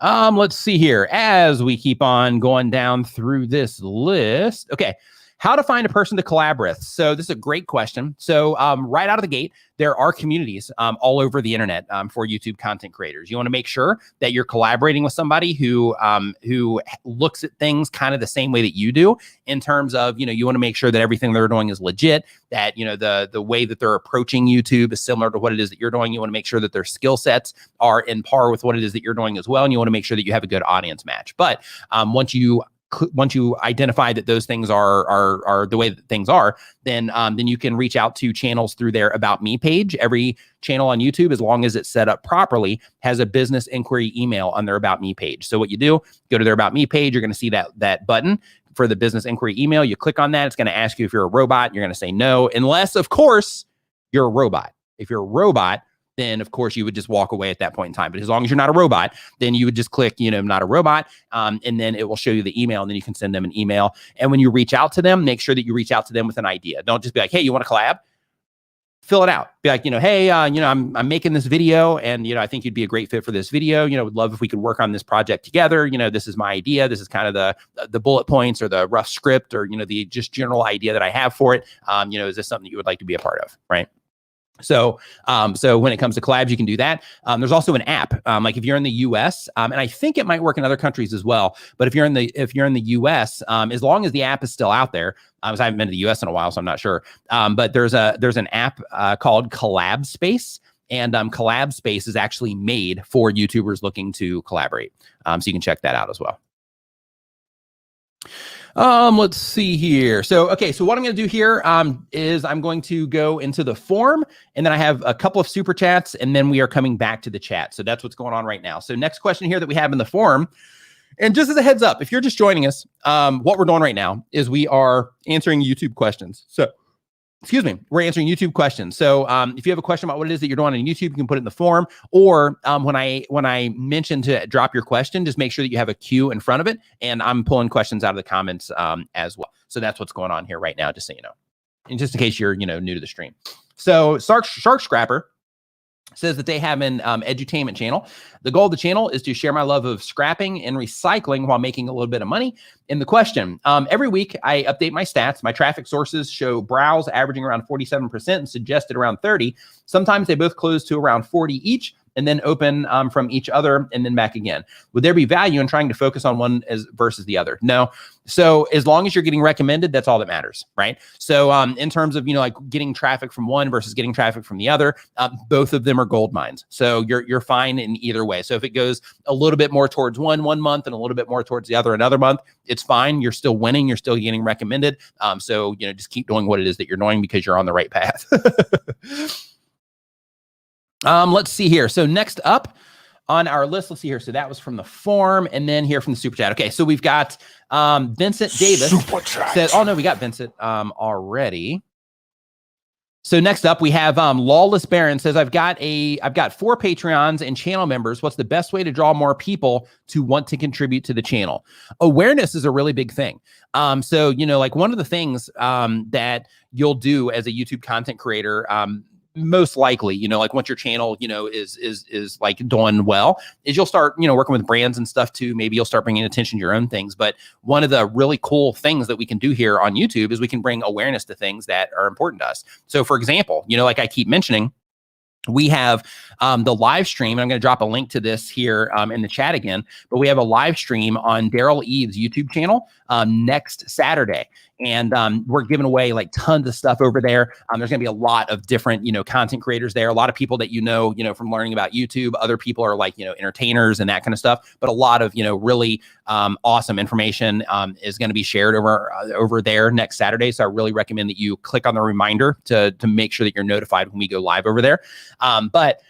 Speaker 1: Let's see here as we keep on going down through this list. Okay. How to find a person to collab with. So this is a great question. So right out of the gate, there are communities all over the internet for YouTube content creators. You want to make sure that you're collaborating with somebody who looks at things kind of the same way that you do, in terms of, you want to make sure that everything they're doing is legit, that, the way that they're approaching YouTube is similar to what it is that you're doing. You want to make sure that their skill sets are in par with what it is that you're doing as well. And you want to make sure that you have a good audience match. But once you identify that those things are the way that things are, then you can reach out to channels through their About Me page. Every channel on YouTube, as long as it's set up properly, has a business inquiry email on their About Me page. So what you do, go to their About Me page, you're going to see that button for the business inquiry email. You click on that. It's going to ask you if you're a robot. You're going to say no, unless, of course, you're a robot. If you're a robot, then of course you would just walk away at that point in time. But as long as you're not a robot, then you would just click, not a robot. And then it will show you the email, and then you can send them an email. And when you reach out to them, make sure that you reach out to them with an idea. Don't just be like, hey, you want to collab? Fill it out. Be like, hey, I'm making this video, and, I think you'd be a great fit for this video. Would love if we could work on this project together. This is my idea. This is kind of the bullet points or the rough script, or, the just general idea that I have for it. Is this something that you would like to be a part of? Right. So when it comes to collabs, you can do that. There's also an app, like if you're in the US, and I think it might work in other countries as well. But if you're in the US, as long as the app is still out there, because I haven't been to the US in a while, so I'm not sure. But there's an app called Collab Space. And Collab Space is actually made for YouTubers looking to collaborate. So you can check that out as well. Let's see here. So what I'm going to do here is I'm going to go into the form, and then I have a couple of super chats, and then we are coming back to the chat. So that's what's going on right now. So next question here that we have in the form, and just as a heads up, if you're just joining us, what we're doing right now is we are answering YouTube questions. So we're answering YouTube questions. So if you have a question about what it is that you're doing on YouTube, you can put it in the form, or when I mention to drop your question, just make sure that you have a queue in front of it, and I'm pulling questions out of the comments as well. So that's what's going on here right now, just so you know, and just in case you're new to the stream. So Shark Scrapper says that they have an edutainment channel. The goal of the channel is to share my love of scrapping and recycling while making a little bit of money. In the question, every week I update my stats. My traffic sources show browse averaging around 47% and suggested around 30. Sometimes they both close to around 40 each, and then open from each other and then back again. Would there be value in trying to focus on one versus the other? No. So as long as you're getting recommended, that's all that matters, right? So in terms of, like getting traffic from one versus getting traffic from the other, both of them are gold mines. So you're fine in either way. So if it goes a little bit more towards one month and a little bit more towards the other another month, it's fine. You're still winning. You're still getting recommended. So, just keep doing what it is that you're doing, because you're on the right path. Let's see here. So next up on our list, let's see here. So that was from the form, and then here from the super chat. Okay, so we've got Vincent Davis says, oh no, we got Vincent already. So next up we have Lawless Baron says, I've got 4 Patreons and channel members. What's the best way to draw more people to want to contribute to the channel? Awareness is a really big thing. So like one of the things that you'll do as a YouTube content creator, most likely, like once your channel, is like doing well, is you'll start, working with brands and stuff too. Maybe you'll start bringing attention to your own things. But one of the really cool things that we can do here on YouTube is we can bring awareness to things that are important to us. So for example, like I keep mentioning, we have the live stream. I'm going to drop a link to this here in the chat again, but we have a live stream on Daryl Eve's YouTube channel next Saturday. And we're giving away like tons of stuff over there. There's going to be a lot of different, content creators there. A lot of people that from learning about YouTube. Other people are like, entertainers and that kind of stuff. But a lot of, really awesome information is going to be shared over there next Saturday. So I really recommend that you click on the reminder to make sure that you're notified when we go live over there. But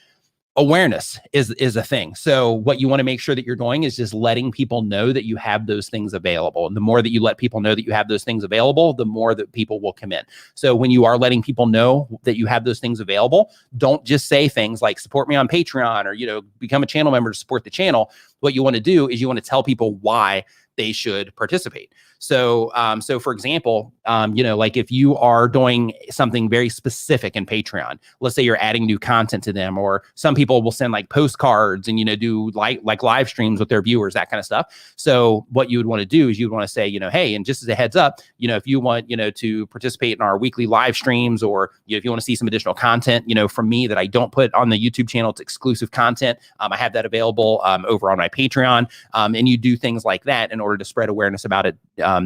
Speaker 1: awareness is a thing. So what you want to make sure that you're doing is just letting people know that you have those things available. And the more that you let people know that you have those things available, the more that people will commit. So when you are letting people know that you have those things available, don't just say things like support me on Patreon or, become a channel member to support the channel. what you want to do is you want to tell people why they should participate. So, so for example, like if you are doing something very specific in Patreon, let's say you're adding new content to them, or some people will send like postcards and, do like live streams with their viewers, that kind of stuff. So what you would want to do is you'd want to say, hey, and just as a heads up, if you want, to participate in our weekly live streams, or if you want to see some additional content, from me that I don't put on the YouTube channel, it's exclusive content. I have that available over on my Patreon, and you do things like that in order to spread awareness about it,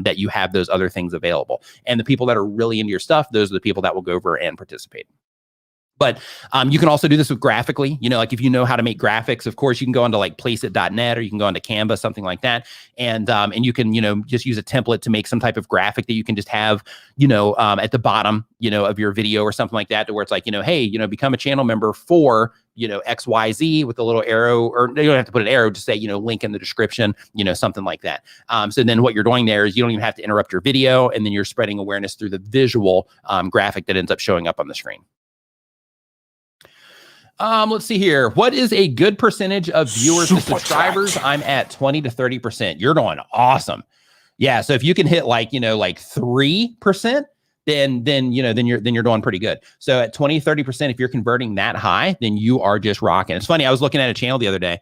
Speaker 1: that you have those other things available. And the people that are really into your stuff, those are the people that will go over and participate. But you can also do this with graphically, like if you know how to make graphics, of course, you can go onto like placeit.net, or you can go onto Canva, something like that. And you can, just use a template to make some type of graphic that you can just have, at the bottom, of your video or something like that, to where it's like, hey, become a channel member for, XYZ with a little arrow, or you don't have to put an arrow, just say, link in the description, something like that. So then what you're doing there is you don't even have to interrupt your video, and then you're spreading awareness through the visual graphic that ends up showing up on the screen. Let's see here. What is a good percentage of viewers to subscribers? I'm at 20 to 30%. You're doing awesome. Yeah. So if you can hit like 3%, then you're doing pretty good. So at 20, 30%, if you're converting that high, then you are just rocking. It's funny. I was looking at a channel the other day.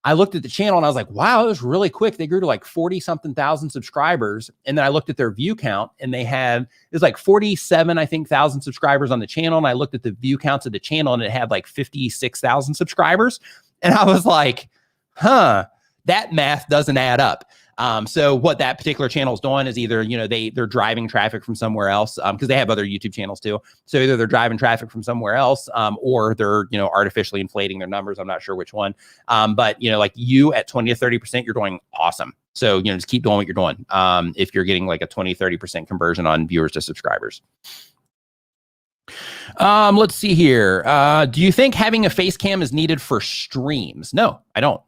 Speaker 1: I looked at the channel and I was like, wow, it was really quick. They grew to like 40 something thousand subscribers. And then I looked at their view count, and it was like 47, I think, thousand subscribers on the channel. And I looked at the view counts of the channel, and it had like 56,000 subscribers. And I was like, that math doesn't add up. So what that particular channel is doing is either, they're driving traffic from somewhere else, because they have other YouTube channels too. So either they're driving traffic from somewhere else, or they're, artificially inflating their numbers. I'm not sure which one. But, like you at 20 to 30%, you're doing awesome. So, just keep doing what you're doing. If you're getting like a 20, 30% conversion on viewers to subscribers. Let's see here. Do you think having a face cam is needed for streams? No, I don't.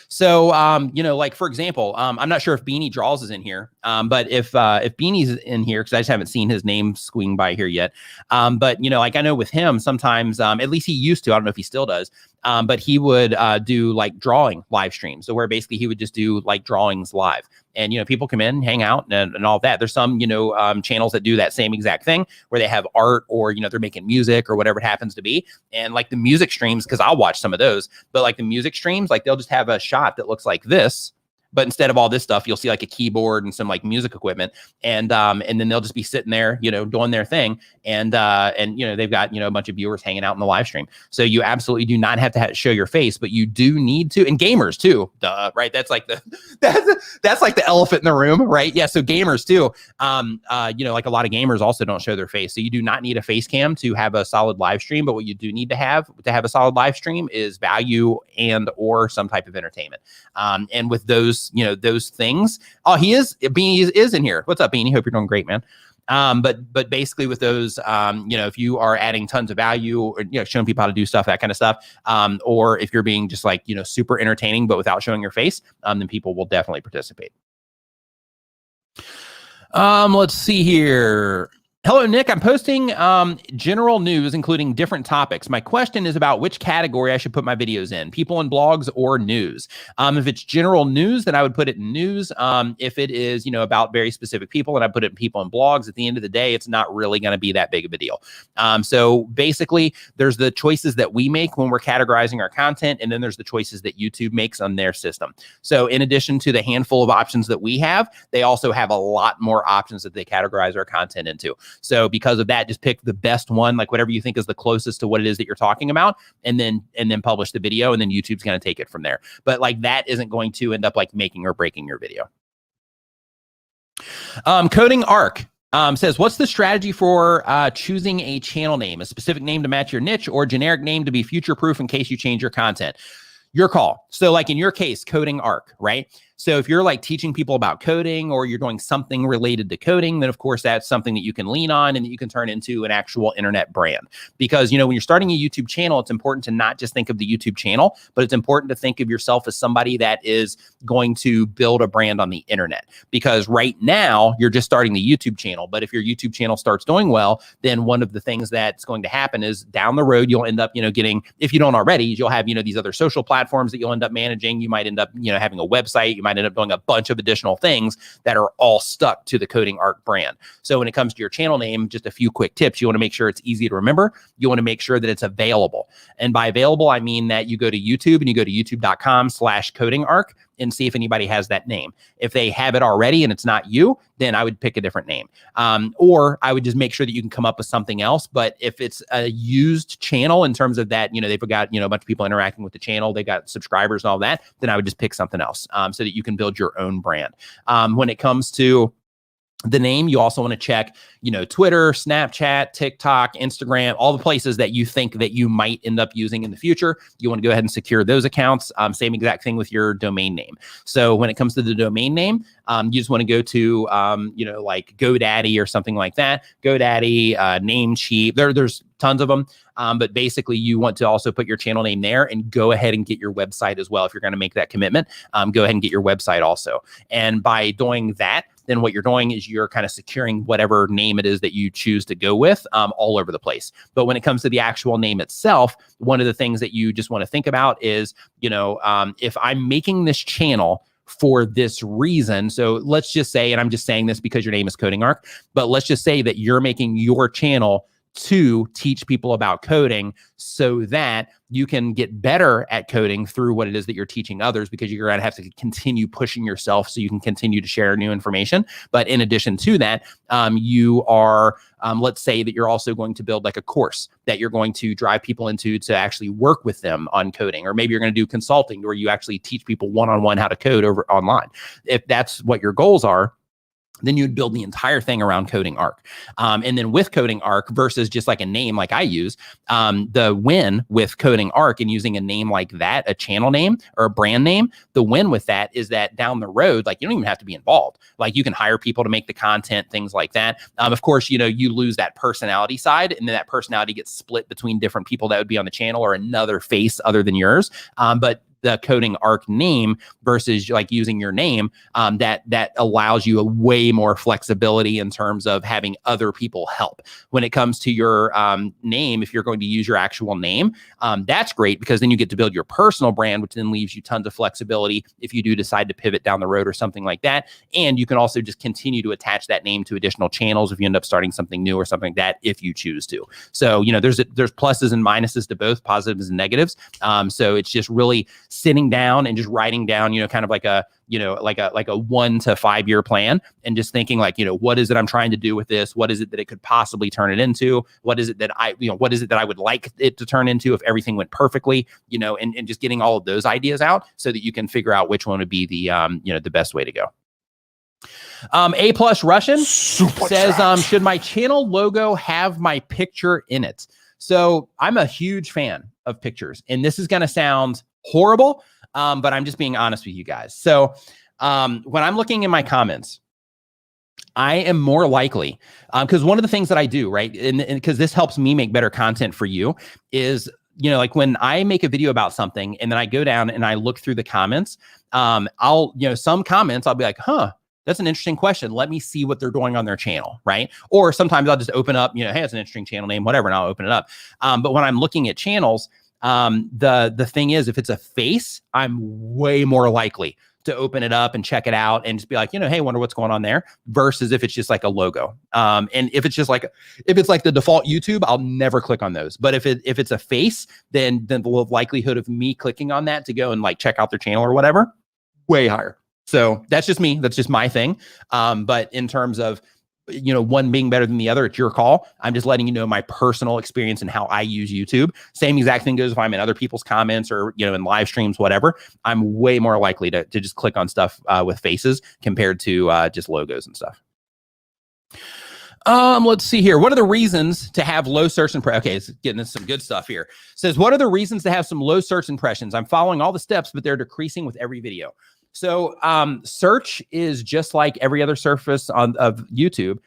Speaker 1: So, like, for example, I'm not sure if Beanie Draws is in here, but if Beanie's in here, because I just haven't seen his name squealing by here yet. But, like, I know with him, sometimes, at least he used to, I don't know if he still does, but he would do like drawing live streams. So where basically he would just do like drawings live. And, people come in, hang out, and all that. There's some, channels that do that same exact thing, where they have art, or, they're making music or whatever it happens to be. And like the music streams, because I'll watch some of those, but like the music streams, like they'll just have a shot that looks like this. But instead of all this stuff, you'll see like a keyboard and some like music equipment, and then they'll just be sitting there, doing their thing, and they've got a bunch of viewers hanging out in the live stream. So you absolutely do not have to show your face, but you do need to, and gamers too, right? That's like that's like the elephant in the room, right? Yeah. So gamers too, like a lot of gamers also don't show their face. So you do not need a face cam to have a solid live stream, but what you do need to have a solid live stream is value and or some type of entertainment. And with those things. Oh, Beanie is in here. What's up, Beanie? Hope you're doing great, man. But basically with those, if you are adding tons of value, or, showing people how to do stuff, that kind of stuff, or if you're being just like, super entertaining, but without showing your face, then people will definitely participate. Let's see here. Hello, Nick. I'm posting general news, including different topics. My question is about which category I should put my videos in, people and blogs or news. If it's general news, then I would put it in news. If it is, about very specific people, and I put it in people and blogs, at the end of the day, it's not really going to be that big of a deal. So basically, there's the choices that we make when we're categorizing our content, and then there's the choices that YouTube makes on their system. So in addition to the handful of options that we have, they also have a lot more options that they categorize our content into. So because of that, just pick the best one, like whatever you think is the closest to what it is that you're talking about, and then publish the video, and then YouTube's going to take it from there. But like that isn't going to end up like making or breaking your video. Coding Arc says, what's the strategy for choosing a channel name, a specific name to match your niche, or generic name to be future proof in case you change your content? Your call. So like in your case, Coding Arc, right? So if you're like teaching people about coding or you're doing something related to coding, then of course that's something that you can lean on and that you can turn into an actual internet brand. Because, when you're starting a YouTube channel, it's important to not just think of the YouTube channel, but it's important to think of yourself as somebody that is going to build a brand on the internet. Because right now you're just starting the YouTube channel, but if your YouTube channel starts doing well, then one of the things that's going to happen is down the road, you'll end up, getting, if you don't already, you'll have, these other social platforms that you'll end up managing. You might end up, having a website. You might end up doing a bunch of additional things that are all stuck to the Coding Arc brand. So when it comes to your channel name, just a few quick tips. You want to make sure it's easy to remember. You want to make sure that it's available. And by available, I mean that you go to YouTube and you go to youtube.com/codingarc and see if anybody has that name. If they have it already and it's not you, then I would pick a different name. Or I would just make sure that you can come up with something else. But if it's a used channel in terms of that, they've got, a bunch of people interacting with the channel, they got subscribers and all that, then I would just pick something else so that you can build your own brand. When it comes to the name, you also want to check, Twitter, Snapchat, TikTok, Instagram, all the places that you think that you might end up using in the future. You want to go ahead and secure those accounts. Same exact thing with your domain name. So when it comes to the domain name, you just want to go to, like GoDaddy or something like that. GoDaddy, Namecheap, there's tons of them. But basically you want to also put your channel name there and go ahead and get your website as well. If you're going to make that commitment, go ahead and get your website also. And by doing that, then what you're doing is you're kind of securing whatever name it is that you choose to go with all over the place. But when it comes to the actual name itself, one of the things that you just want to think about is, if I'm making this channel for this reason. So let's just say, and I'm just saying this because your name is Coding Arc, but let's just say that you're making your channel to teach people about coding so that you can get better at coding through what it is that you're teaching others, because you're going to have to continue pushing yourself so you can continue to share new information. But in addition to that, you are, let's say that you're also going to build like a course that you're going to drive people into to actually work with them on coding, or maybe you're going to do consulting where you actually teach people one-on-one how to code over online. If that's what your goals are, then you'd build the entire thing around Coding Arc. And then with Coding Arc versus just like a name like I use, the win with Coding Arc and using a name like that, a channel name or a brand name, the win with that is that down the road, like you don't even have to be involved. Like you can hire people to make the content, things like that. Of course, you lose that personality side, and then that personality gets split between different people that would be on the channel or another face other than yours. But the Coding Arc name versus like using your name, that allows you a way more flexibility in terms of having other people help. When it comes to your name, if you're going to use your actual name, that's great because then you get to build your personal brand, which then leaves you tons of flexibility if you do decide to pivot down the road or something like that. And you can also just continue to attach that name to additional channels if you end up starting something new or something like that, if you choose to. So, there's pluses and minuses to both, positives and negatives. So it's just really sitting down and just writing down, kind of like a 1 to 5 year plan, and just thinking like, what is it I'm trying to do with this? What is it that it could possibly turn it into? What is it that what is it that I would like it to turn into if everything went perfectly, and just getting all of those ideas out so that you can figure out which one would be the, the best way to go. A+ Russian says, should my channel logo have my picture in it? So I'm a huge fan of pictures, and this is going to sound horrible, but I'm just being honest with you guys. So when I'm looking in my comments, I am more likely, because one of the things that I do, right, and because this helps me make better content for you, is, like when I make a video about something and then I go down and I look through the comments, I'll, some comments I'll be like, that's an interesting question. Let me see what they're doing on their channel, right? Or sometimes I'll just open up, hey, it's an interesting channel name, whatever, and I'll open it up. But when I'm looking at channels, the thing is, if it's a face, I'm way more likely to open it up and check it out and just be like, hey, wonder what's going on there, versus if it's just like a logo. And if it's just like, if it's like the default YouTube, I'll never click on those. But if it's a face, then the likelihood of me clicking on that to go and like check out their channel or whatever, way higher. So that's just me. That's just my thing. But in terms of, one being better than the other, it's your call. I'm just letting you know my personal experience and how I use YouTube. Same exact thing goes if I'm in other people's comments or, in live streams, whatever. I'm way more likely to just click on stuff with faces compared to just logos and stuff. Let's see here. What are the reasons to have low search impressions? Okay, it's getting into some good stuff here. It says, what are the reasons to have some low search impressions? I'm following all the steps, but they're decreasing with every video. So search is just like every other surface of YouTube,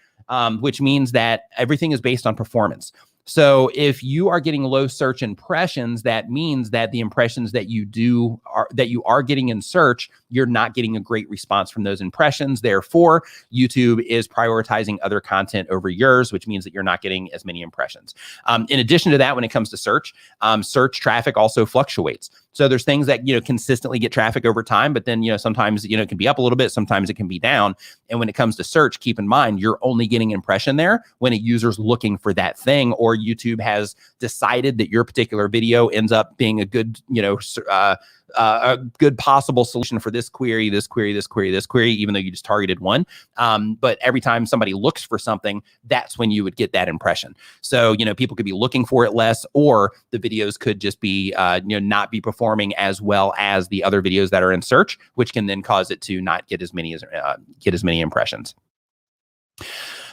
Speaker 1: which means that everything is based on performance. So if you are getting low search impressions, that means that the impressions that you are getting in search, you're not getting a great response from those impressions. Therefore, YouTube is prioritizing other content over yours, which means that you're not getting as many impressions. In addition to that, when it comes to search traffic also fluctuates. So there's things that, consistently get traffic over time, but then, sometimes, it can be up a little bit, sometimes it can be down. And when it comes to search, keep in mind, you're only getting impression there when a user's looking for that thing, or YouTube has decided that your particular video ends up being a good, a good possible solution for this query, even though you just targeted one. But every time somebody looks for something, that's when you would get that impression. So, people could be looking for it less, or the videos could just be, not be performing as well as the other videos that are in search, which can then cause it to not get as many impressions.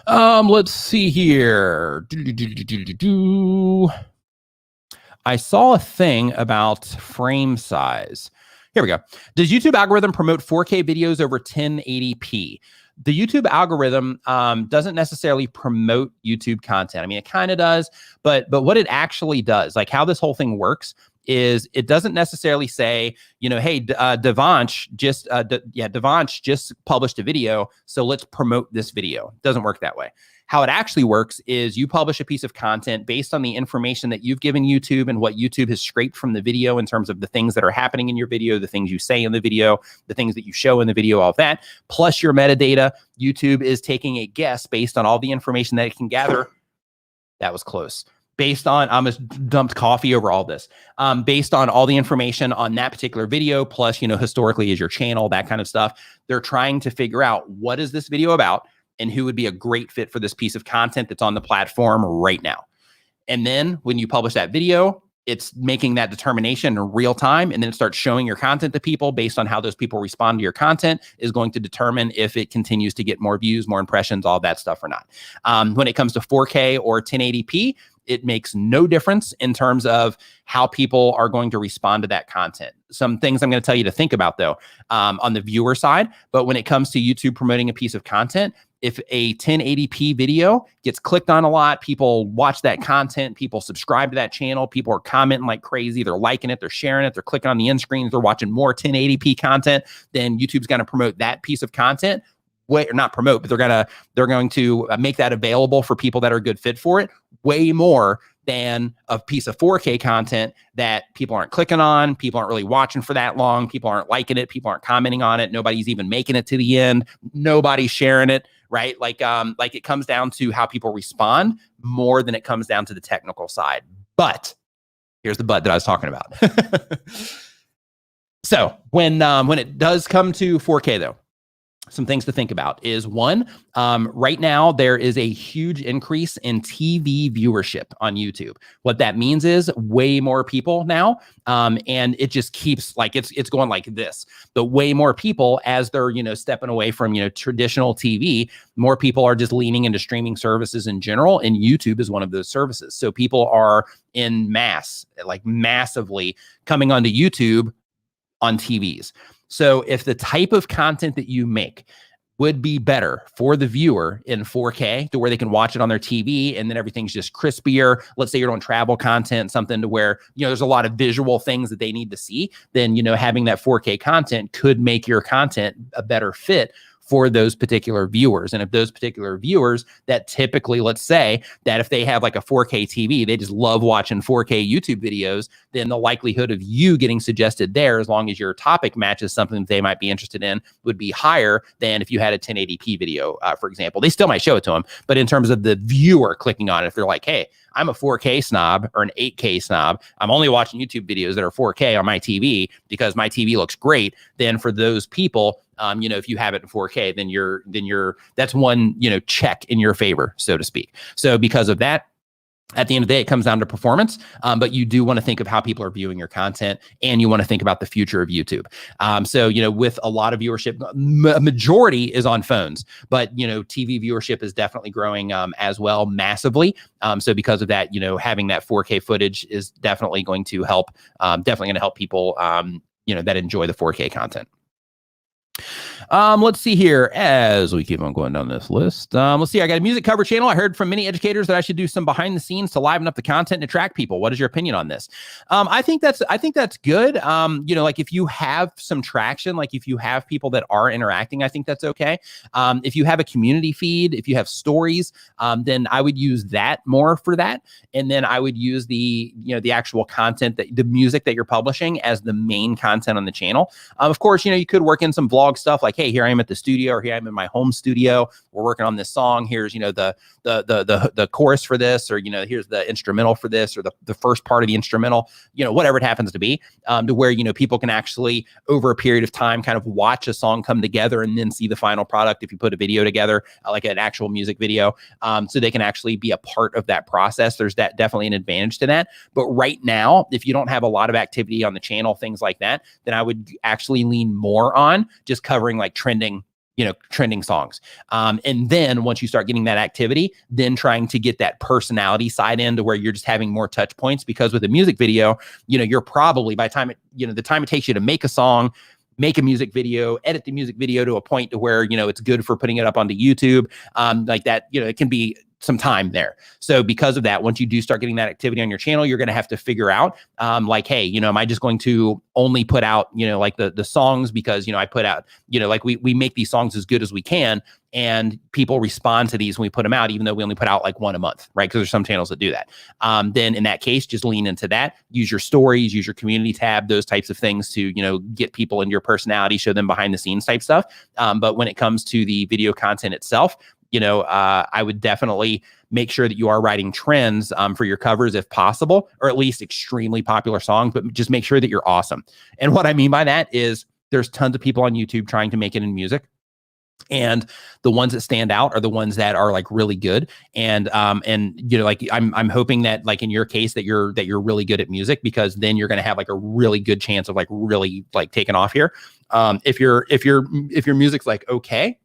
Speaker 1: Let's see here. I saw a thing about frame size. Here we go. Does YouTube algorithm promote 4K videos over 1080p? The YouTube algorithm doesn't necessarily promote YouTube content. I mean, it kind of does, but what it actually does, like how this whole thing works, is it doesn't necessarily say, hey, Devansh just published a video, so let's promote this video. It doesn't work that way. How it actually works is you publish a piece of content based on the information that you've given YouTube and what YouTube has scraped from the video in terms of the things that are happening in your video, the things you say in the video, the things that you show in the video, all of that, plus your metadata. YouTube is taking a guess based on all the information that it can gather. That was close. Based on, I almost dumped coffee over all this. Based on all the information on that particular video, plus, historically is your channel, that kind of stuff. They're trying to figure out, what is this video about and who would be a great fit for this piece of content that's on the platform right now. And then when you publish that video, it's making that determination in real time, and then it starts showing your content to people based on how those people respond to your content is going to determine if it continues to get more views, more impressions, all that stuff or not. When it comes to 4K or 1080p, it makes no difference in terms of how people are going to respond to that content. Some things I'm going to tell you to think about, though, on the viewer side. But when it comes to YouTube promoting a piece of content, if a 1080p video gets clicked on a lot, people watch that content, people subscribe to that channel, people are commenting like crazy, they're liking it, they're sharing it, they're clicking on the end screens, they're watching more 1080p content, then YouTube's going to promote that piece of content. Or not promote, but they're going to make that available for people that are a good fit for it way more than a piece of 4K content that people aren't clicking on, people aren't really watching for that long, people aren't liking it, people aren't commenting on it, nobody's even making it to the end, nobody's sharing it, right? Like it comes down to how people respond more than it comes down to the technical side. But here's the but that I was talking about. So when it does come to 4K, though, some things to think about is, one, right now there is a huge increase in TV viewership on YouTube. What that means is way more people now, and it just keeps like it's going like this. But way more people, as they're stepping away from traditional TV, more people are just leaning into streaming services in general, and YouTube is one of those services. So people are in mass, like massively, coming onto YouTube on TVs. So if the type of content that you make would be better for the viewer in 4K to where they can watch it on their TV and then everything's just crispier, let's say you're doing travel content, something to where, there's a lot of visual things that they need to see, then, having that 4K content could make your content a better fit for those particular viewers. And if those particular viewers that typically, let's say that if they have like a 4K TV, they just love watching 4K YouTube videos, then the likelihood of you getting suggested there, as long as your topic matches something that they might be interested in, would be higher than if you had a 1080p video, for example. They still might show it to them, but in terms of the viewer clicking on it, if they're like, hey, I'm a 4K snob or an 8K snob, I'm only watching YouTube videos that are 4K on my TV because my TV looks great, then for those people, if you have it in 4K, then that's one, check in your favor, so to speak. So because of that, at the end of the day, it comes down to performance, but you do want to think of how people are viewing your content, and you want to think about the future of YouTube. So, with a lot of viewership, majority is on phones, but, TV viewership is definitely growing as well, massively. So because of that, having that 4K footage is definitely going to help, people, that enjoy the 4K content. Let's see here as we keep on going down this list. Let's see. I got a music cover channel. I heard from many educators that I should do some behind the scenes to liven up the content and attract people. What is your opinion on this? I think that's good. Like if you have some traction, like if you have people that are interacting, I think that's okay. If you have a community feed, if you have stories, then I would use that more for that. And then I would use the actual content, the music that you're publishing as the main content on the channel. Of course, you could work in some vlog stuff like, hey, here I am at the studio, or here I am in my home studio. We're working on this song. Here's, the chorus for this, or, here's the instrumental for this, or the first part of the instrumental, whatever it happens to be, to where, people can actually over a period of time kind of watch a song come together and then see the final product. If you put a video together, like an actual music video, so they can actually be a part of that process. There's definitely an advantage to that. But right now, if you don't have a lot of activity on the channel, things like that, then I would actually lean more on just covering like trending songs. And then once you start getting that activity, then trying to get that personality side in to where you're just having more touch points, because with a music video, you're probably, by the time the time it takes you to make a song, make a music video, edit the music video to a point to where, it's good for putting it up onto YouTube, like that, it can be some time there. So because of that, once you do start getting that activity on your channel, you're going to have to figure out, like, hey, am I just going to only put out, like the songs because, I put out, like we make these songs as good as we can, and people respond to these when we put them out, even though we only put out like one a month, right? Because there's some channels that do that. Then in that case, just lean into that, use your stories, use your community tab, those types of things to, get people into your personality, show them behind the scenes type stuff. But when it comes to the video content itself, I would definitely make sure that you are writing trends for your covers if possible, or at least extremely popular songs, but just make sure that you're awesome. And what I mean by that is there's tons of people on YouTube trying to make it in music. And the ones that stand out are the ones that are like really good. And like I'm hoping that like in your case that you're really good at music, because then you're going to have like a really good chance of like really like taking off here. If your music's like okay,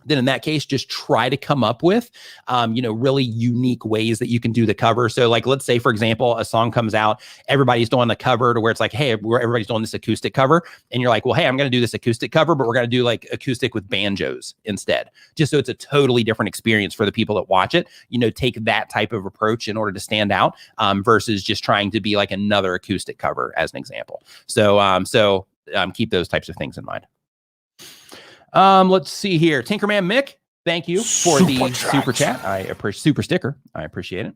Speaker 1: then in that case, just try to come up with, really unique ways that you can do the cover. So like, let's say, for example, a song comes out, everybody's doing the cover to where it's like, hey, everybody's doing this acoustic cover. And you're like, well, hey, I'm going to do this acoustic cover, but we're going to do like acoustic with banjos instead, just so it's a totally different experience for the people that watch it. Take that type of approach in order to stand out, versus just trying to be like another acoustic cover as an example. So keep those types of things in mind. Let's see here. Tinkerman Mick, thank you for the super chat. I appreciate super sticker. I appreciate it.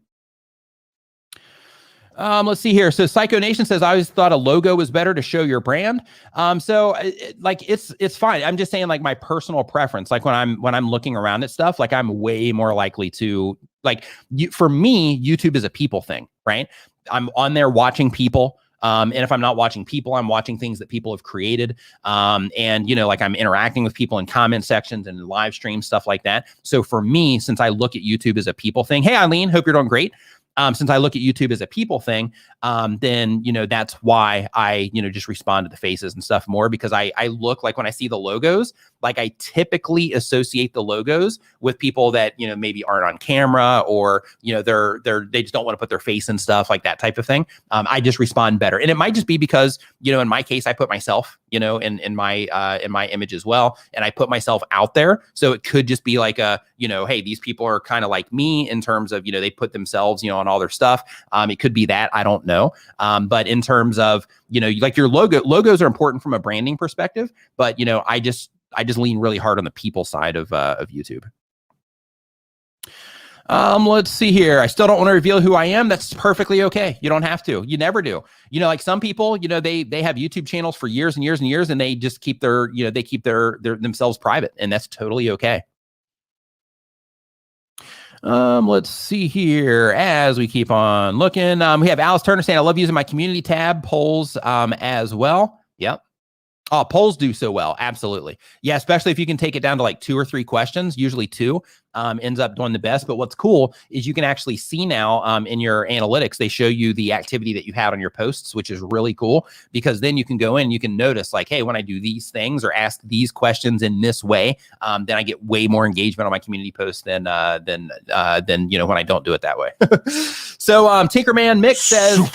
Speaker 1: Let's see here. So Psycho Nation says, I always thought a logo was better to show your brand. It's fine. I'm just saying like my personal preference, like when I'm looking around at stuff, like I'm way more likely to for me, YouTube is a people thing, right? I'm on there watching people. And if I'm not watching people, I'm watching things that people have created. Like I'm interacting with people in comment sections and live stream stuff like that. So for me, since I look at YouTube as a people thing, hey, Eileen, hope you're doing great. Since I look at YouTube as a people thing, then, that's why I, just respond to the faces and stuff more, because I look like when I see the logos, like I typically associate the logos with people that, maybe aren't on camera, or, they just don't want to put their face and stuff like that type of thing. I just respond better. And it might just be because, in my case, I put myself, in my image as well. And I put myself out there. So it could just be like hey, these people are kind of like me in terms of, they put themselves, on all their stuff. It could be that, I don't know. But in terms of, like your logos are important from a branding perspective, but, I just lean really hard on the people side of YouTube. Let's see here. I still don't want to reveal who I am. That's perfectly okay. You don't have to. You never do. Like some people, they have YouTube channels for years and years and years, and they just keep their themselves private, and that's totally okay. Let's see here as we keep on looking. We have Alice Turner saying, I love using my community tab polls, as well. Yep. Oh, polls do so well. Absolutely. Yeah. Especially if you can take it down to like 2 or 3 questions, usually 2, ends up doing the best. But what's cool is you can actually see now, in your analytics, they show you the activity that you had on your posts, which is really cool, because then you can go in and you can notice like, hey, when I do these things or ask these questions in this way, then I get way more engagement on my community posts than when I don't do it that way. So, Tinkerman Mick says,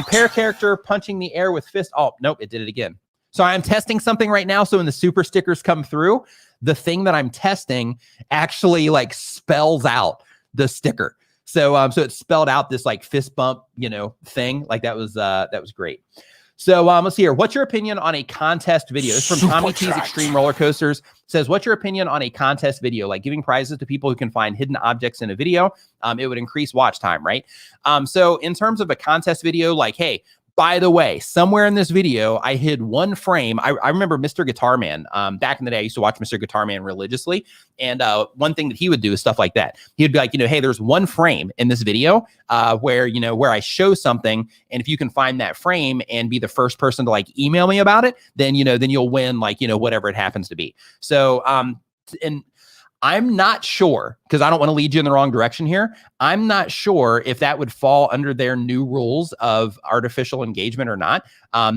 Speaker 1: pair character punching the air with fist. Oh, nope. It did it again. So I'm testing something right now. So when the super stickers come through, the thing that I'm testing actually like spells out the sticker. So so it spelled out this like fist bump, thing. Like that was great. So let's see here. What's your opinion on a contest video? It's from Tommy T's Extreme Roller Coasters. Says, what's your opinion on a contest video? Like giving prizes to people who can find hidden objects in a video. It would increase watch time, right? So in terms of a contest video, like, hey, by the way, somewhere in this video, I hid one frame. I remember Mr. Guitar Man. Back in the day, I used to watch Mr. Guitar Man religiously. And one thing that he would do is stuff like that. He would be like, hey, there's one frame in this video where I show something. And if you can find that frame and be the first person to like email me about it, then you'll win like, whatever it happens to be. So, and I'm not sure, because I don't want to lead you in the wrong direction here. I'm not sure if that would fall under their new rules of artificial engagement or not,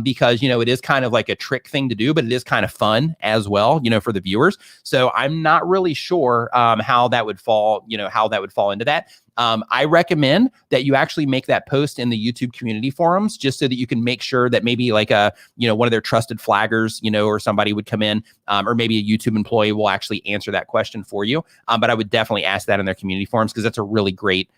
Speaker 1: because, it is kind of like a trick thing to do, but it is kind of fun as well, for the viewers. So I'm not really sure how that would fall, into that. I recommend that you actually make that post in the YouTube community forums, just so that you can make sure that maybe like one of their trusted flaggers, or somebody would come in, or maybe a YouTube employee will actually answer that question for you. But I would definitely ask that in their community forums, because that's a really great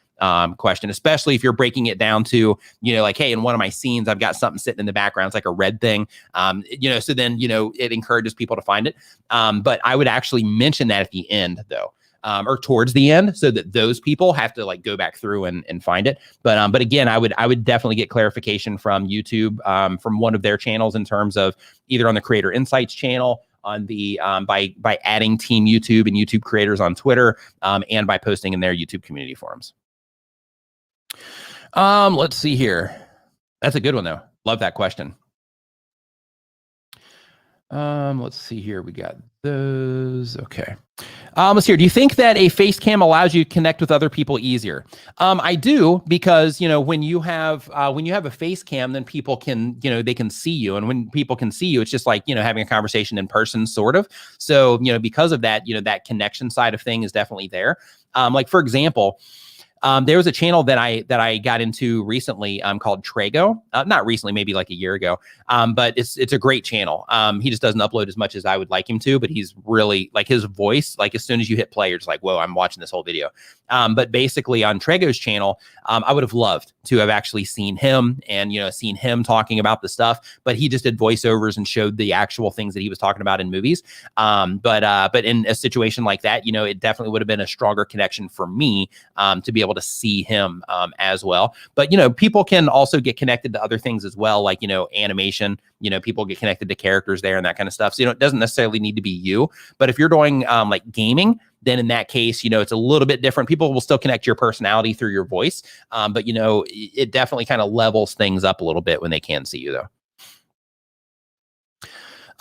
Speaker 1: question, especially if you're breaking it down to, like, hey, in one of my scenes, I've got something sitting in the background. It's like a red thing, so then, it encourages people to find it. But I would actually mention that at the end though. Or towards the end, so that those people have to like go back through and find it. But again, I would definitely get clarification from YouTube, from one of their channels, in terms of either on the Creator Insights channel, on the by adding Team YouTube and YouTube creators on Twitter, and by posting in their YouTube community forums. Let's see here. That's a good one though. Love that question. Let's see here. We got those. Okay. Let's see here. Do you think that a face cam allows you to connect with other people easier? I do, because, when you have a face cam, then people can, they can see you. And when people can see you, it's just like, having a conversation in person, sort of. So, because of that, that connection side of thing is definitely there. Like, for example, there was a channel that I got into recently, called Trago. Not recently, maybe like a year ago. But it's a great channel. He just doesn't upload as much as I would like him to, but he's really, like, his voice, like, as soon as you hit play, you're just like, whoa, I'm watching this whole video. But basically on Trago's channel, I would have loved to have actually seen him and, seen him talking about the stuff, but he just did voiceovers and showed the actual things that he was talking about in movies. But in a situation like that, it definitely would have been a stronger connection for me, to be able to see him, as well. But, people can also get connected to other things as well, like, animation, people get connected to characters there and that kind of stuff. So, it doesn't necessarily need to be you, but if you're doing, like, gaming, then in that case, it's a little bit different. People will still connect to your personality through your voice. But, it definitely kind of levels things up a little bit when they can see you though.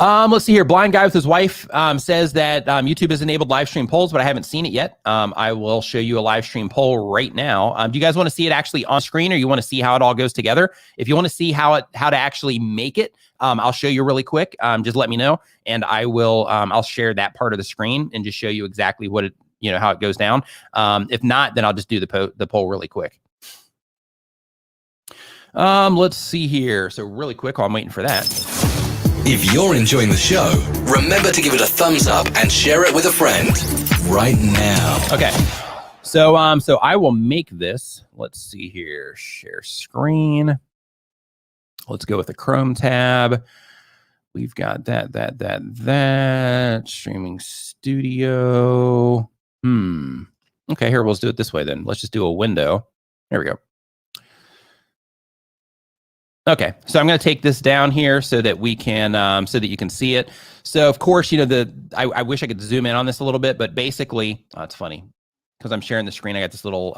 Speaker 1: Let's see here. Blind guy with his wife says that YouTube has enabled live stream polls, but I haven't seen it yet. I will show you a live stream poll right now. Do you guys want to see it actually on screen, or you want to see how it all goes together? If you want to see how to actually make it, I'll show you really quick. Just let me know, and I will. I'll share that part of the screen and just show you exactly what it, how it goes down. If not, then I'll just do the poll really quick. Let's see here. So really quick, while I'm waiting for that.
Speaker 2: If you're enjoying the show, remember to give it a thumbs up and share it with a friend right now.
Speaker 1: Okay. So I will make this. Let's see here. Share screen. Let's go with the Chrome tab. We've got that. Streaming studio. Okay, here, let's do it this way then. Let's just do a window. There we go. Okay, so I'm going to take this down here so that we can, so that you can see it. So of course, I wish I could zoom in on this a little bit, but basically, it's funny because I'm sharing the screen. I got this little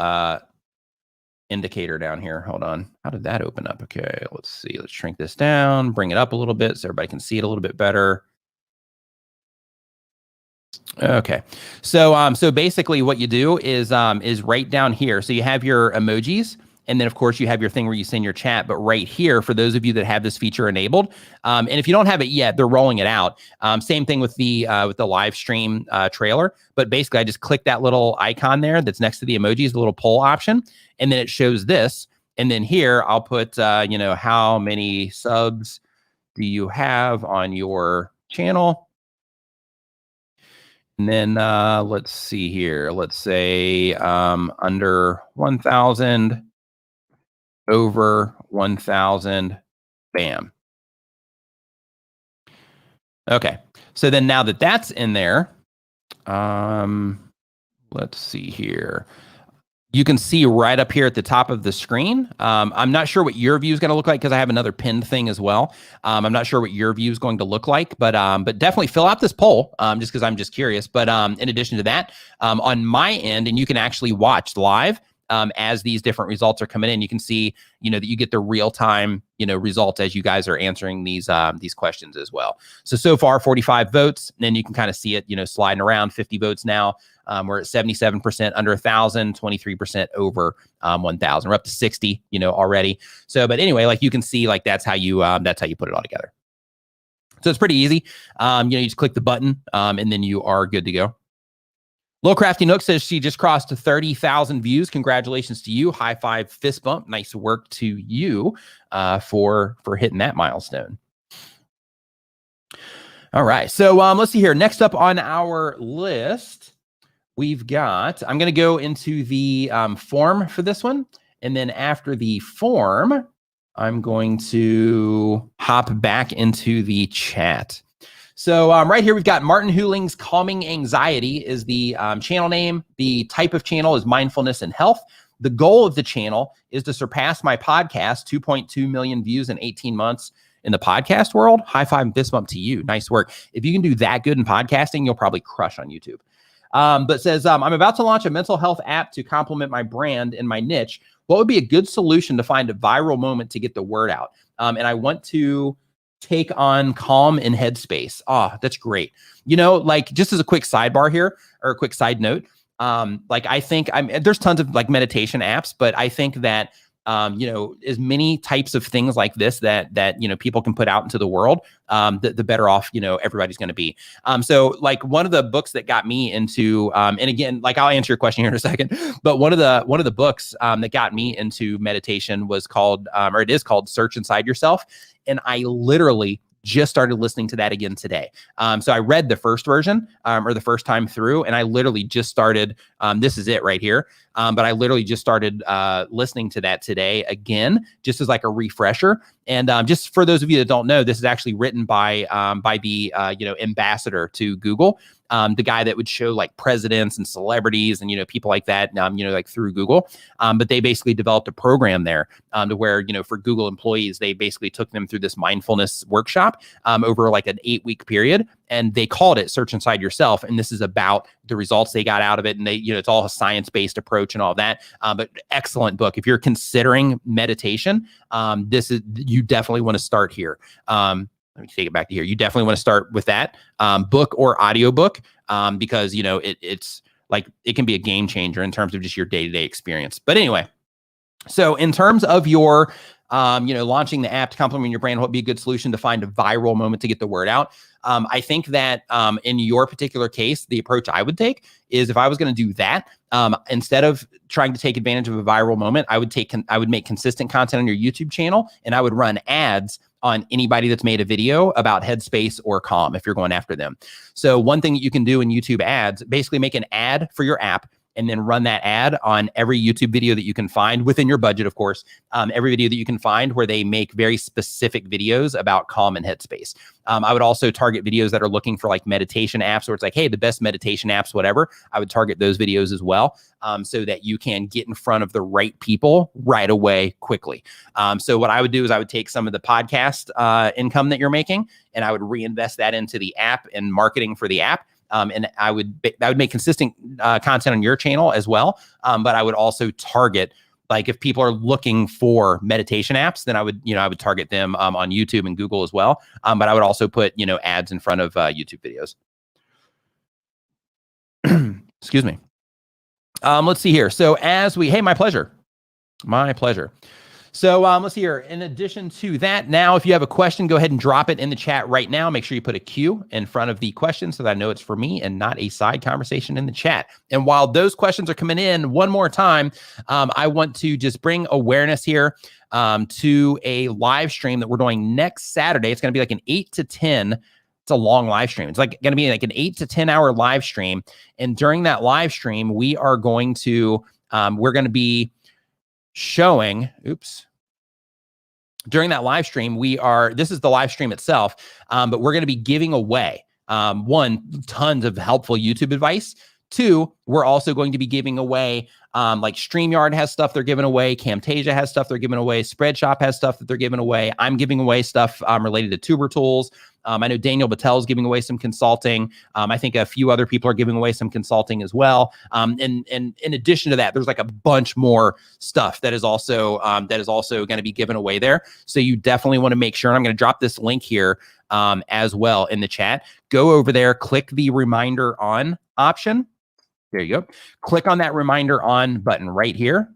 Speaker 1: indicator down here. Hold on. How did that open up? Okay, let's see. Let's shrink this down, bring it up a little bit so everybody can see it a little bit better. Okay, so basically what you do is right down here. So you have your emojis. And then, of course, you have your thing where you send your chat. But right here, for those of you that have this feature enabled, and if you don't have it yet, they're rolling it out. Same thing with the live stream trailer. But basically, I just click that little icon there that's next to the emojis, the little poll option, and then it shows this. And then here, I'll put, how many subs do you have on your channel? And then let's see here. Let's say under 1,000, over 1,000, bam. Okay. So then now that that's in there, let's see here. You can see right up here at the top of the screen. I'm not sure what your view is going to look like because I have another pinned thing as well. I'm not sure what your view is going to look like, but definitely fill out this poll just because I'm just curious. But in addition to that, on my end, and you can actually watch live as these different results are coming in. You can see, that you get the real time, results as you guys are answering these questions as well. So far 45 votes, and then you can kind of see it, sliding around. 50 votes now. We're at 77% under 1,000, 23% over 1,000. We're up to 60, already. So, but anyway, like you can see, like that's how you put it all together. So it's pretty easy. You just click the button, and then you are good to go. Lil Crafty Nook says she just crossed 30,000 views. Congratulations to you. High five, fist bump. Nice work to you for hitting that milestone. All right. So let's see here. Next up on our list, we've got, I'm going to go into the form for this one. And then after the form, I'm going to hop back into the chat. So right here, we've got Martin Huling's Calming Anxiety is the channel name. The type of channel is mindfulness and health. The goal of the channel is to surpass my podcast, 2.2 million views in 18 months in the podcast world. High five and fist bump to you. Nice work. If you can do that good in podcasting, you'll probably crush on YouTube. But says, I'm about to launch a mental health app to complement my brand and my niche. What would be a good solution to find a viral moment to get the word out? And I want to take on Calm in Headspace. Oh, that's great. Like just as a quick sidebar here, or a quick side note, like I think there's tons of like meditation apps, but I think that as many types of things like this that people can put out into the world, the better off everybody's going to be. So like one of the books that got me into and again, like I'll answer your question here in a second, but one of the books that got me into meditation was called or it is called Search Inside Yourself, and I literally just started listening to that again today. So I read the first version or the first time through, and I literally just started, this is it right here. But I literally just started listening to that today again, just as like a refresher. And just for those of you that don't know, this is actually written by the ambassador to Google, the guy that would show like presidents and celebrities and people like that, like through Google. But they basically developed a program there to where for Google employees, they basically took them through this mindfulness workshop over like an 8-week period, and they called it Search Inside Yourself. And this is about the results they got out of it, and they it's all a science-based approach and all that. But excellent book. If you're considering meditation, you definitely want to start here. Let me take it back to here. You definitely want to start with that book or audiobook because, it's like it can be a game changer in terms of just your day-to-day experience. But anyway, so in terms of your, launching the app to complement your brand, what would be a good solution to find a viral moment to get the word out? I think that in your particular case, the approach I would take is if I was going to do that, instead of trying to take advantage of a viral moment, I would make consistent content on your YouTube channel, and I would run ads on anybody that's made a video about Headspace or Calm if you're going after them. So one thing that you can do in YouTube ads, basically make an ad for your app and then run that ad on every YouTube video that you can find within your budget, of course, every video that you can find where they make very specific videos about Calm and Headspace. I would also target videos that are looking for like meditation apps, or it's like, hey, the best meditation apps, whatever. I would target those videos as well, so that you can get in front of the right people right away, quickly. So what I would do is I would take some of the podcast income that you're making, and I would reinvest that into the app and marketing for the app. And I would make consistent content on your channel as well. But I would also target, like if people are looking for meditation apps, then I would target them on YouTube and Google as well. But I would also put, ads in front of YouTube videos. Excuse me. Let's see here. So hey, my pleasure. My pleasure. So let's see here. In addition to that, now if you have a question, go ahead and drop it in the chat right now. Make sure you put a Q in front of the question so that I know it's for me and not a side conversation in the chat. And while those questions are coming in one more time, I want to just bring awareness here to a live stream that we're doing next Saturday. It's going to be like an 8 to 10. It's a long live stream. It's like going to be like an 8 to 10 hour live stream. And during that live stream, we are going to, we're going to be showing, during that live stream, this is the live stream itself, but we're going to be giving away, one, tons of helpful YouTube advice. Two, we're also going to be giving away, like StreamYard has stuff they're giving away, Camtasia has stuff they're giving away, Spreadshop has stuff that they're giving away. I'm giving away stuff related to tuber tools. I know Daniel Batal is giving away some consulting. I think a few other people are giving away some consulting as well. And in addition to that, there's like a bunch more stuff that is also going to be given away there. So you definitely want to make sure, and I'm going to drop this link here as well in the chat. Go over there, click the reminder on option. There you go. Click on that reminder on button right here,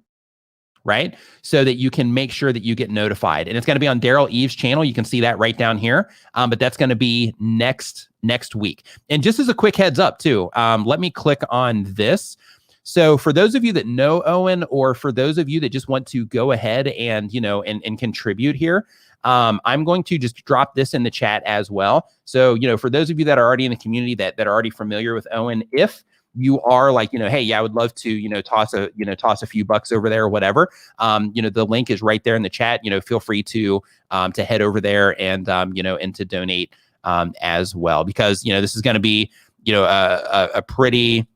Speaker 1: right? So that you can make sure that you get notified. And it's going to be on Daryl Eves' channel. You can see that right down here. But that's going to be next week. And just as a quick heads up too, let me click on this. So for those of you that know Owen, or for those of you that just want to go ahead and, and contribute here, I'm going to just drop this in the chat as well. So, for those of you that are already in the community that are already familiar with Owen, if you are like, hey, yeah, I would love to, toss a few bucks over there or whatever. The link is right there in the chat. Feel free to head over there and to donate as well, because, this is going to be, a pretty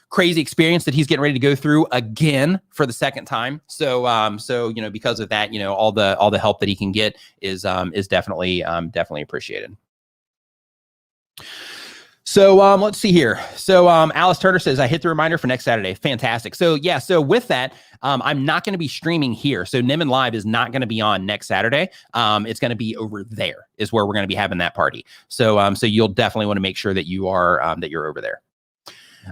Speaker 1: crazy experience that he's getting ready to go through again for the second time. So, because of that, all the help that he can get is definitely appreciated. So let's see here. So Alice Turner says, I hit the reminder for next Saturday. Fantastic. So yeah, so with that, I'm not going to be streaming here. So Nimmin Live is not going to be on next Saturday. It's going to be over there is where we're going to be having that party. So so you'll definitely want to make sure that you are that you're over there.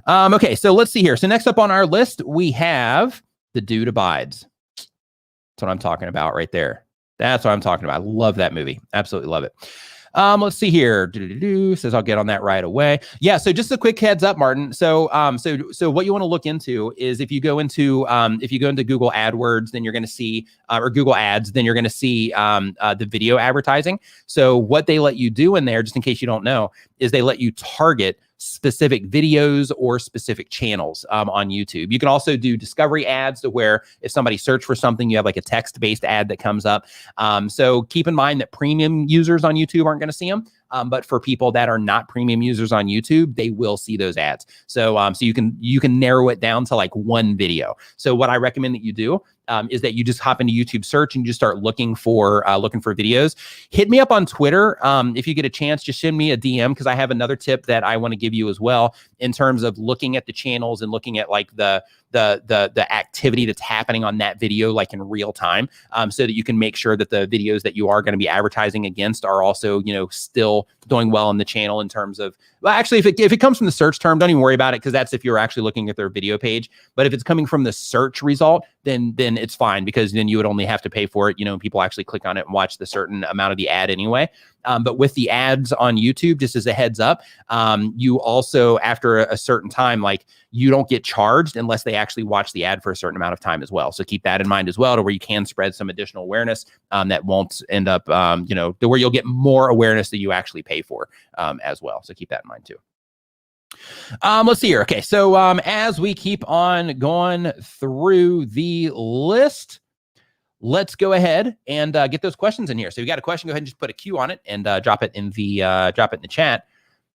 Speaker 1: Okay, so let's see here. So next up on our list, we have The Dude Abides. That's what I'm talking about right there. That's what I'm talking about. I love that movie. Absolutely love it. Let's see here. Says I'll get on that right away. Yeah. So just a quick heads up, Martin. So, so what you want to look into is if you go into Google AdWords, then you're going to see, or Google Ads, then you're going to see the video advertising. So what they let you do in there, just in case you don't know, is they let you target specific videos or specific channels on YouTube. You can also do discovery ads to where if somebody search for something, you have like a text-based ad that comes up. So keep in mind that premium users on YouTube aren't going to see them. But for people that are not premium users on YouTube, they will see those ads. So so you can narrow it down to like one video. So what I recommend that you do is that you just hop into YouTube search and you just start looking for videos. Hit me up on Twitter if you get a chance. Just send me a DM, because I have another tip that I want to give you as well in terms of looking at the channels and looking at like the activity that's happening on that video like in real time, so that you can make sure that the videos that you are going to be advertising against are also still doing well on the channel in terms of, well, actually if it comes from the search term, don't even worry about it, because that's if you're actually looking at their video page. But if it's coming from the search result, then it's fine, because then you would only have to pay for it, people actually click on it and watch the certain amount of the ad anyway. But with the ads on YouTube, just as a heads up, you also, after a certain time, like you don't get charged unless they actually watch the ad for a certain amount of time as well. So keep that in mind as well, to where you can spread some additional awareness that won't end up, to where you'll get more awareness that you actually pay for as well. So keep that in mind too. Let's see here. Okay, so as we keep on going through the list, let's go ahead and get those questions in here. So you got a question, go ahead and just put a Q on it and drop it in the chat,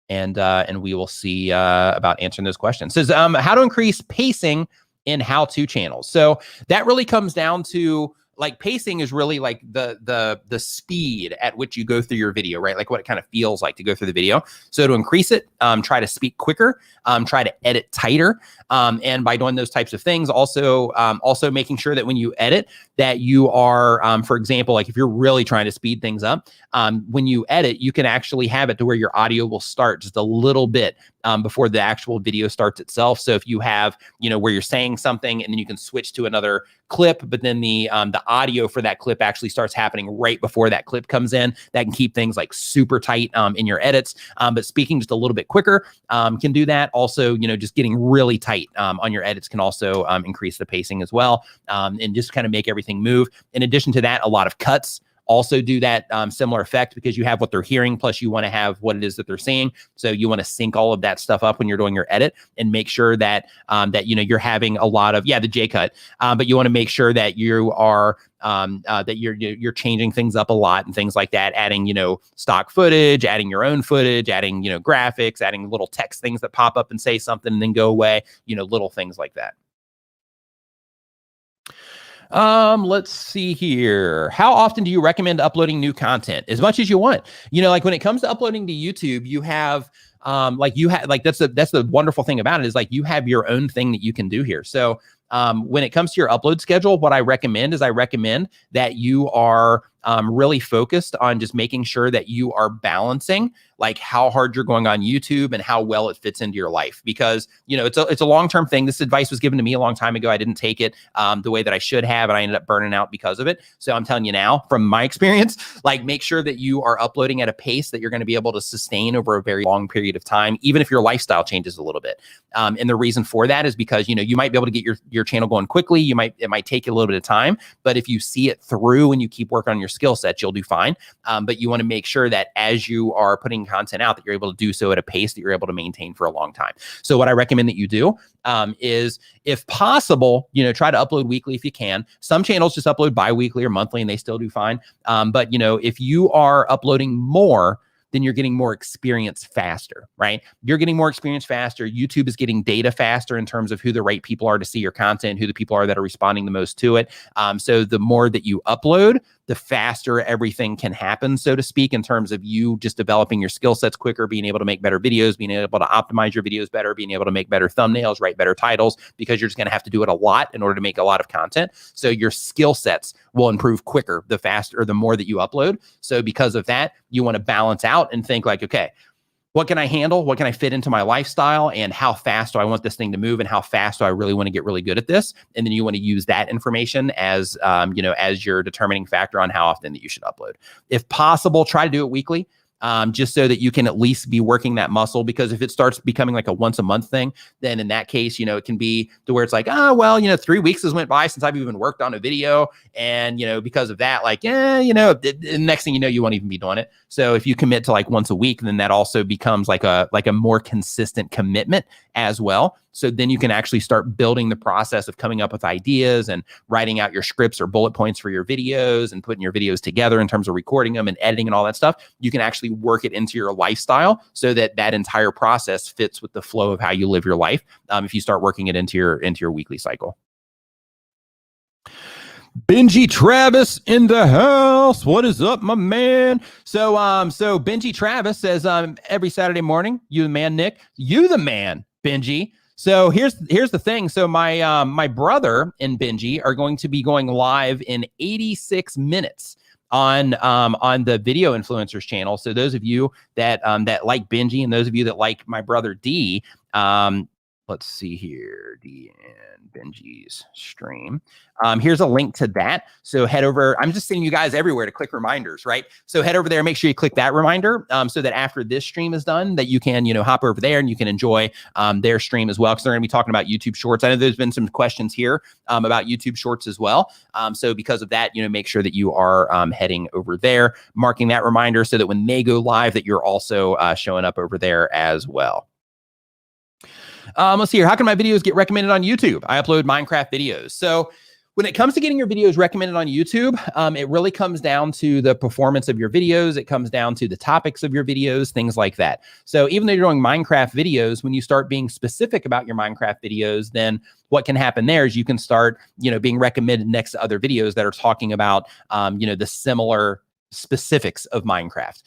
Speaker 1: and we will see about answering those questions. It says how to increase pacing in how-to channels. So that really comes down to like pacing is really like the speed at which you go through your video, right? Like what it kind of feels like to go through the video. So to increase it, try to speak quicker, try to edit tighter. And by doing those types of things, also making sure that when you edit that you are, for example, like if you're really trying to speed things up, when you edit, you can actually have it to where your audio will start just a little bit before the actual video starts itself. So if you have, where you're saying something and then you can switch to another clip, but then the audio for that clip actually starts happening right before that clip comes in, that can keep things like super tight in your edits. But speaking just a little bit quicker can do that. Also, just getting really tight on your edits can also increase the pacing as well, and just kind of make everything move. In addition to that, a lot of cuts also do that similar effect, because you have what they're hearing, plus you want to have what it is that they're seeing. So you want to sync all of that stuff up when you're doing your edit, and make sure that you're having a lot of the J cut, but you want to make sure that you are that you're changing things up a lot and things like that, adding stock footage, adding your own footage, adding graphics, adding little text things that pop up and say something and then go away, little things like that. Let's see here. How often do you recommend uploading new content? As much as you want. Like when it comes to uploading to YouTube, you have that's the wonderful thing about it, is like you have your own thing that you can do here. So when it comes to your upload schedule, what I recommend that you are really focused on just making sure that you are balancing like how hard you're going on YouTube and how well it fits into your life, because it's a long-term thing. This advice was given to me a long time ago. I didn't take it the way that I should have, and I ended up burning out because of it. So I'm telling you now, from my experience, like make sure that you are uploading at a pace that you're going to be able to sustain over a very long period of time, even if your lifestyle changes a little bit. And the reason for that is because you might be able to get your channel going quickly. It might take you a little bit of time, but if you see it through and you keep working on your skill sets, you'll do fine. But you want to make sure that as you are putting content out, that you're able to do so at a pace that you're able to maintain for a long time. So what I recommend that you do is, if possible, try to upload weekly if you can. Some channels just upload bi-weekly or monthly and they still do fine. But if you are uploading more, then you're getting more experience faster, right? You're getting more experience faster. YouTube is getting data faster in terms of who the right people are to see your content, who the people are that are responding the most to it. So the more that you upload, the faster everything can happen, so to speak, in terms of you just developing your skill sets quicker, being able to make better videos, being able to optimize your videos better, being able to make better thumbnails, write better titles, because you're just going to have to do it a lot in order to make a lot of content. So your skill sets will improve quicker the faster or the more that you upload. So because of that, you want to balance out and think like, okay, what can I handle? What can I fit into my lifestyle? And how fast do I want this thing to move? And how fast do I really want to get really good at this? And then you want to use that information as, as your determining factor on how often that you should upload. If possible, try to do it weekly. Just so that you can at least be working that muscle, because if it starts becoming like a once a month thing, then in that case, it can be to where it's like, 3 weeks has went by since I've even worked on a video. And, because of that, the next thing you won't even be doing it. So if you commit to like once a week, then that also becomes like a more consistent commitment as well. So then you can actually start building the process of coming up with ideas and writing out your scripts or bullet points for your videos and putting your videos together in terms of recording them and editing and all that stuff. You can actually work it into your lifestyle so that that entire process fits with the flow of how you live your life. If you start working it into your weekly cycle. Benji Travis in the house. What is up, my man? So Benji Travis says, every Saturday morning, you the man, Nick, you the man, Benji. So here's the thing. So my brother and Benji are going to be going live in 86 minutes on the Video Influencers channel. So those of you that like Benji, and those of you that like my brother D, let's see here, D and Benji's stream. Here's a link to that. So head over. I'm just sending you guys everywhere to click reminders, right? So head over there, make sure you click that reminder so that after this stream is done, that you can, hop over there and you can enjoy their stream as well, because they're going to be talking about YouTube Shorts. I know there's been some questions here about YouTube Shorts as well. So because of that, make sure that you are heading over there, marking that reminder so that when they go live, that you're also showing up over there as well. Let's see here. How can my videos get recommended on YouTube? I upload Minecraft videos. So When it comes to getting your videos recommended on YouTube, it really comes down to the performance of your videos. It comes down to the topics of your videos, things like that. So even though you're doing Minecraft videos, when you start being specific about your Minecraft videos, then what can happen there is you can start, being recommended next to other videos that are talking about, the similar specifics of Minecraft.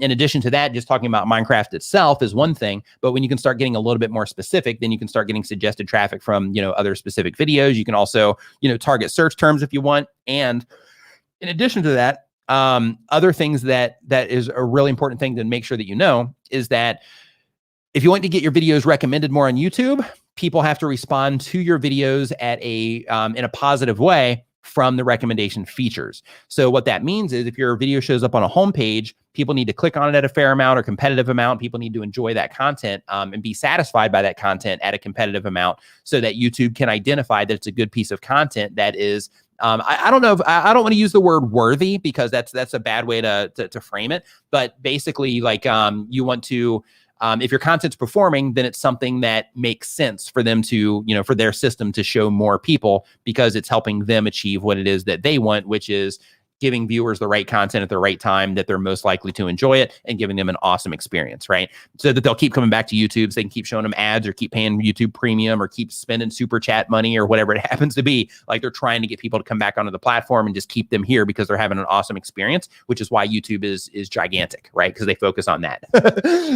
Speaker 1: In addition to that, just talking about Minecraft itself is one thing, but when you can start getting a little bit more specific, then you can start getting suggested traffic from, other specific videos. You can also, target search terms if you want. And in addition to that, other things that is a really important thing to make sure that you know is that if you want to get your videos recommended more on YouTube, people have to respond to your videos at in a positive way from the recommendation features. So what that means is if your video shows up on a homepage, people need to click on it at a fair amount or competitive amount. People need to enjoy that content and be satisfied by that content at a competitive amount so that YouTube can identify that it's a good piece of content that is, I don't know if I don't want to use the word worthy because that's a bad way to frame it. But basically like you want to, if your content's performing, then it's something that makes sense for them to, for their system to show more people because it's helping them achieve what it is that they want, which is giving viewers the right content at the right time that they're most likely to enjoy it and giving them an awesome experience, right? So that they'll keep coming back to YouTube, so they can keep showing them ads or keep paying YouTube Premium or keep spending super chat money or whatever it happens to be. Like they're trying to get people to come back onto the platform and just keep them here because they're having an awesome experience, which is why YouTube is gigantic, right? Because they focus on that.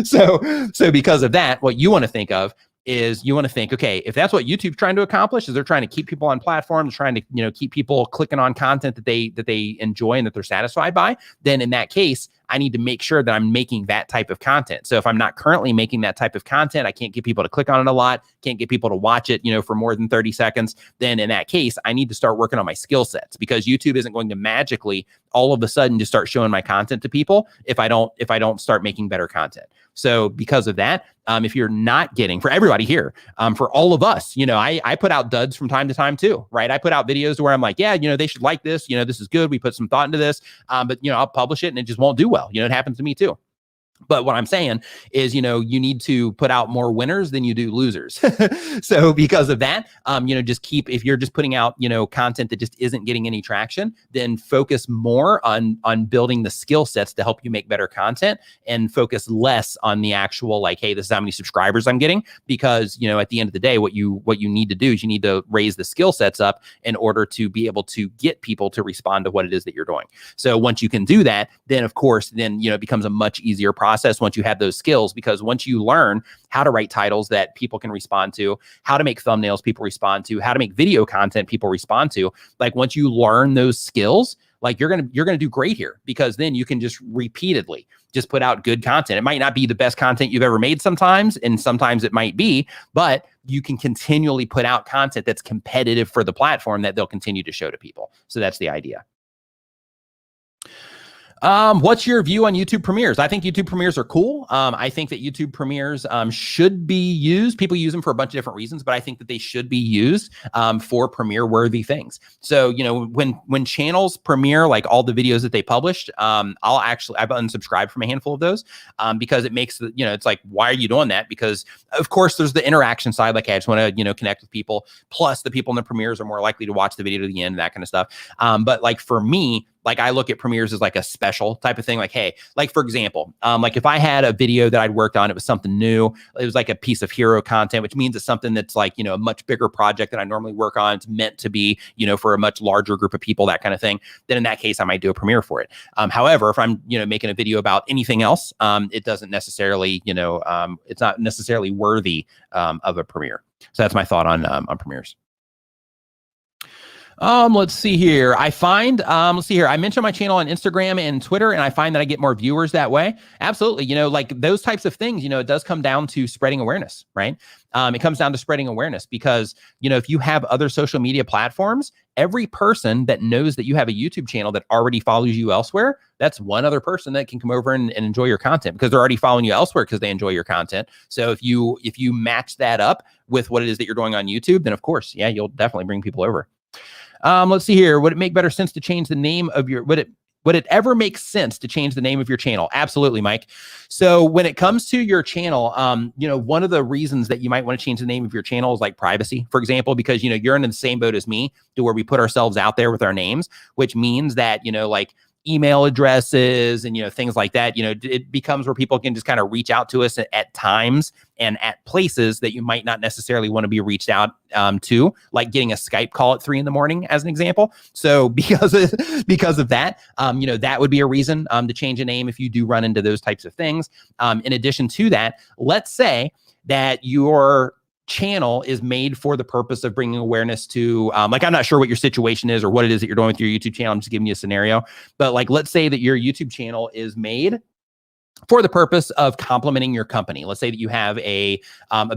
Speaker 1: So because of that, what you want to think of is you want to think, okay, if that's what YouTube's trying to accomplish, is they're trying to keep people on platforms, trying to, keep people clicking on content that they enjoy and that they're satisfied by, then in that case, I need to make sure that I'm making that type of content. So if I'm not currently making that type of content, I can't get people to click on it a lot, can't get people to watch it, for more than 30 seconds, then in that case, I need to start working on my skill sets because YouTube isn't going to magically all of a sudden just start showing my content to people if I don't start making better content. So because of that, if you're not getting, for everybody here, for all of us, I put out duds from time to time too, right? I put out videos where I'm like, yeah, they should like this, this is good. We put some thought into this, but I'll publish it and it just won't do well. It happens to me too. But what I'm saying is, you need to put out more winners than you do losers. So because of that, just if you're just putting out, content that just isn't getting any traction, then focus more on building the skill sets to help you make better content and focus less on the actual, like, hey, this is how many subscribers I'm getting. Because, at the end of the day, what you need to do is you need to raise the skill sets up in order to be able to get people to respond to what it is that you're doing. So once you can do that, then of course, it becomes a much easier process once you have those skills, because once you learn how to write titles that people can respond to, how to make thumbnails people respond to, how to make video content people respond to, like once you learn those skills, like you're gonna do great here, because then you can just repeatedly just put out good content. It might not be the best content you've ever made sometimes, and sometimes it might be, but you can continually put out content that's competitive for the platform that they'll continue to show to people. So that's the idea. What's your view on YouTube premieres? I think YouTube premieres are cool. I think that YouTube premieres should be used. People use them for a bunch of different reasons, but I think that they should be used for premiere-worthy things. So, when channels premiere, like all the videos that they published, I've unsubscribed from a handful of those because it makes it's like, why are you doing that? Because of course there's the interaction side. Like, I just want to, connect with people. Plus the people in the premieres are more likely to watch the video to the end, that kind of stuff. But like for me, like I look at premieres as like a special type of thing. Like, hey, like for example, like if I had a video that I'd worked on, it was something new. It was like a piece of hero content, which means it's something that's like, a much bigger project than I normally work on. It's meant to be, for a much larger group of people, that kind of thing. Then in that case, I might do a premiere for it. However, if I'm, making a video about anything else, it doesn't necessarily, it's not necessarily worthy of a premiere. So that's my thought on premieres. Let's see here. I mentioned my channel on Instagram and Twitter, and I find that I get more viewers that way. Absolutely. Like those types of things, it does come down to spreading awareness, right? It comes down to spreading awareness because, if you have other social media platforms, every person that knows that you have a YouTube channel that already follows you elsewhere, that's one other person that can come over and enjoy your content because they're already following you elsewhere because they enjoy your content. So if you match that up with what it is that you're doing on YouTube, then of course, yeah, you'll definitely bring people over. Let's see here. Would it make better sense to change the name of your, Would it ever make sense to change the name of your channel? Absolutely, Mike. So when it comes to your channel, one of the reasons that you might want to change the name of your channel is like privacy, for example, because, you're in the same boat as me to where we put ourselves out there with our names, which means that, like email addresses and, things like that, it becomes where people can just kind of reach out to us at times and at places that you might not necessarily want to be reached out to, like getting a Skype call at 3 a.m, as an example. So because of that, that would be a reason to change a name if you do run into those types of things. In addition to that, let's say that your channel is made for the purpose of bringing awareness to, I'm not sure what your situation is or what it is that you're doing with your YouTube channel. I'm just giving you a scenario, but let's say that your YouTube channel is made for the purpose of complementing your company. Let's say that you have a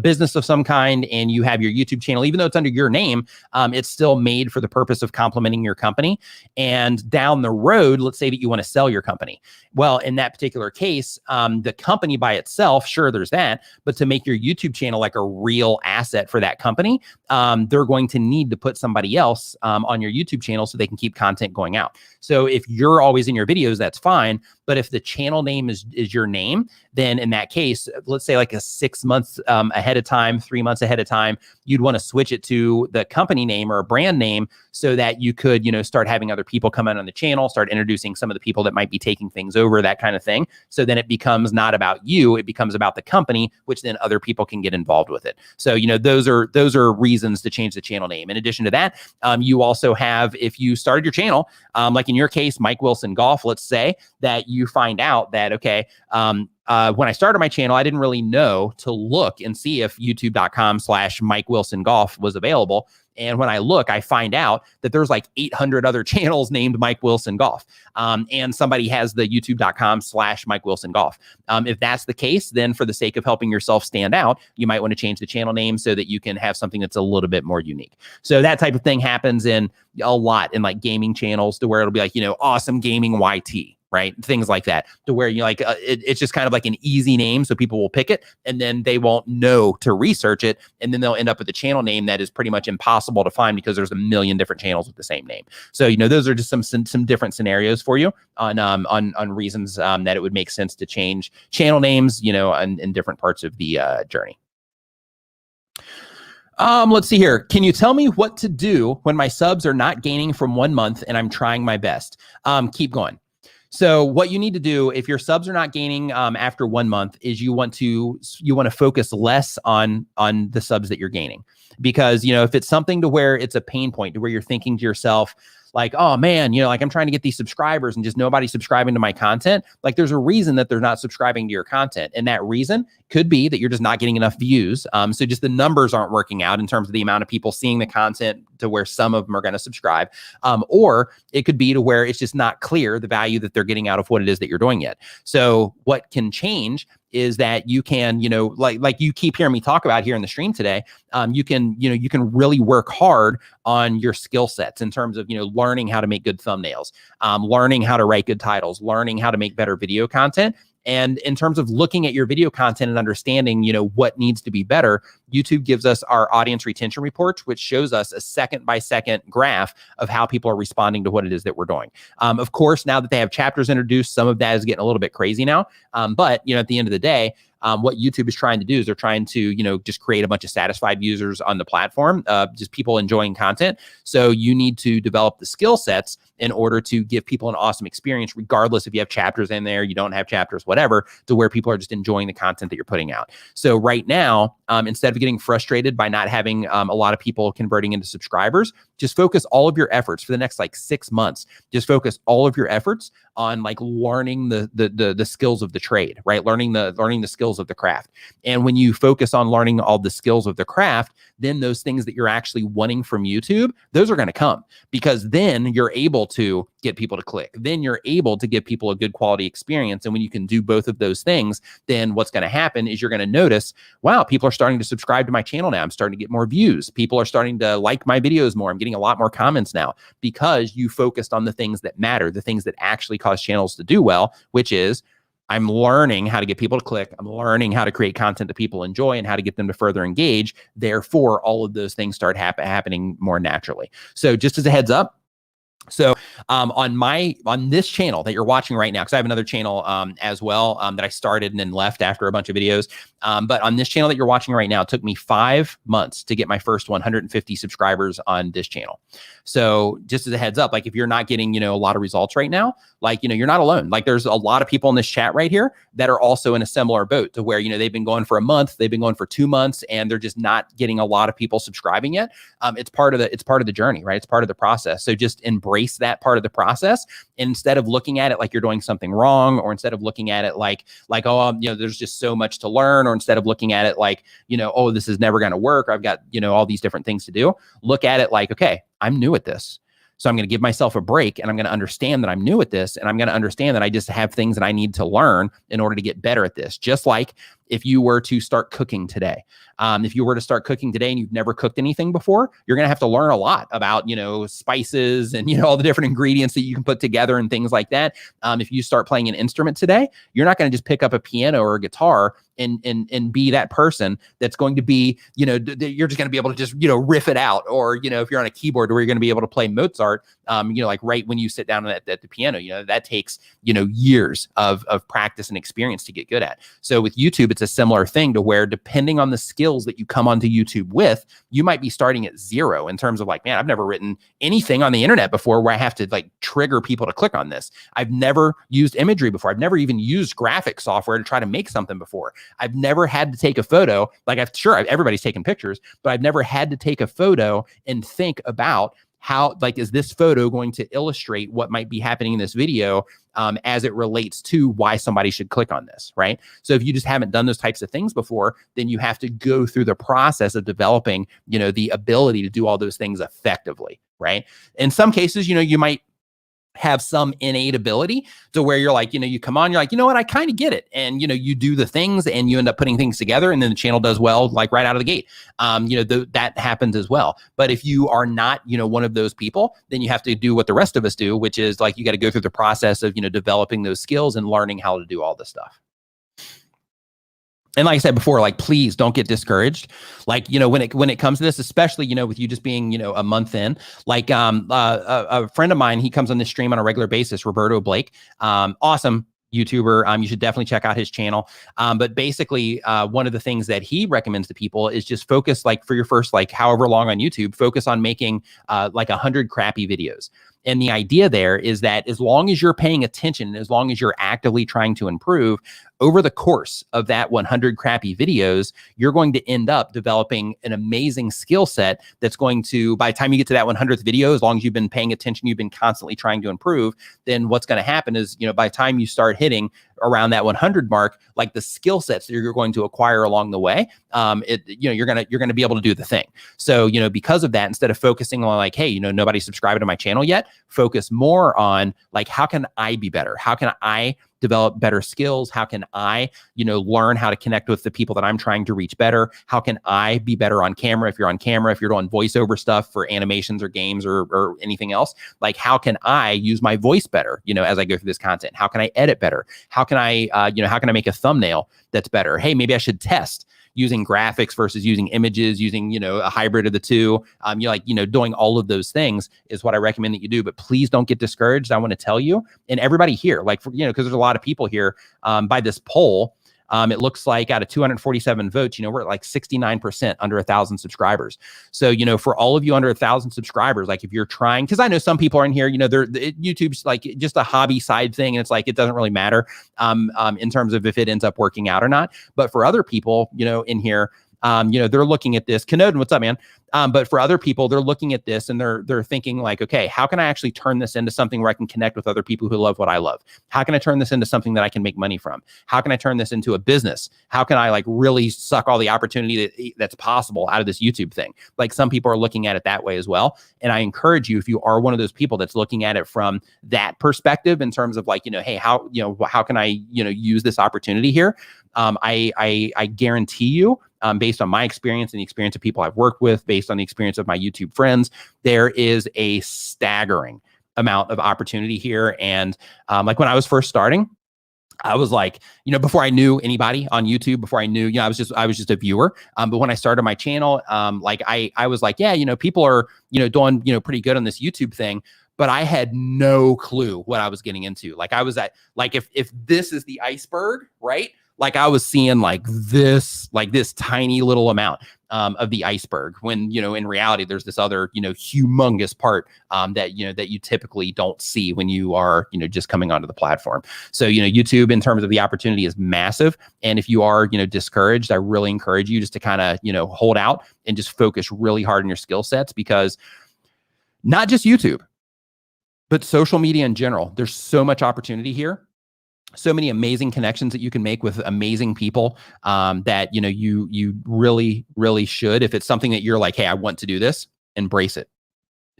Speaker 1: business of some kind and you have your YouTube channel, even though it's under your name, it's still made for the purpose of complementing your company. And down the road, let's say that you want to sell your company. Well, in that particular case, the company by itself, sure, there's that, but to make your YouTube channel like a real asset for that company, they're going to need to put somebody else on your YouTube channel so they can keep content going out. So if you're always in your videos, that's fine. But if the channel name is your name, then in that case, let's say like a 6 months ahead of time, 3 months ahead of time, you'd want to switch it to the company name or a brand name so that you could, start having other people come in on the channel, start introducing some of the people that might be taking things over, that kind of thing. So then it becomes not about you, it becomes about the company, which then other people can get involved with it. So, those are reasons to change the channel name. In addition to that, you also have, if you started your channel, like in your case, Mike Wilson Golf, let's say that you find out that, okay, when I started my channel, I didn't really know to look and see if youtube.com/Mike Wilson Golf was available. And when I look, I find out that there's like 800 other channels named Mike Wilson Golf. And somebody has the youtube.com/Mike Wilson Golf. If that's the case, then for the sake of helping yourself stand out, you might want to change the channel name so that you can have something that's a little bit more unique. So that type of thing happens in a lot in like gaming channels, to where it'll be like, awesome gaming YT. Right? Things like that, to where it's just kind of like an easy name. So people will pick it and then they won't know to research it. And then they'll end up with a channel name that is pretty much impossible to find because there's a million different channels with the same name. So, those are just some different scenarios for you on reasons that it would make sense to change channel names, in different parts of the journey. Let's see here. Can you tell me what to do when my subs are not gaining from 1 month and I'm trying my best? Keep going. So what you need to do if your subs are not gaining after 1 month is you want to focus less on the subs that you're gaining, because if it's something to where it's a pain point, to where you're thinking to yourself like, oh man, I'm trying to get these subscribers and just nobody's subscribing to my content. Like there's a reason that they're not subscribing to your content. And that reason could be that you're just not getting enough views. So just the numbers aren't working out in terms of the amount of people seeing the content to where some of them are going to subscribe. Or it could be to where it's just not clear the value that they're getting out of what it is that you're doing yet. So what can change is that you can, like you keep hearing me talk about here in the stream today, you can really work hard on your skill sets in terms of, learning how to make good thumbnails, learning how to write good titles, learning how to make better video content. And in terms of looking at your video content and understanding, what needs to be better, YouTube gives us our audience retention reports, which shows us a second-by-second graph of how people are responding to what it is that we're doing. Of course, now that they have chapters introduced, some of that is getting a little bit crazy now. But, at the end of the day, what YouTube is trying to do is they're trying to, just create a bunch of satisfied users on the platform, just people enjoying content. So you need to develop the skill sets in order to give people an awesome experience, regardless if you have chapters in there, you don't have chapters, whatever, to where people are just enjoying the content that you're putting out. So right now, instead of getting frustrated by not having a lot of people converting into subscribers, just focus all of your efforts for the next 6 months. Just focus all of your efforts on learning the skills of the trade, right? Learning the skills of the craft. And when you focus on learning all the skills of the craft, then those things that you're actually wanting from YouTube, those are going to come, because then you're able to get people to click. Then you're able to give people a good quality experience. And when you can do both of those things, then what's going to happen is you're going to notice, wow, people are starting to subscribe to my channel now. I'm starting to get more views. People are starting to like my videos more. I'm getting a lot more comments now, because you focused on the things that matter, the things that actually cause channels to do well, which is I'm learning how to get people to click. I'm learning how to create content that people enjoy and how to get them to further engage. Therefore, all of those things start happening more naturally. So just as a heads up, So on this channel that you're watching right now, because I have another channel as well that I started and then left after a bunch of videos. But on this channel that you're watching right now, it took me 5 months to get my first 150 subscribers on this channel. So just as a heads up, like if you're not getting, a lot of results right now, like, you're not alone. Like there's a lot of people in this chat right here that are also in a similar boat to where, they've been going for a month, they've been going for 2 months, and they're just not getting a lot of people subscribing yet. It's part of the journey, right? It's part of the process. So just embrace that part of the process instead of looking at it like you're doing something wrong, or instead of looking at it like, oh, there's just so much to learn, or instead of looking at it like, oh, this is never going to work. I've got, all these different things to do. Look at it like, okay, I'm new at this. So I'm going to give myself a break, and I'm going to understand that I'm new at this, and I'm going to understand that I just have things that I need to learn in order to get better at this. Just like if you were to start cooking today. If you were to start cooking today and you've never cooked anything before, you're going to have to learn a lot about, spices and, all the different ingredients that you can put together and things like that. If you start playing an instrument today, you're not going to just pick up a piano or a guitar and be that person that's going to be, you're just going to be able to just, riff it out. Or, if you're on a keyboard where you're going to be able to play Mozart, like right when you sit down at the piano, that takes, years of practice and experience to get good at. So with YouTube, it's a similar thing to where depending on the skills that you come onto YouTube with, you might be starting at 0 in terms of like, man, I've never written anything on the internet before where I have to like trigger people to click on this. I've never used imagery before. I've never even used graphic software to try to make something before. I've never had to take a photo. Like everybody's taken pictures, but I've never had to take a photo and think about how, like, is this photo going to illustrate what might be happening in this video as it relates to why somebody should click on this, right? So if you just haven't done those types of things before, then you have to go through the process of developing, the ability to do all those things effectively, right? In some cases, you might have some innate ability to where you're like, you come on, you're like, what, I kind of get it. And, you do the things and you end up putting things together, and then the channel does well, like right out of the gate. That happens as well. But if you are not, one of those people, then you have to do what the rest of us do, which is like, you got to go through the process of, developing those skills and learning how to do all this stuff. And like I said before, like, please don't get discouraged. Like, when it comes to this, especially, with you just being, a month in, like, a friend of mine, he comes on this stream on a regular basis, Roberto Blake, awesome YouTuber. You should definitely check out his channel. But basically, one of the things that he recommends to people is just focus, like, for your first, like, however long on YouTube, focus on making, like 100 crappy videos. And the idea there is that as long as you're paying attention, and as long as you're actively trying to improve, over the course of that 100 crappy videos, you're going to end up developing an amazing skill set that's going to, by the time you get to that 100th video, as long as you've been paying attention, you've been constantly trying to improve, then what's going to happen is, by the time you start hitting around that 100 mark, like the skill sets that you're going to acquire along the way, you're going to be able to do the thing. So, because of that, instead of focusing on like, hey, nobody subscribed to my channel yet, focus more on like, how can I be better? How can I develop better skills? How can I, learn how to connect with the people that I'm trying to reach better? How can I be better on camera? If you're on camera, if you're doing voiceover stuff for animations or games or anything else, like, how can I use my voice better, as I go through this content? How can I edit better? How can I, how can I make a thumbnail that's better? Hey, maybe I should test using graphics versus using images, using, a hybrid of the two. Doing all of those things is what I recommend that you do. But please don't get discouraged. I want to tell you, and everybody here, like, because there's a lot of people here by this poll. It looks like out of 247 votes, we're at like 69% under 1,000 subscribers. So, for all of you under 1,000 subscribers, like if you're trying, because I know some people are in here, YouTube's like just a hobby side thing. And it's like, it doesn't really matter in terms of if it ends up working out or not. But for other people, in here, they're looking at this. Kanodin, what's up, man? But for other people, they're looking at this and they're thinking like, okay, how can I actually turn this into something where I can connect with other people who love what I love? How can I turn this into something that I can make money from? How can I turn this into a business? How can I like really suck all the opportunity that's possible out of this YouTube thing? Like, some people are looking at it that way as well. And I encourage you, if you are one of those people that's looking at it from that perspective in terms of like, hey, how can I, use this opportunity here? I guarantee you, based on my experience and the experience of people I've worked with, based on the experience of my YouTube friends, there is a staggering amount of opportunity here. And like when I was first starting, I was like, before I knew anybody on YouTube, before I knew, I was just a viewer. But when I started my channel, like I was like, yeah, people are, doing, pretty good on this YouTube thing. but I had no clue what I was getting into. Like I was at, like, if this is the iceberg, right? Like I was seeing like this tiny little amount of the iceberg, when, you know, in reality, there's this other, you know, humongous part that, you know, that you typically don't see when you are, you know, just coming onto the platform. So, you know, YouTube in terms of the opportunity is massive. And if you are, you know, discouraged, I really encourage you just to kind of, you know, hold out and just focus really hard on your skill sets, because not just YouTube, but social media in general, there's so much opportunity here. So many amazing connections that you can make with amazing people that, you know, you really, really should. If it's something that you're like, hey, I want to do this, embrace it,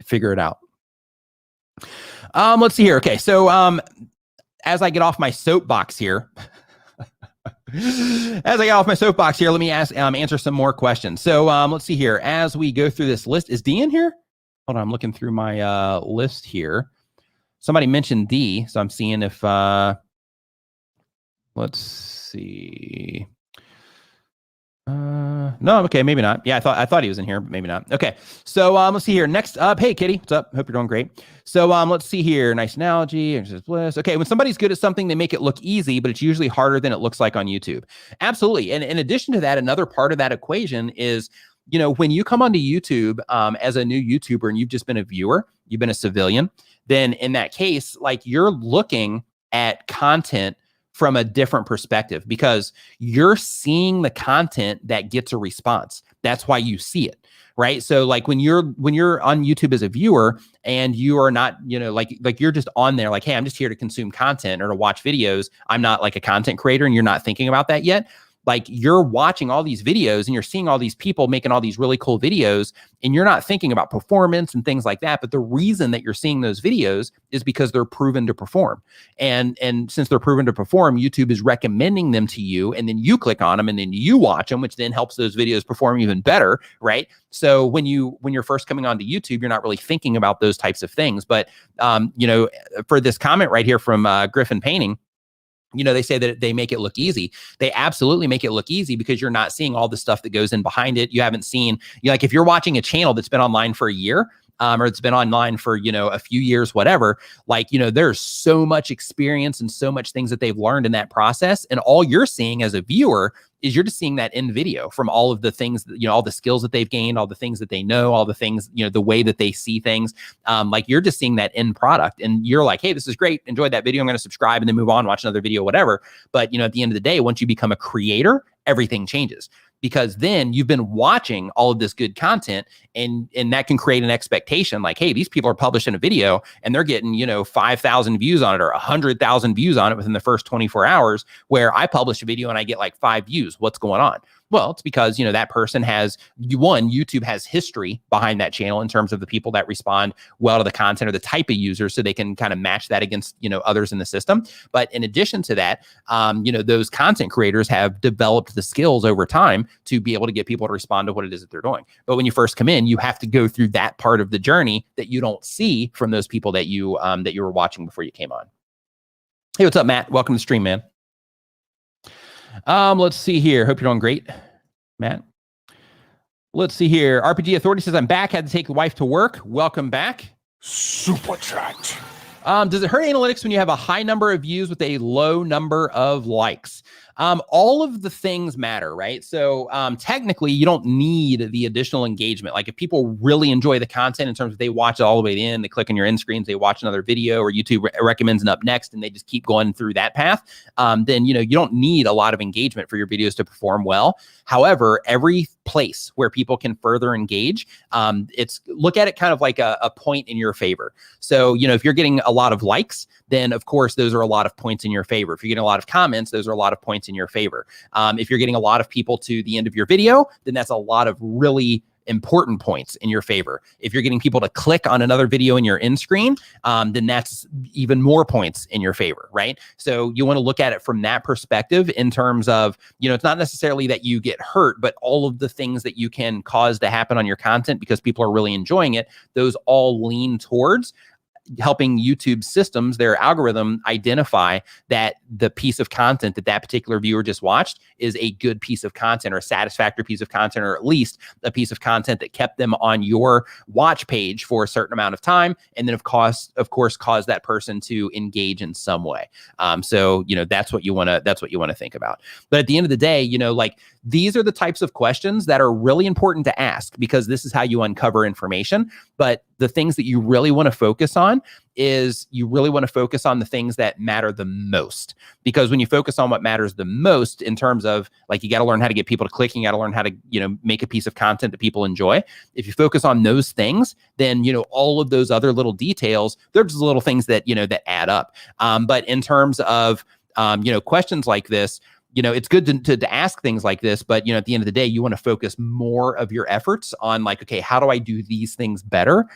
Speaker 1: figure it out. Let's see here. Okay. So as I get off my soapbox here, let me answer some more questions. So let's see here. As we go through this list, is D in here? Hold on, I'm looking through my list here. Somebody mentioned D, so I'm seeing if let's see. No, okay, maybe not. Yeah, I thought he was in here, but maybe not. Okay, so let's see here. Next up, hey Kitty, what's up? Hope you're doing great. So let's see here. Nice analogy. Bliss. Okay, when somebody's good at something, they make it look easy, but it's usually harder than it looks like on YouTube. Absolutely. And in addition to that, another part of that equation is, you know, when you come onto YouTube as a new YouTuber and you've just been a viewer, you've been a civilian, then in that case, like, you're looking at content from a different perspective, because you're seeing the content that gets a response. That's why you see it, right? So like when you're on YouTube as a viewer and you are not, you know, like you're just on there like, hey, I'm just here to consume content or to watch videos. I'm not like a content creator, and you're not thinking about that yet. Like, you're watching all these videos and you're seeing all these people making all these really cool videos, and you're not thinking about performance and things like that. But the reason that you're seeing those videos is because they're proven to perform. And since they're proven to perform, YouTube is recommending them to you, and then you click on them and then you watch them, which then helps those videos perform even better, right? So when you're first coming onto YouTube, you're not really thinking about those types of things. But you know, for this comment right here from Griffin Painting, you know, they say that they make it look easy. They absolutely make it look easy, because you're not seeing all the stuff that goes in behind it. You haven't seen, you know, like if you're watching a channel that's been online for a year, or it's been online for, you know, a few years, whatever, like, you know, there's so much experience and so much things that they've learned in that process. And all you're seeing as a viewer is you're just seeing that in video from all of the things that, you know, all the skills that they've gained, all the things that they know, all the things, you know, the way that they see things. Like, you're just seeing that end product, and you're like, hey, this is great. Enjoyed that video. I'm going to subscribe and then move on, watch another video, whatever. But, you know, at the end of the day, once you become a creator, everything changes, because then you've been watching all of this good content, and that can create an expectation like, hey, these people are publishing a video and they're getting, you know, 5,000 views on it or 100,000 views on it within the first 24 hours, where I publish a video and I get like 5 views. What's going on? Well, it's because, you know, that person has, YouTube has history behind that channel in terms of the people that respond well to the content or the type of users, so they can kind of match that against, you know, others in the system. But in addition to that, you know, those content creators have developed the skills over time to be able to get people to respond to what it is that they're doing. But when you first come in, you have to go through that part of the journey that you don't see from those people that you were watching before you came on. Hey, what's up, Matt? Welcome to the stream, man. Let's see here. Hope you're doing great, Matt. Let's see here. RPG Authority says, I'm back. Had to take the wife to work. Welcome back.
Speaker 3: Superchat.
Speaker 1: Does it hurt analytics when you have a high number of views with a low number of likes? All of the things matter, right? So technically, you don't need the additional engagement. Like, if people really enjoy the content in terms of they watch it all the way in, they click on your end screens, they watch another video, or YouTube recommends an up next, and they just keep going through that path, then, you know, you don't need a lot of engagement for your videos to perform well. However, every place where people can further engage, look at it kind of like a point in your favor. So, you know, if you're getting a lot of likes, then of course those are a lot of points in your favor. If you're getting a lot of comments, those are a lot of points in your favor. If you're getting a lot of people to the end of your video, then that's a lot of really important points in your favor. If you're getting people to click on another video in your end screen, then that's even more points in your favor, right? So you want to look at it from that perspective in terms of, you know, it's not necessarily that you get hurt, but all of the things that you can cause to happen on your content because people are really enjoying it, those all lean towards helping YouTube systems, their algorithm, identify that the piece of content that that particular viewer just watched is a good piece of content or a satisfactory piece of content, or at least a piece of content that kept them on your watch page for a certain amount of time, and then of course cause that person to engage in some way. So that's what you want to think about. But at the end of the day, like, these are the types of questions that are really important to ask, because this is how you uncover information. But the things that you really want to focus on is the things that matter the most. Because when you focus on what matters the most, in terms of, like, you got to learn how to get people to click, you got to learn how to, make a piece of content that people enjoy. If you focus on those things, then, all of those other little details, they're just little things that, that add up. But in terms of, questions like this, it's good to ask things like this, but, at the end of the day, you want to focus more of your efforts on, like, okay, how do I do these things better?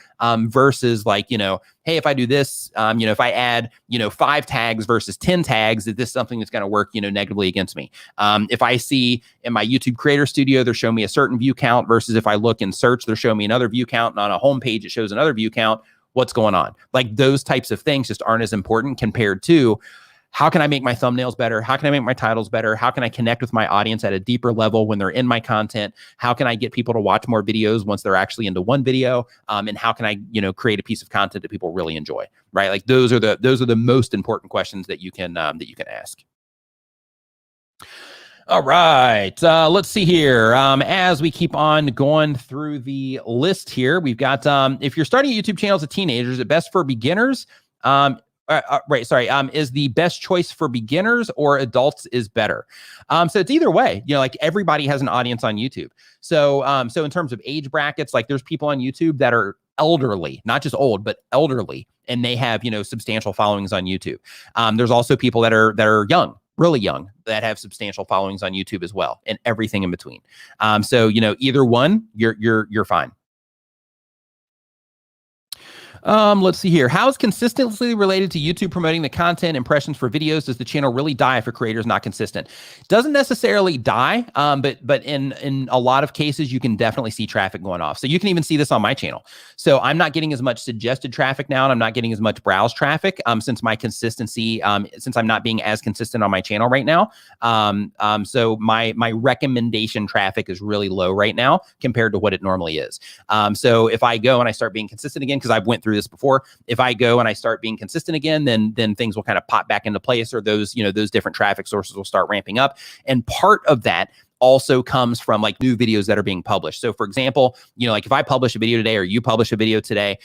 Speaker 1: Versus like, hey, if I do this, if I add, 5 tags versus 10 tags, is this something that's going to work, negatively against me? If I see in my YouTube Creator Studio, they're showing me a certain view count, versus if I look in search, they're showing me another view count, and on a homepage, it shows another view count. What's going on? Like, those types of things just aren't as important compared to, how can I make my thumbnails better? How can I make my titles better? How can I connect with my audience at a deeper level when they're in my content? How can I get people to watch more videos once they're actually into one video? And how can I, create a piece of content that people really enjoy, right? Like, those are the most important questions that you can ask. All right, let's see here. As we keep on going through the list here, we've got, if you're starting a YouTube channel as a teenager, is it best for beginners? Is the best choice for beginners or adults is better? So it's either way, like, everybody has an audience on YouTube. So in terms of age brackets, like, there's people on YouTube that are elderly, not just old, but elderly, and they have, substantial followings on YouTube. There's also people that are young, really young, that have substantial followings on YouTube as well, and everything in between. So either one, you're fine. Let's see here. How is consistency related to YouTube promoting the content impressions for videos? Does the channel really die if a creator is not consistent? Doesn't necessarily die, but in a lot of cases, you can definitely see traffic going off. So you can even see this on my channel. So I'm not getting as much suggested traffic now, and I'm not getting as much browse traffic since my consistency, since I'm not being as consistent on my channel right now. So my recommendation traffic is really low right now compared to what it normally is. So if I go and I start being consistent again, because I've went through this before, if I go and I start being consistent again, then things will kind of pop back into place, or those different traffic sources will start ramping up. And part of that also comes from, like, new videos that are being published. So for example, like, if I publish a video today, or you publish a video today,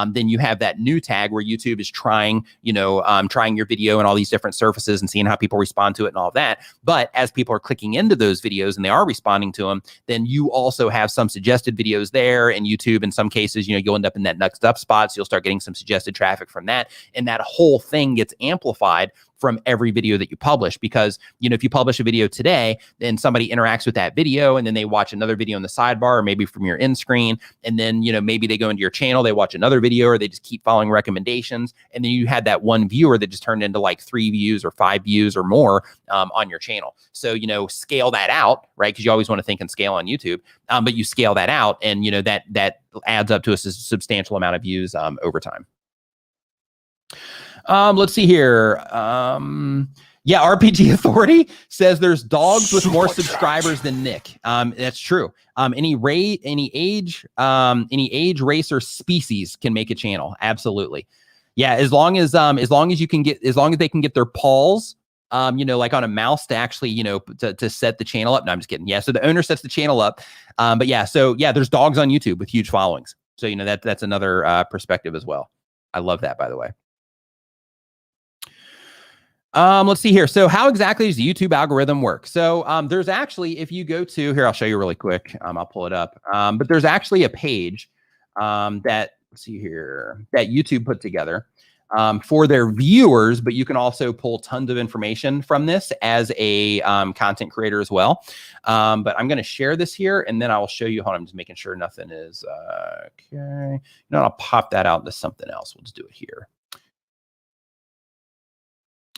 Speaker 1: then you have that new tag where YouTube is trying your video and all these different surfaces and seeing how people respond to it and all of that. But as people are clicking into those videos and they are responding to them, then you also have some suggested videos there, and YouTube, in some cases, you'll end up in that next up spot. So you'll start getting some suggested traffic from that. And that whole thing gets amplified from every video that you publish, because, if you publish a video today, then somebody interacts with that video, and then they watch another video in the sidebar, or maybe from your end screen. And then, maybe they go into your channel, they watch another video, or they just keep following recommendations. And then you had that one viewer that just turned into like 3 views or 5 views or more on your channel. So, scale that out, right? Because you always want to think and scale on YouTube, but you scale that out, and, that adds up to a substantial amount of views over time. Let's see here. RPG Authority says there's dogs with more subscribers than Nick. That's true. Any age, race, or species can make a channel. Absolutely. Yeah. As long as they can get their paws, like on a mouse to actually, to set the channel up. No, I'm just kidding. Yeah. So the owner sets the channel up. But yeah, so yeah, there's dogs on YouTube with huge followings. So, that's another perspective as well. I love that, by the way. Let's see here. So how exactly does the YouTube algorithm work? So there's actually, if you go to here, I'll show you really quick. I'll pull it up. But there's actually a page that, let's see here, that YouTube put together for their viewers, but you can also pull tons of information from this as a content creator as well. But I'm going to share this here, and then I'll show you. Hold on, I'm just making sure nothing is okay. No, I'll pop that out into something else. We'll just do it here.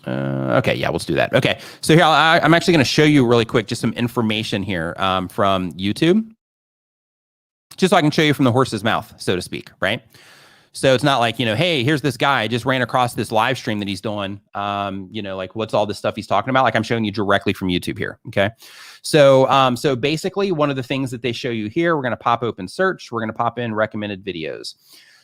Speaker 1: Okay, yeah, let's do that. Okay, so here I'm actually going to show you really quick just some information here from YouTube, just so I can show you from the horse's mouth, so to speak, right? So it's not like, hey, here's this guy, I just ran across this live stream that he's doing. Like what's all this stuff he's talking about? Like I'm showing you directly from YouTube here. Okay. So, so basically one of the things that they show you here, we're going to pop open search. We're going to pop in recommended videos.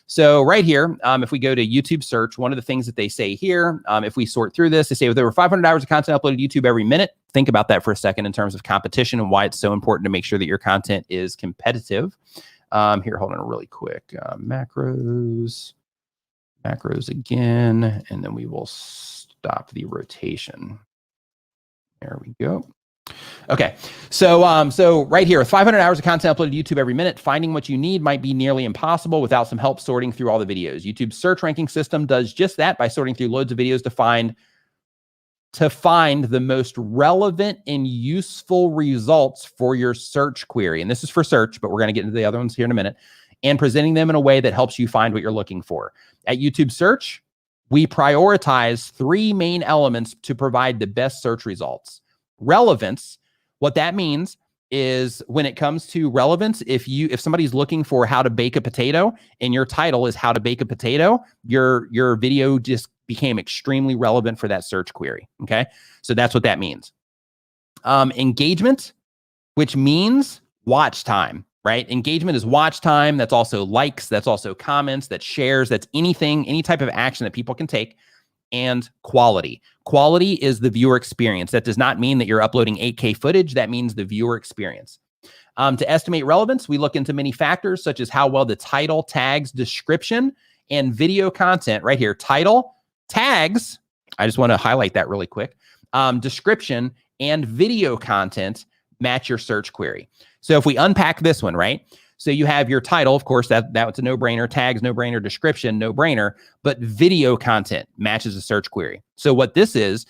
Speaker 1: So right here, if we go to YouTube search, one of the things that they say here, if we sort through this, they say with over 500 hours of content uploaded to YouTube every minute. Think about that for a second in terms of competition and why it's so important to make sure that your content is competitive. Here, hold on really quick. Macros again, and then we will stop the rotation. There we go. Okay, so right here, with 500 hours of content uploaded to YouTube every minute, finding what you need might be nearly impossible without some help sorting through all the videos. YouTube's search ranking system does just that by sorting through loads of videos to find the most relevant and useful results for your search query. And this is for search, but we're going to get into the other ones here in a minute, and presenting them in a way that helps you find what you're looking for. At YouTube search, we prioritize 3 main elements to provide the best search results. Relevance, what that means is when it comes to relevance, if somebody's looking for how to bake a potato and your title is how to bake a potato, your video just became extremely relevant for that search query. Okay. So that's what that means. Engagement, which means watch time, right? Engagement is watch time. That's also likes. That's also comments, that's shares. That's anything, any type of action that people can take. And quality. Quality is the viewer experience. That does not mean that you're uploading 8K footage. That means the viewer experience. To estimate relevance, we look into many factors such as how well the title, tags, description, and video content, right here, title, tags, I just want to highlight that really quick, description, and video content match your search query. So if we unpack this one, right? So you have your title, of course, that's a no-brainer, tags, no-brainer, description, no-brainer, but video content matches a search query. So what this is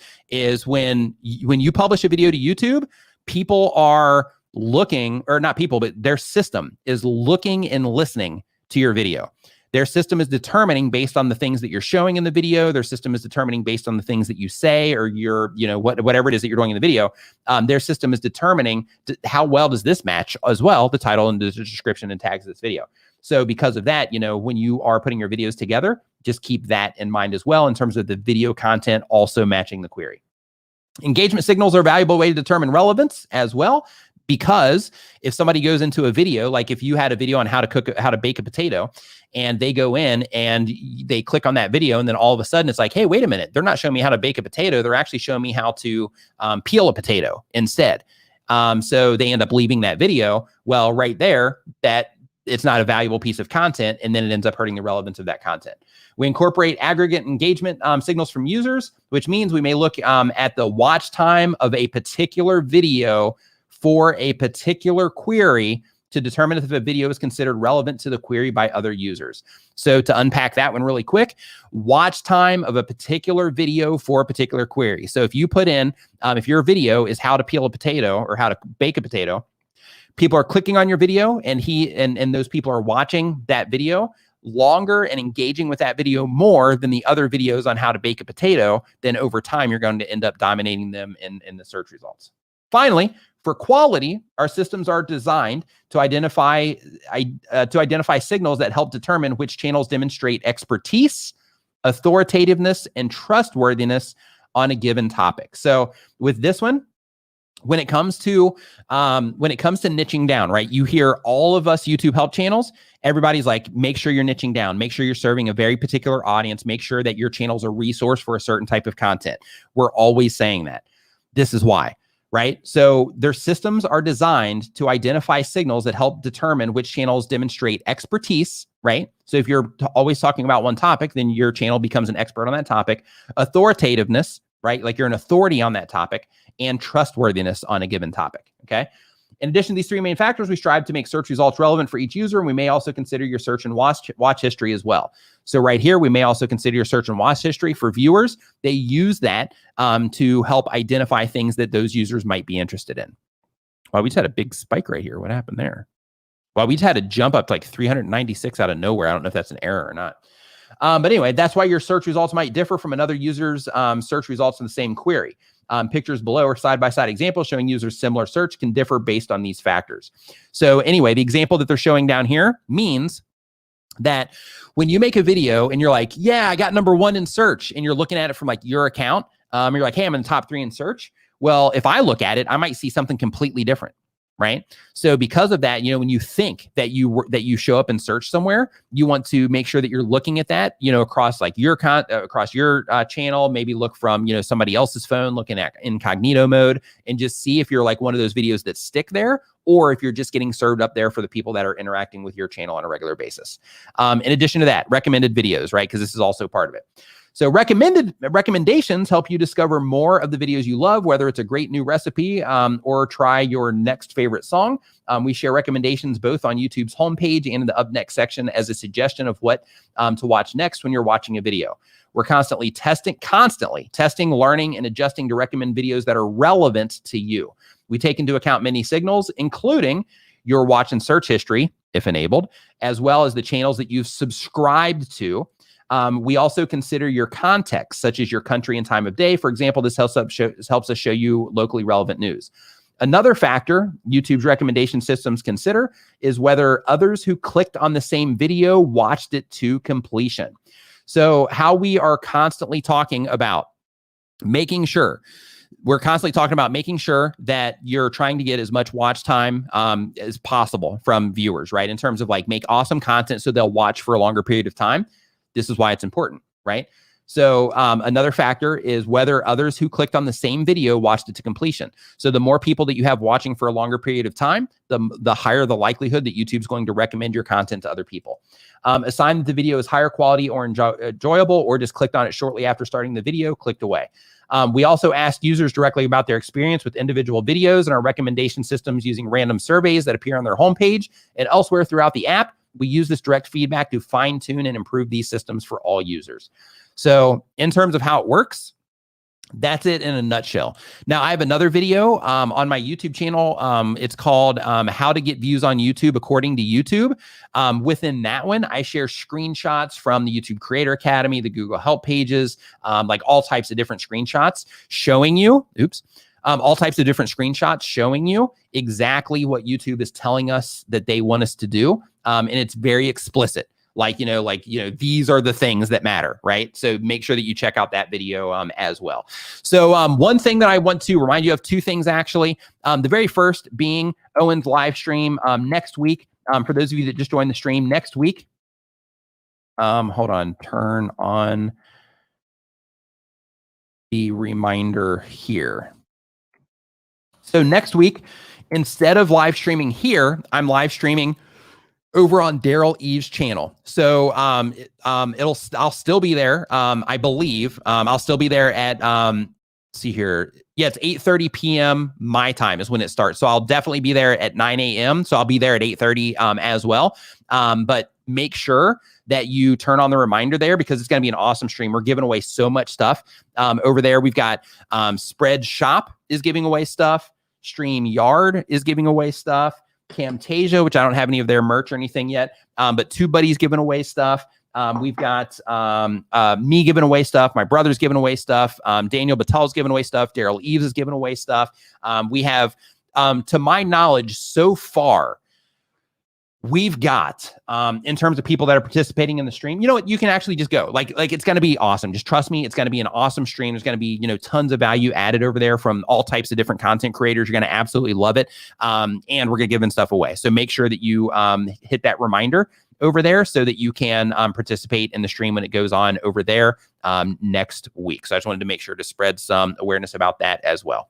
Speaker 1: when you publish a video to YouTube, people are looking, or not people, but their system is looking and listening to your video. Their system is determining based on the things that you're showing in the video. Their system is determining based on the things that you say or whatever it is that you're doing in the video. Their system is determining how well does this match as well, the title and the description and tags of this video. So because of that, when you are putting your videos together, just keep that in mind as well in terms of the video content also matching the query. Engagement signals are a valuable way to determine relevance as well. Because if somebody goes into a video, like if you had a video on how to bake a potato, and they go in and they click on that video, and then all of a sudden it's like, hey, wait a minute, they're not showing me how to bake a potato. They're actually showing me how to peel a potato instead. So they end up leaving that video. Well, right there, that it's not a valuable piece of content, and then it ends up hurting the relevance of that content. We incorporate aggregate engagement signals from users, which means we may look at the watch time of a particular video for a particular query to determine if a video is considered relevant to the query by other users. So to unpack that one really quick, watch time of a particular video for a particular query. So if you put in, if your video is how to peel a potato or how to bake a potato, people are clicking on your video, and those people are watching that video longer and engaging with that video more than the other videos on how to bake a potato, then over time, you're going to end up dominating them in the search results. Finally, for quality, our systems are designed to identify signals that help determine which channels demonstrate expertise, authoritativeness, and trustworthiness on a given topic. So with this one, when it comes to niching down, right? You hear all of us YouTube help channels. Everybody's like, make sure you're niching down. Make sure you're serving a very particular audience. Make sure that your channel's a resource for a certain type of content. We're always saying that. This is why. Right? So their systems are designed to identify signals that help determine which channels demonstrate expertise, right? So if you're always talking about one topic, then your channel becomes an expert on that topic. Authoritativeness, right? Like you're an authority on that topic, and trustworthiness on a given topic, okay? In addition to these 3 main factors, we strive to make search results relevant for each user, and we may also consider your search and watch history as well. So right here, we may also consider your search and watch history for viewers. They use that to help identify things that those users might be interested in. Wow, we just had a big spike right here. What happened there? Well, we just had a jump up to like 396 out of nowhere. I don't know if that's an error or not. But anyway, that's why your search results might differ from another user's search results in the same query. Pictures below are side-by-side examples showing users similar search can differ based on these factors. So anyway, the example that they're showing down here means that when you make a video and you're like, yeah, I got #1 in search, and you're looking at it from like your account, you're like, hey, I'm in the top 3 in search. Well, if I look at it, I might see something completely different, right? So because of that, when you think that you show up in search somewhere, you want to make sure that you're looking at that, across like your channel, maybe look from, somebody else's phone, looking at incognito mode, and just see if you're like one of those videos that stick there, or if you're just getting served up there for the people that are interacting with your channel on a regular basis. In addition to that, recommended videos, right? Because this is also part of it. So recommendations help you discover more of the videos you love, whether it's a great new recipe or try your next favorite song. We share recommendations both on YouTube's homepage and in the Up Next section as a suggestion of what to watch next when you're watching a video. We're constantly testing, learning, and adjusting to recommend videos that are relevant to you. We take into account many signals, including your watch and search history, if enabled, as well as the channels that you've subscribed to. We also consider your context, such as your country and time of day. For example, this helps us show you locally relevant news. Another factor YouTube's recommendation systems consider is whether others who clicked on the same video watched it to completion. So how we are constantly talking about making sure that you're trying to get as much watch time as possible from viewers, right? In terms of like make awesome content so they'll watch for a longer period of time. This is why it's important, right? So another factor is whether others who clicked on the same video watched it to completion. So the more people that you have watching for a longer period of time, the higher the likelihood that YouTube's going to recommend your content to other people. Assign that the video is higher quality or enjoyable, or just clicked on it shortly after starting the video, clicked away. We also ask users directly about their experience with individual videos and our recommendation systems using random surveys that appear on their homepage and elsewhere throughout the app. We use this direct feedback to fine tune and improve these systems for all users. So in terms of how it works, that's it in a nutshell. Now, I have another video on my YouTube channel. It's called How to Get Views on YouTube According to YouTube. Within that one, I share screenshots from the YouTube Creator Academy, the Google Help pages, like all types of different screenshots showing you, exactly what YouTube is telling us that they want us to do. And it's very explicit. These are the things that matter, right? So make sure that you check out that video as well. So one thing that I want to remind you of, two things actually. The very first being Owen's live stream next week. For those of you that just joined the stream next week, hold on, turn on the reminder here. So next week, instead of live streaming here, I'm live streaming over on Daryl Eve's channel. So I'll still be there. I believe I'll still be there at see here. Yeah, it's 8:30 p.m. my time is when it starts. So I'll definitely be there at 9 a.m. So I'll be there at 8:30 as well. But make sure that you turn on the reminder there, because it's going to be an awesome stream. We're giving away so much stuff over there. We've got Spread Shop is giving away stuff. StreamYard is giving away stuff. Camtasia, which I don't have any of their merch or anything yet, but Tubebuddy's giving away stuff. We've got me giving away stuff. My brother's giving away stuff. Daniel Batal's giving away stuff. Daryl Eves is giving away stuff. We have, to my knowledge, so far, we've got, in terms of people that are participating in the stream, you know what, you can actually just go. Like it's going to be awesome. Just trust me, it's going to be an awesome stream. There's going to be, tons of value added over there from all types of different content creators. You're going to absolutely love it. And we're going to give stuff away. So make sure that you hit that reminder over there so that you can participate in the stream when it goes on over there next week. So I just wanted to make sure to spread some awareness about that as well.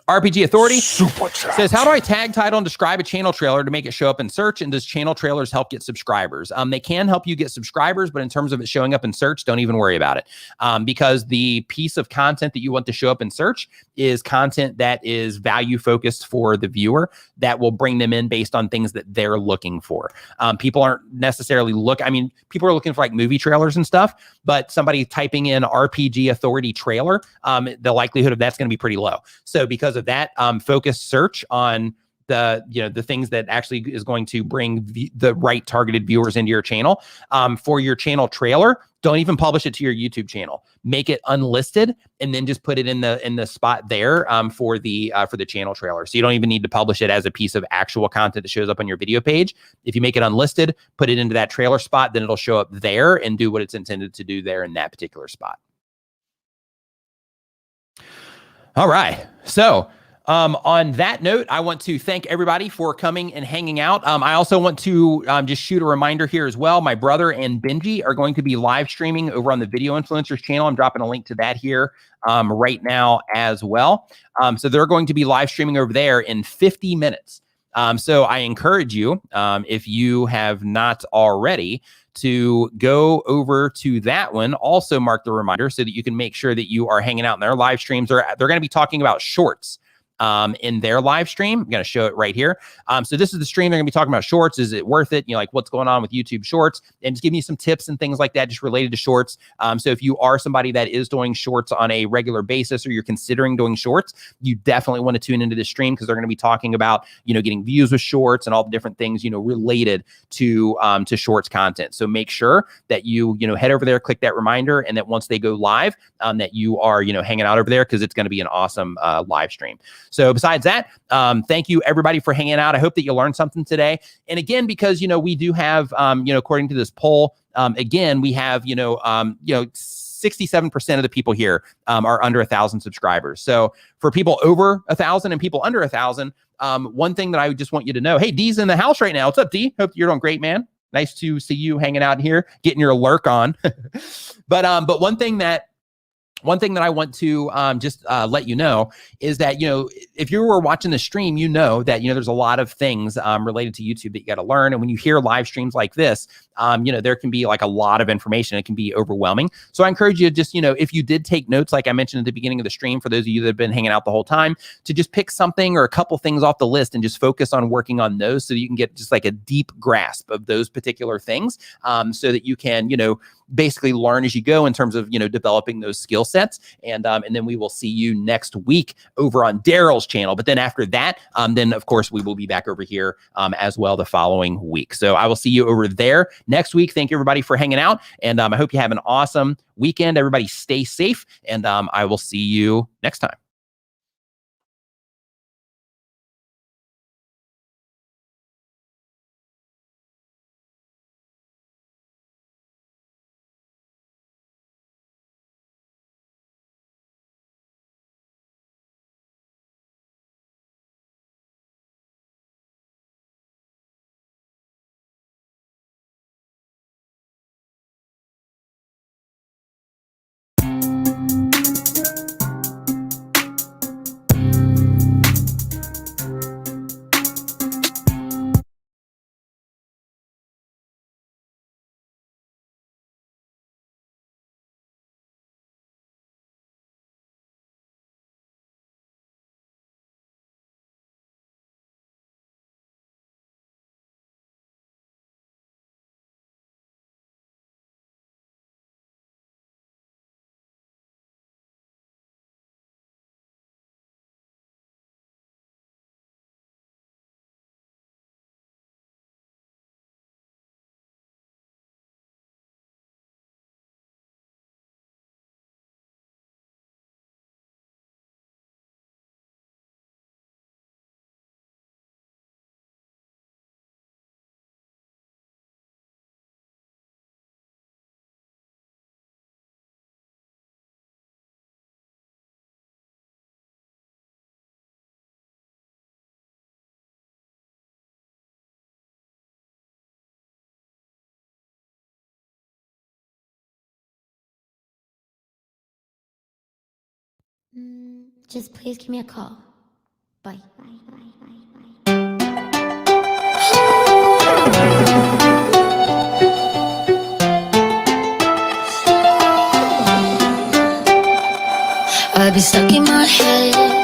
Speaker 1: RPG Authority says, how do I tag, title, and describe a channel trailer to make it show up in search? And does channel trailers help get subscribers? They can help you get subscribers, but in terms of it showing up in search, don't even worry about it. Because the piece of content that you want to show up in search is content that is value focused for the viewer, that will bring them in based on things that they're looking for. People aren't necessarily people are looking for like movie trailers and stuff, but somebody typing in RPG Authority trailer, the likelihood of that's going to be pretty low. So because of that, focus search on the things that actually is going to bring the right targeted viewers into your channel. For your channel trailer, Don't even publish it to your YouTube channel. Make it unlisted and then just put it in the spot there for the channel trailer. So you don't even need to publish it as a piece of actual content that shows up on your video page. If you make it unlisted, put it into that trailer spot, then it'll show up there and do what it's intended to do there in that particular spot. All right. So on that note, I want to thank everybody for coming and hanging out. I also want to just shoot a reminder here as well. My brother and Benji are going to be live streaming over on the Video Influencers channel. I'm dropping a link to that here right now as well. So they're going to be live streaming over there in 50 minutes. So I encourage you, if you have not already, to go over to that one. Also mark the reminder so that you can make sure that you are hanging out in their live streams. They're going to be talking about shorts in their live stream. I'm going to show it right here. So this is the stream. They're going to be talking about shorts. Is it worth it? You know, like what's going on with YouTube shorts, and just giving you some tips and things like that, just related to shorts. So if you are somebody that is doing shorts on a regular basis, or you're considering doing shorts, you definitely want to tune into this stream, because they're going to be talking about, you know, getting views with shorts and all the different things, you know, related to shorts content. So make sure that you head over there, click that reminder, and that once they go live, that you are, hanging out over there, because it's going to be an awesome live stream. So besides that, thank you everybody for hanging out. I hope that you learned something today. And again, because, we do have, according to this poll, again, we have, 67% of the people here are under 1,000 subscribers. So for people over 1,000 and people under 1,000, one thing that I just want you to know, hey, D's in the house right now. What's up, D? Hope you're doing great, man. Nice to see you hanging out here, getting your lurk on. But one thing that I want to just let you know is that, if you were watching the stream, that, there's a lot of things related to YouTube that you got to learn. And when you hear live streams like this, there can be like a lot of information. It can be overwhelming. So I encourage you to just, if you did take notes, like I mentioned at the beginning of the stream, for those of you that have been hanging out the whole time, to just pick something or a couple things off the list and just focus on working on those, so that you can get just like a deep grasp of those particular things, so that you can, basically learn as you go in terms of, developing those skill sets. And then we will see you next week over on Daryl's channel. But then after that, then of course we will be back over here as well the following week. So I will see you over there next week. Thank you everybody for hanging out. And I hope you have an awesome weekend. Everybody stay safe. And I will see you next time.
Speaker 4: Just please give me a call. Bye. I'd be stuck in my head.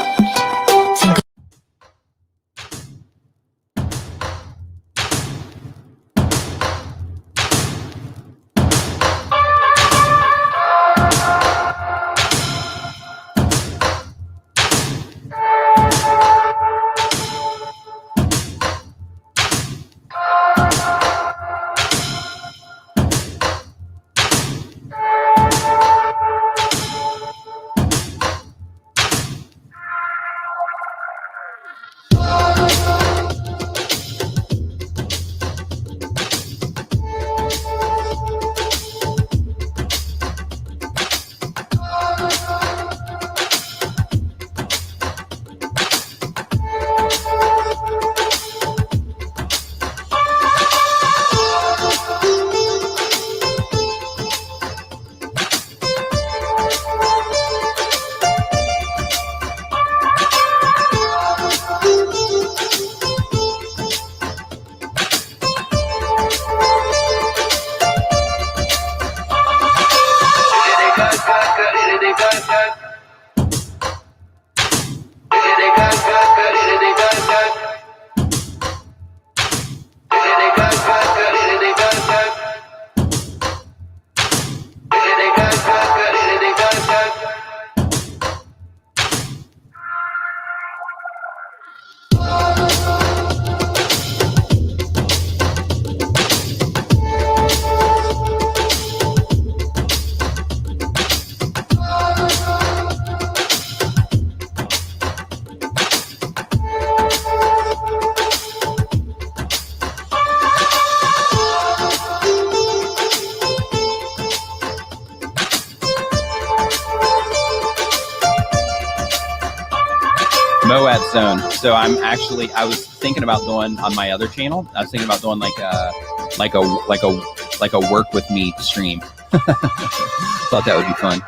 Speaker 1: Moab Zone. So I was thinking about doing on my other channel. I was thinking about doing like a work with me stream. Thought that would be fun.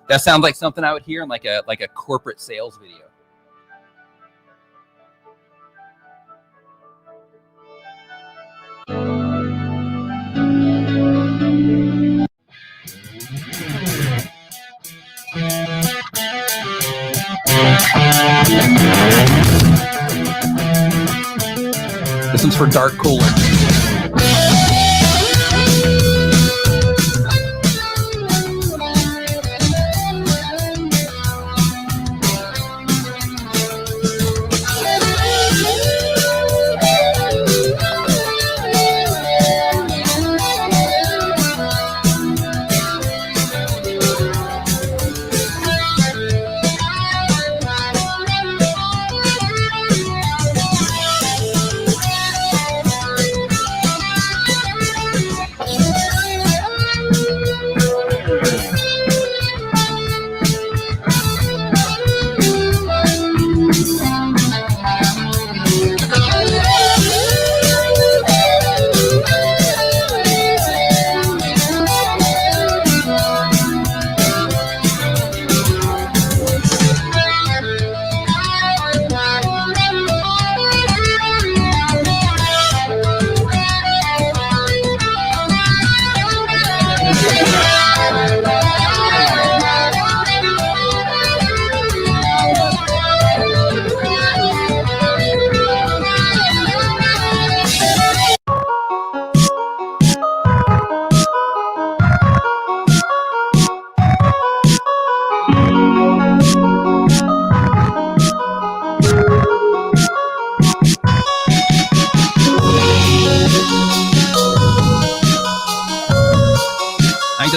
Speaker 1: That sounds like something I would hear in like a corporate sales video. This one's for Dark Cooler.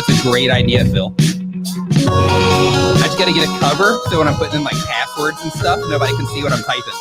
Speaker 1: that's a great idea, Phil. I just gotta get a cover so when I'm putting in like passwords and stuff, nobody can see what I'm typing.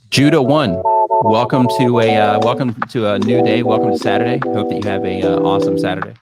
Speaker 1: Judah 1, welcome to a new day. Welcome to Saturday. Hope that you have a awesome Saturday.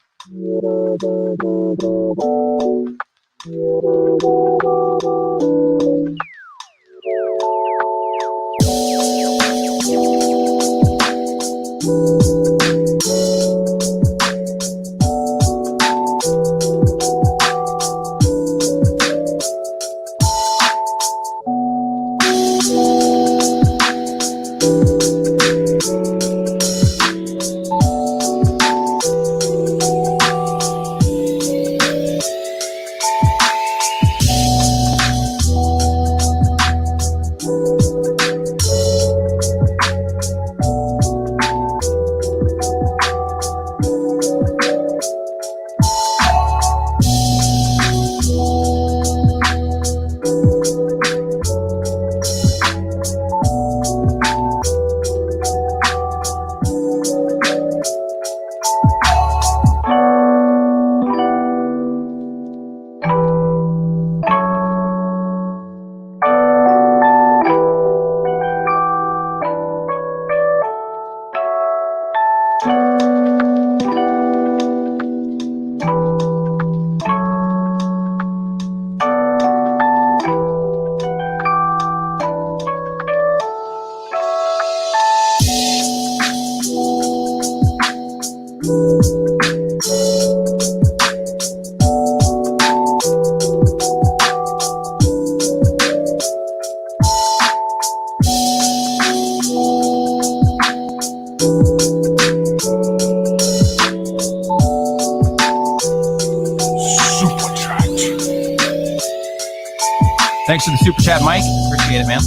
Speaker 1: Thanks for the super chat, Mike. Appreciate it, man.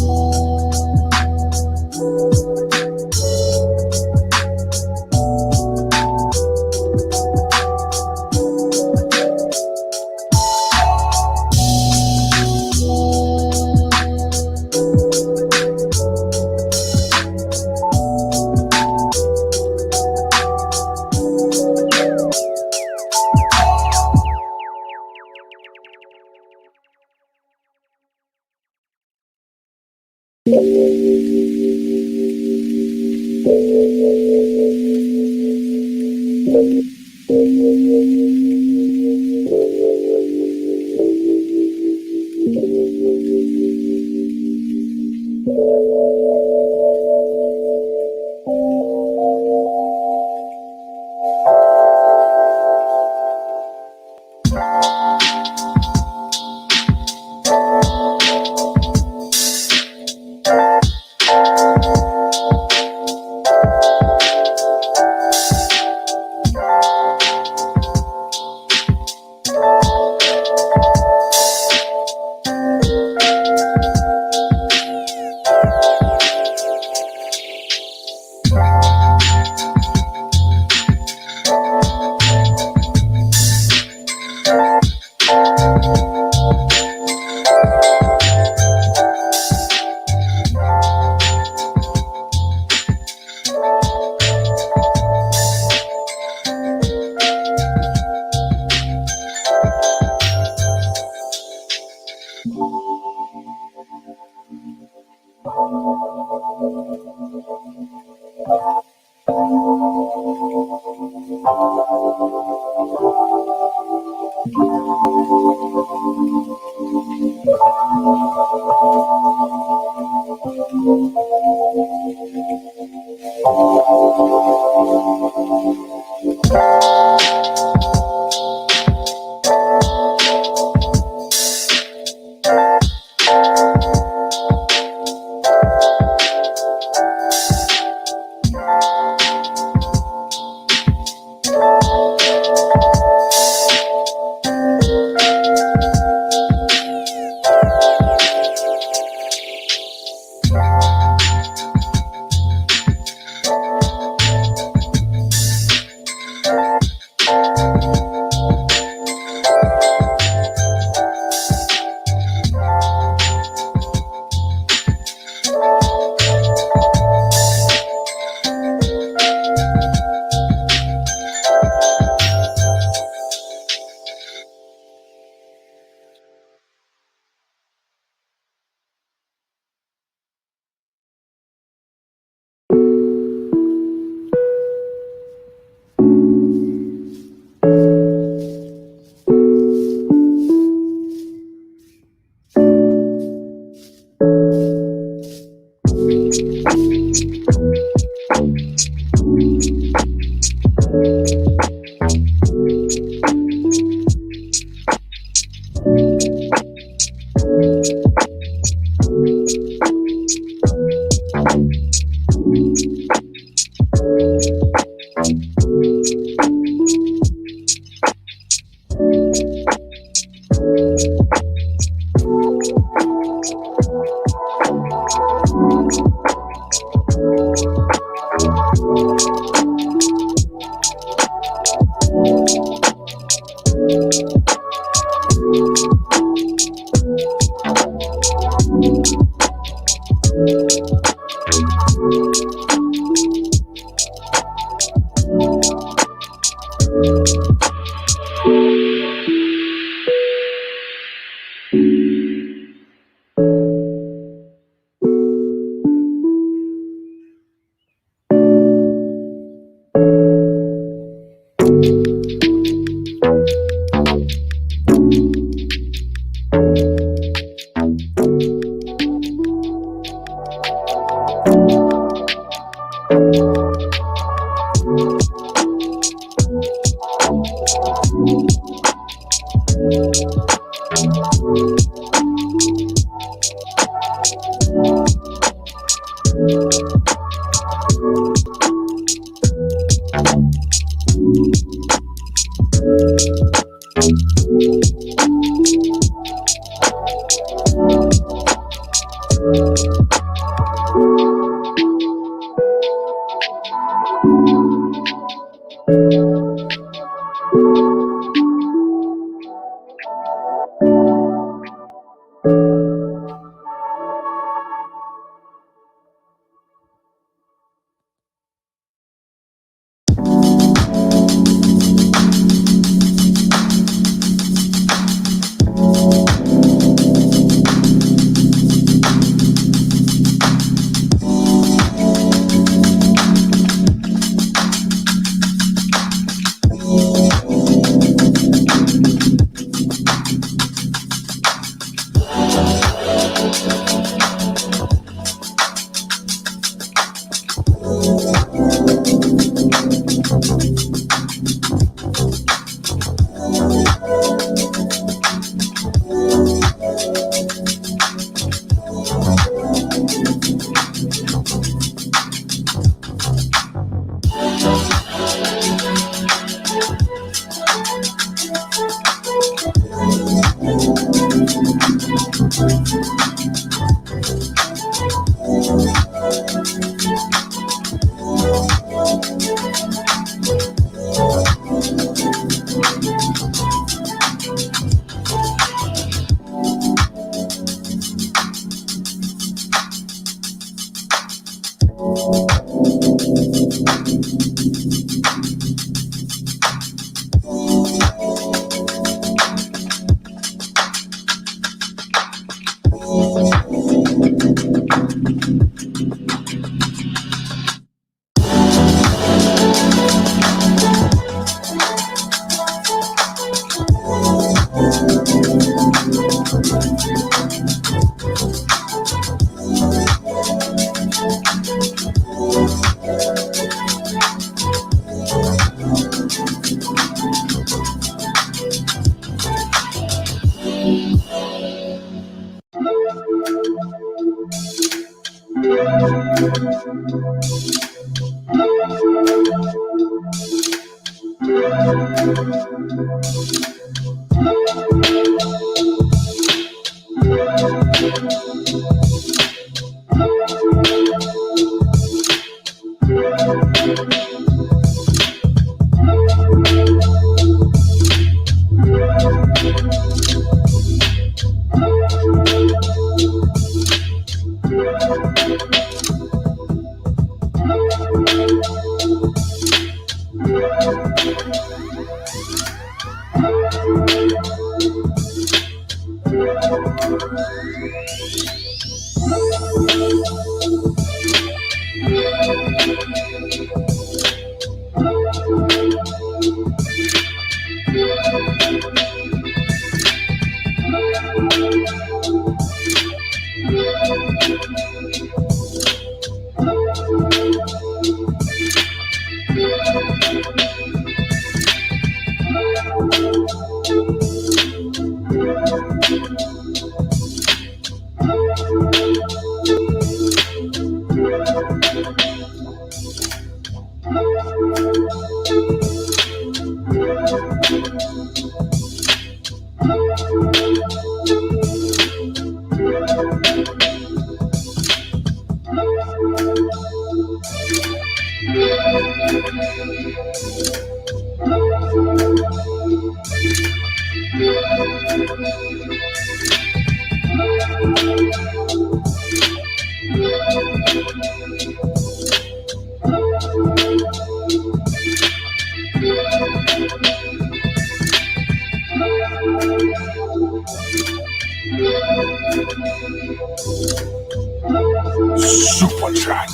Speaker 3: Super chat.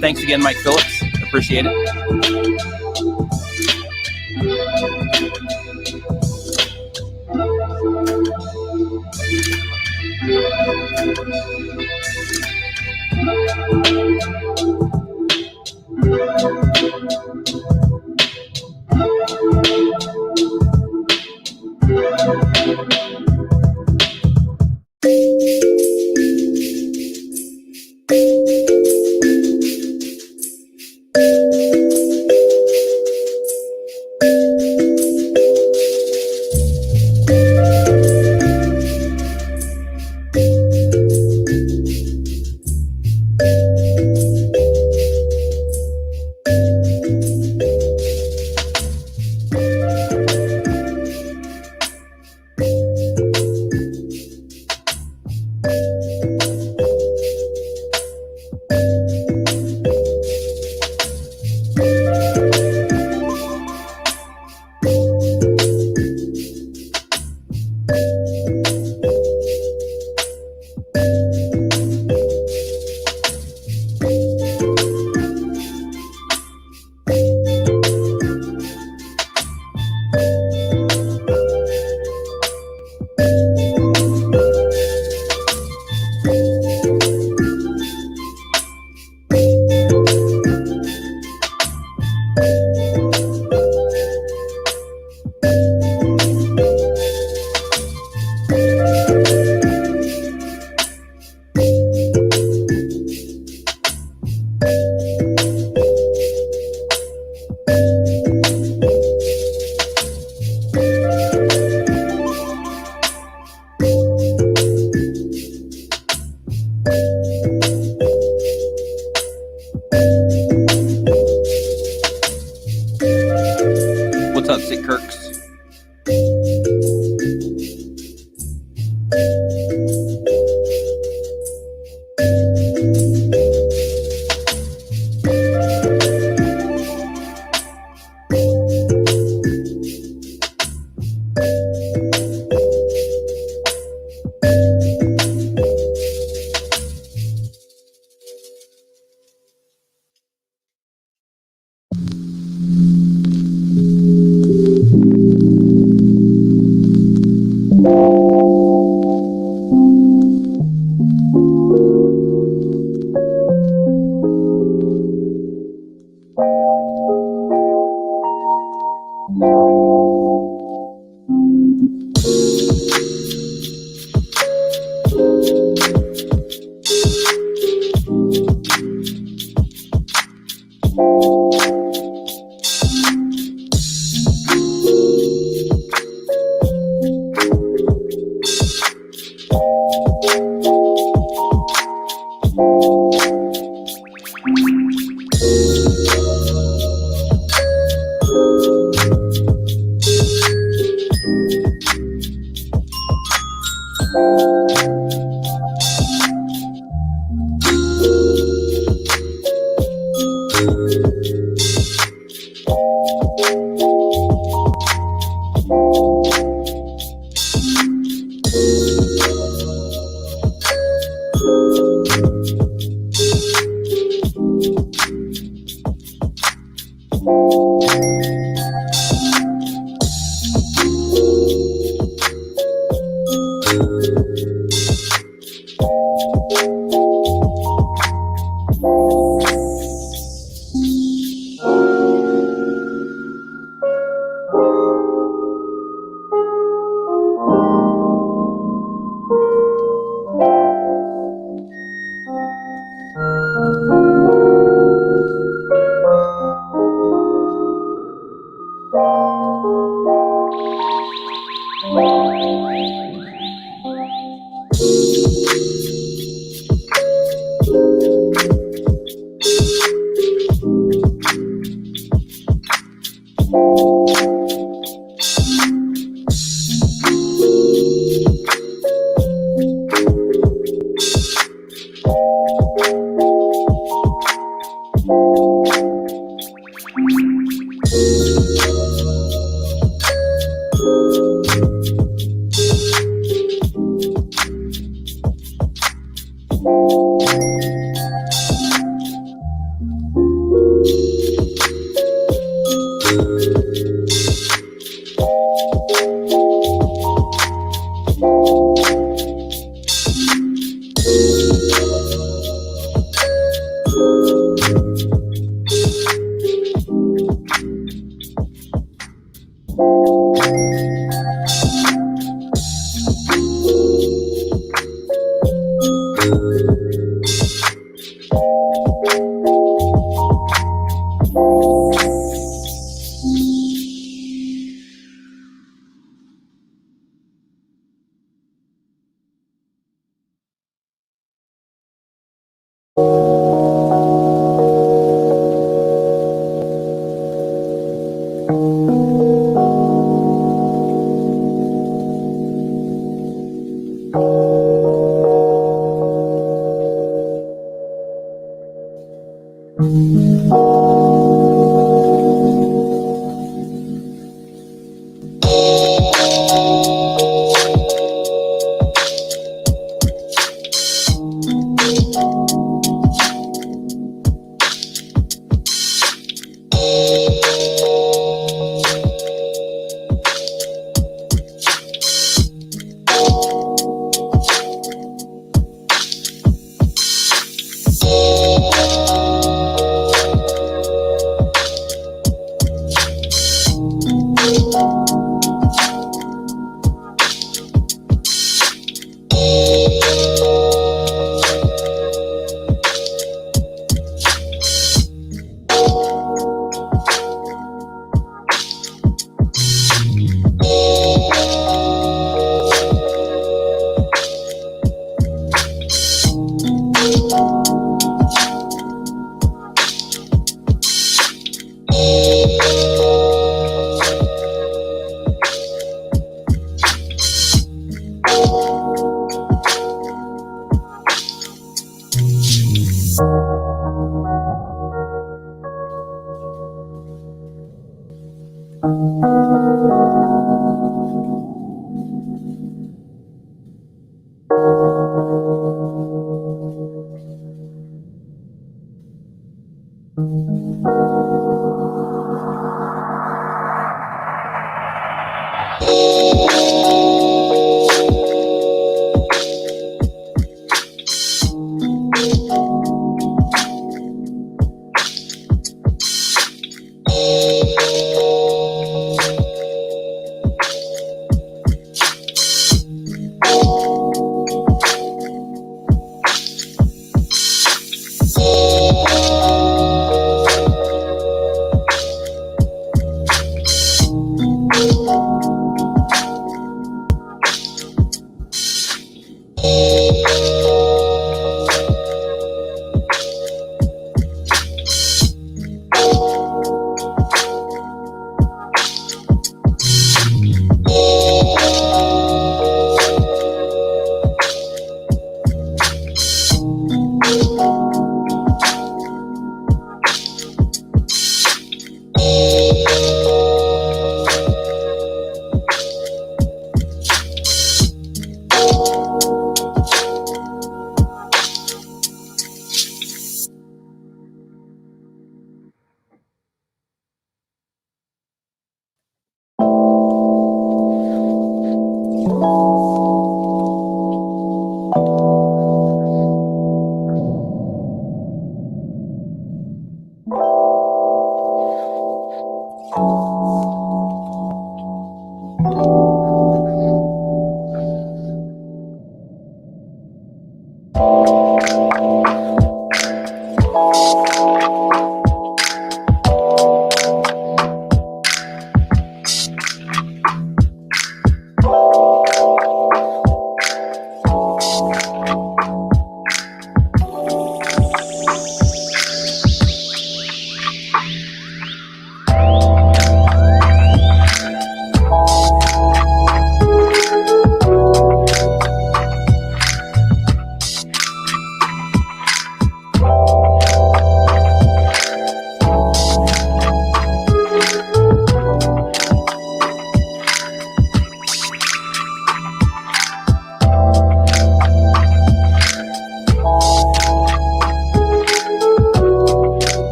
Speaker 1: Thanks again, Mike Phillips. Appreciate it. What's up, Sick Kirks?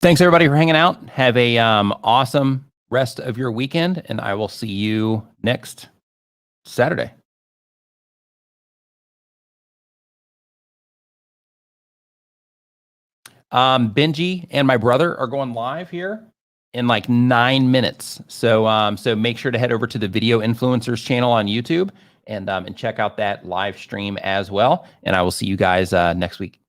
Speaker 1: Thanks everybody for hanging out. Have a awesome rest of your weekend, and I will see you next Saturday. Benji and my brother are going live here in like 9 minutes. So so make sure to head over to the Video Influencers channel on YouTube and check out that live stream as well. And I will see you guys next week.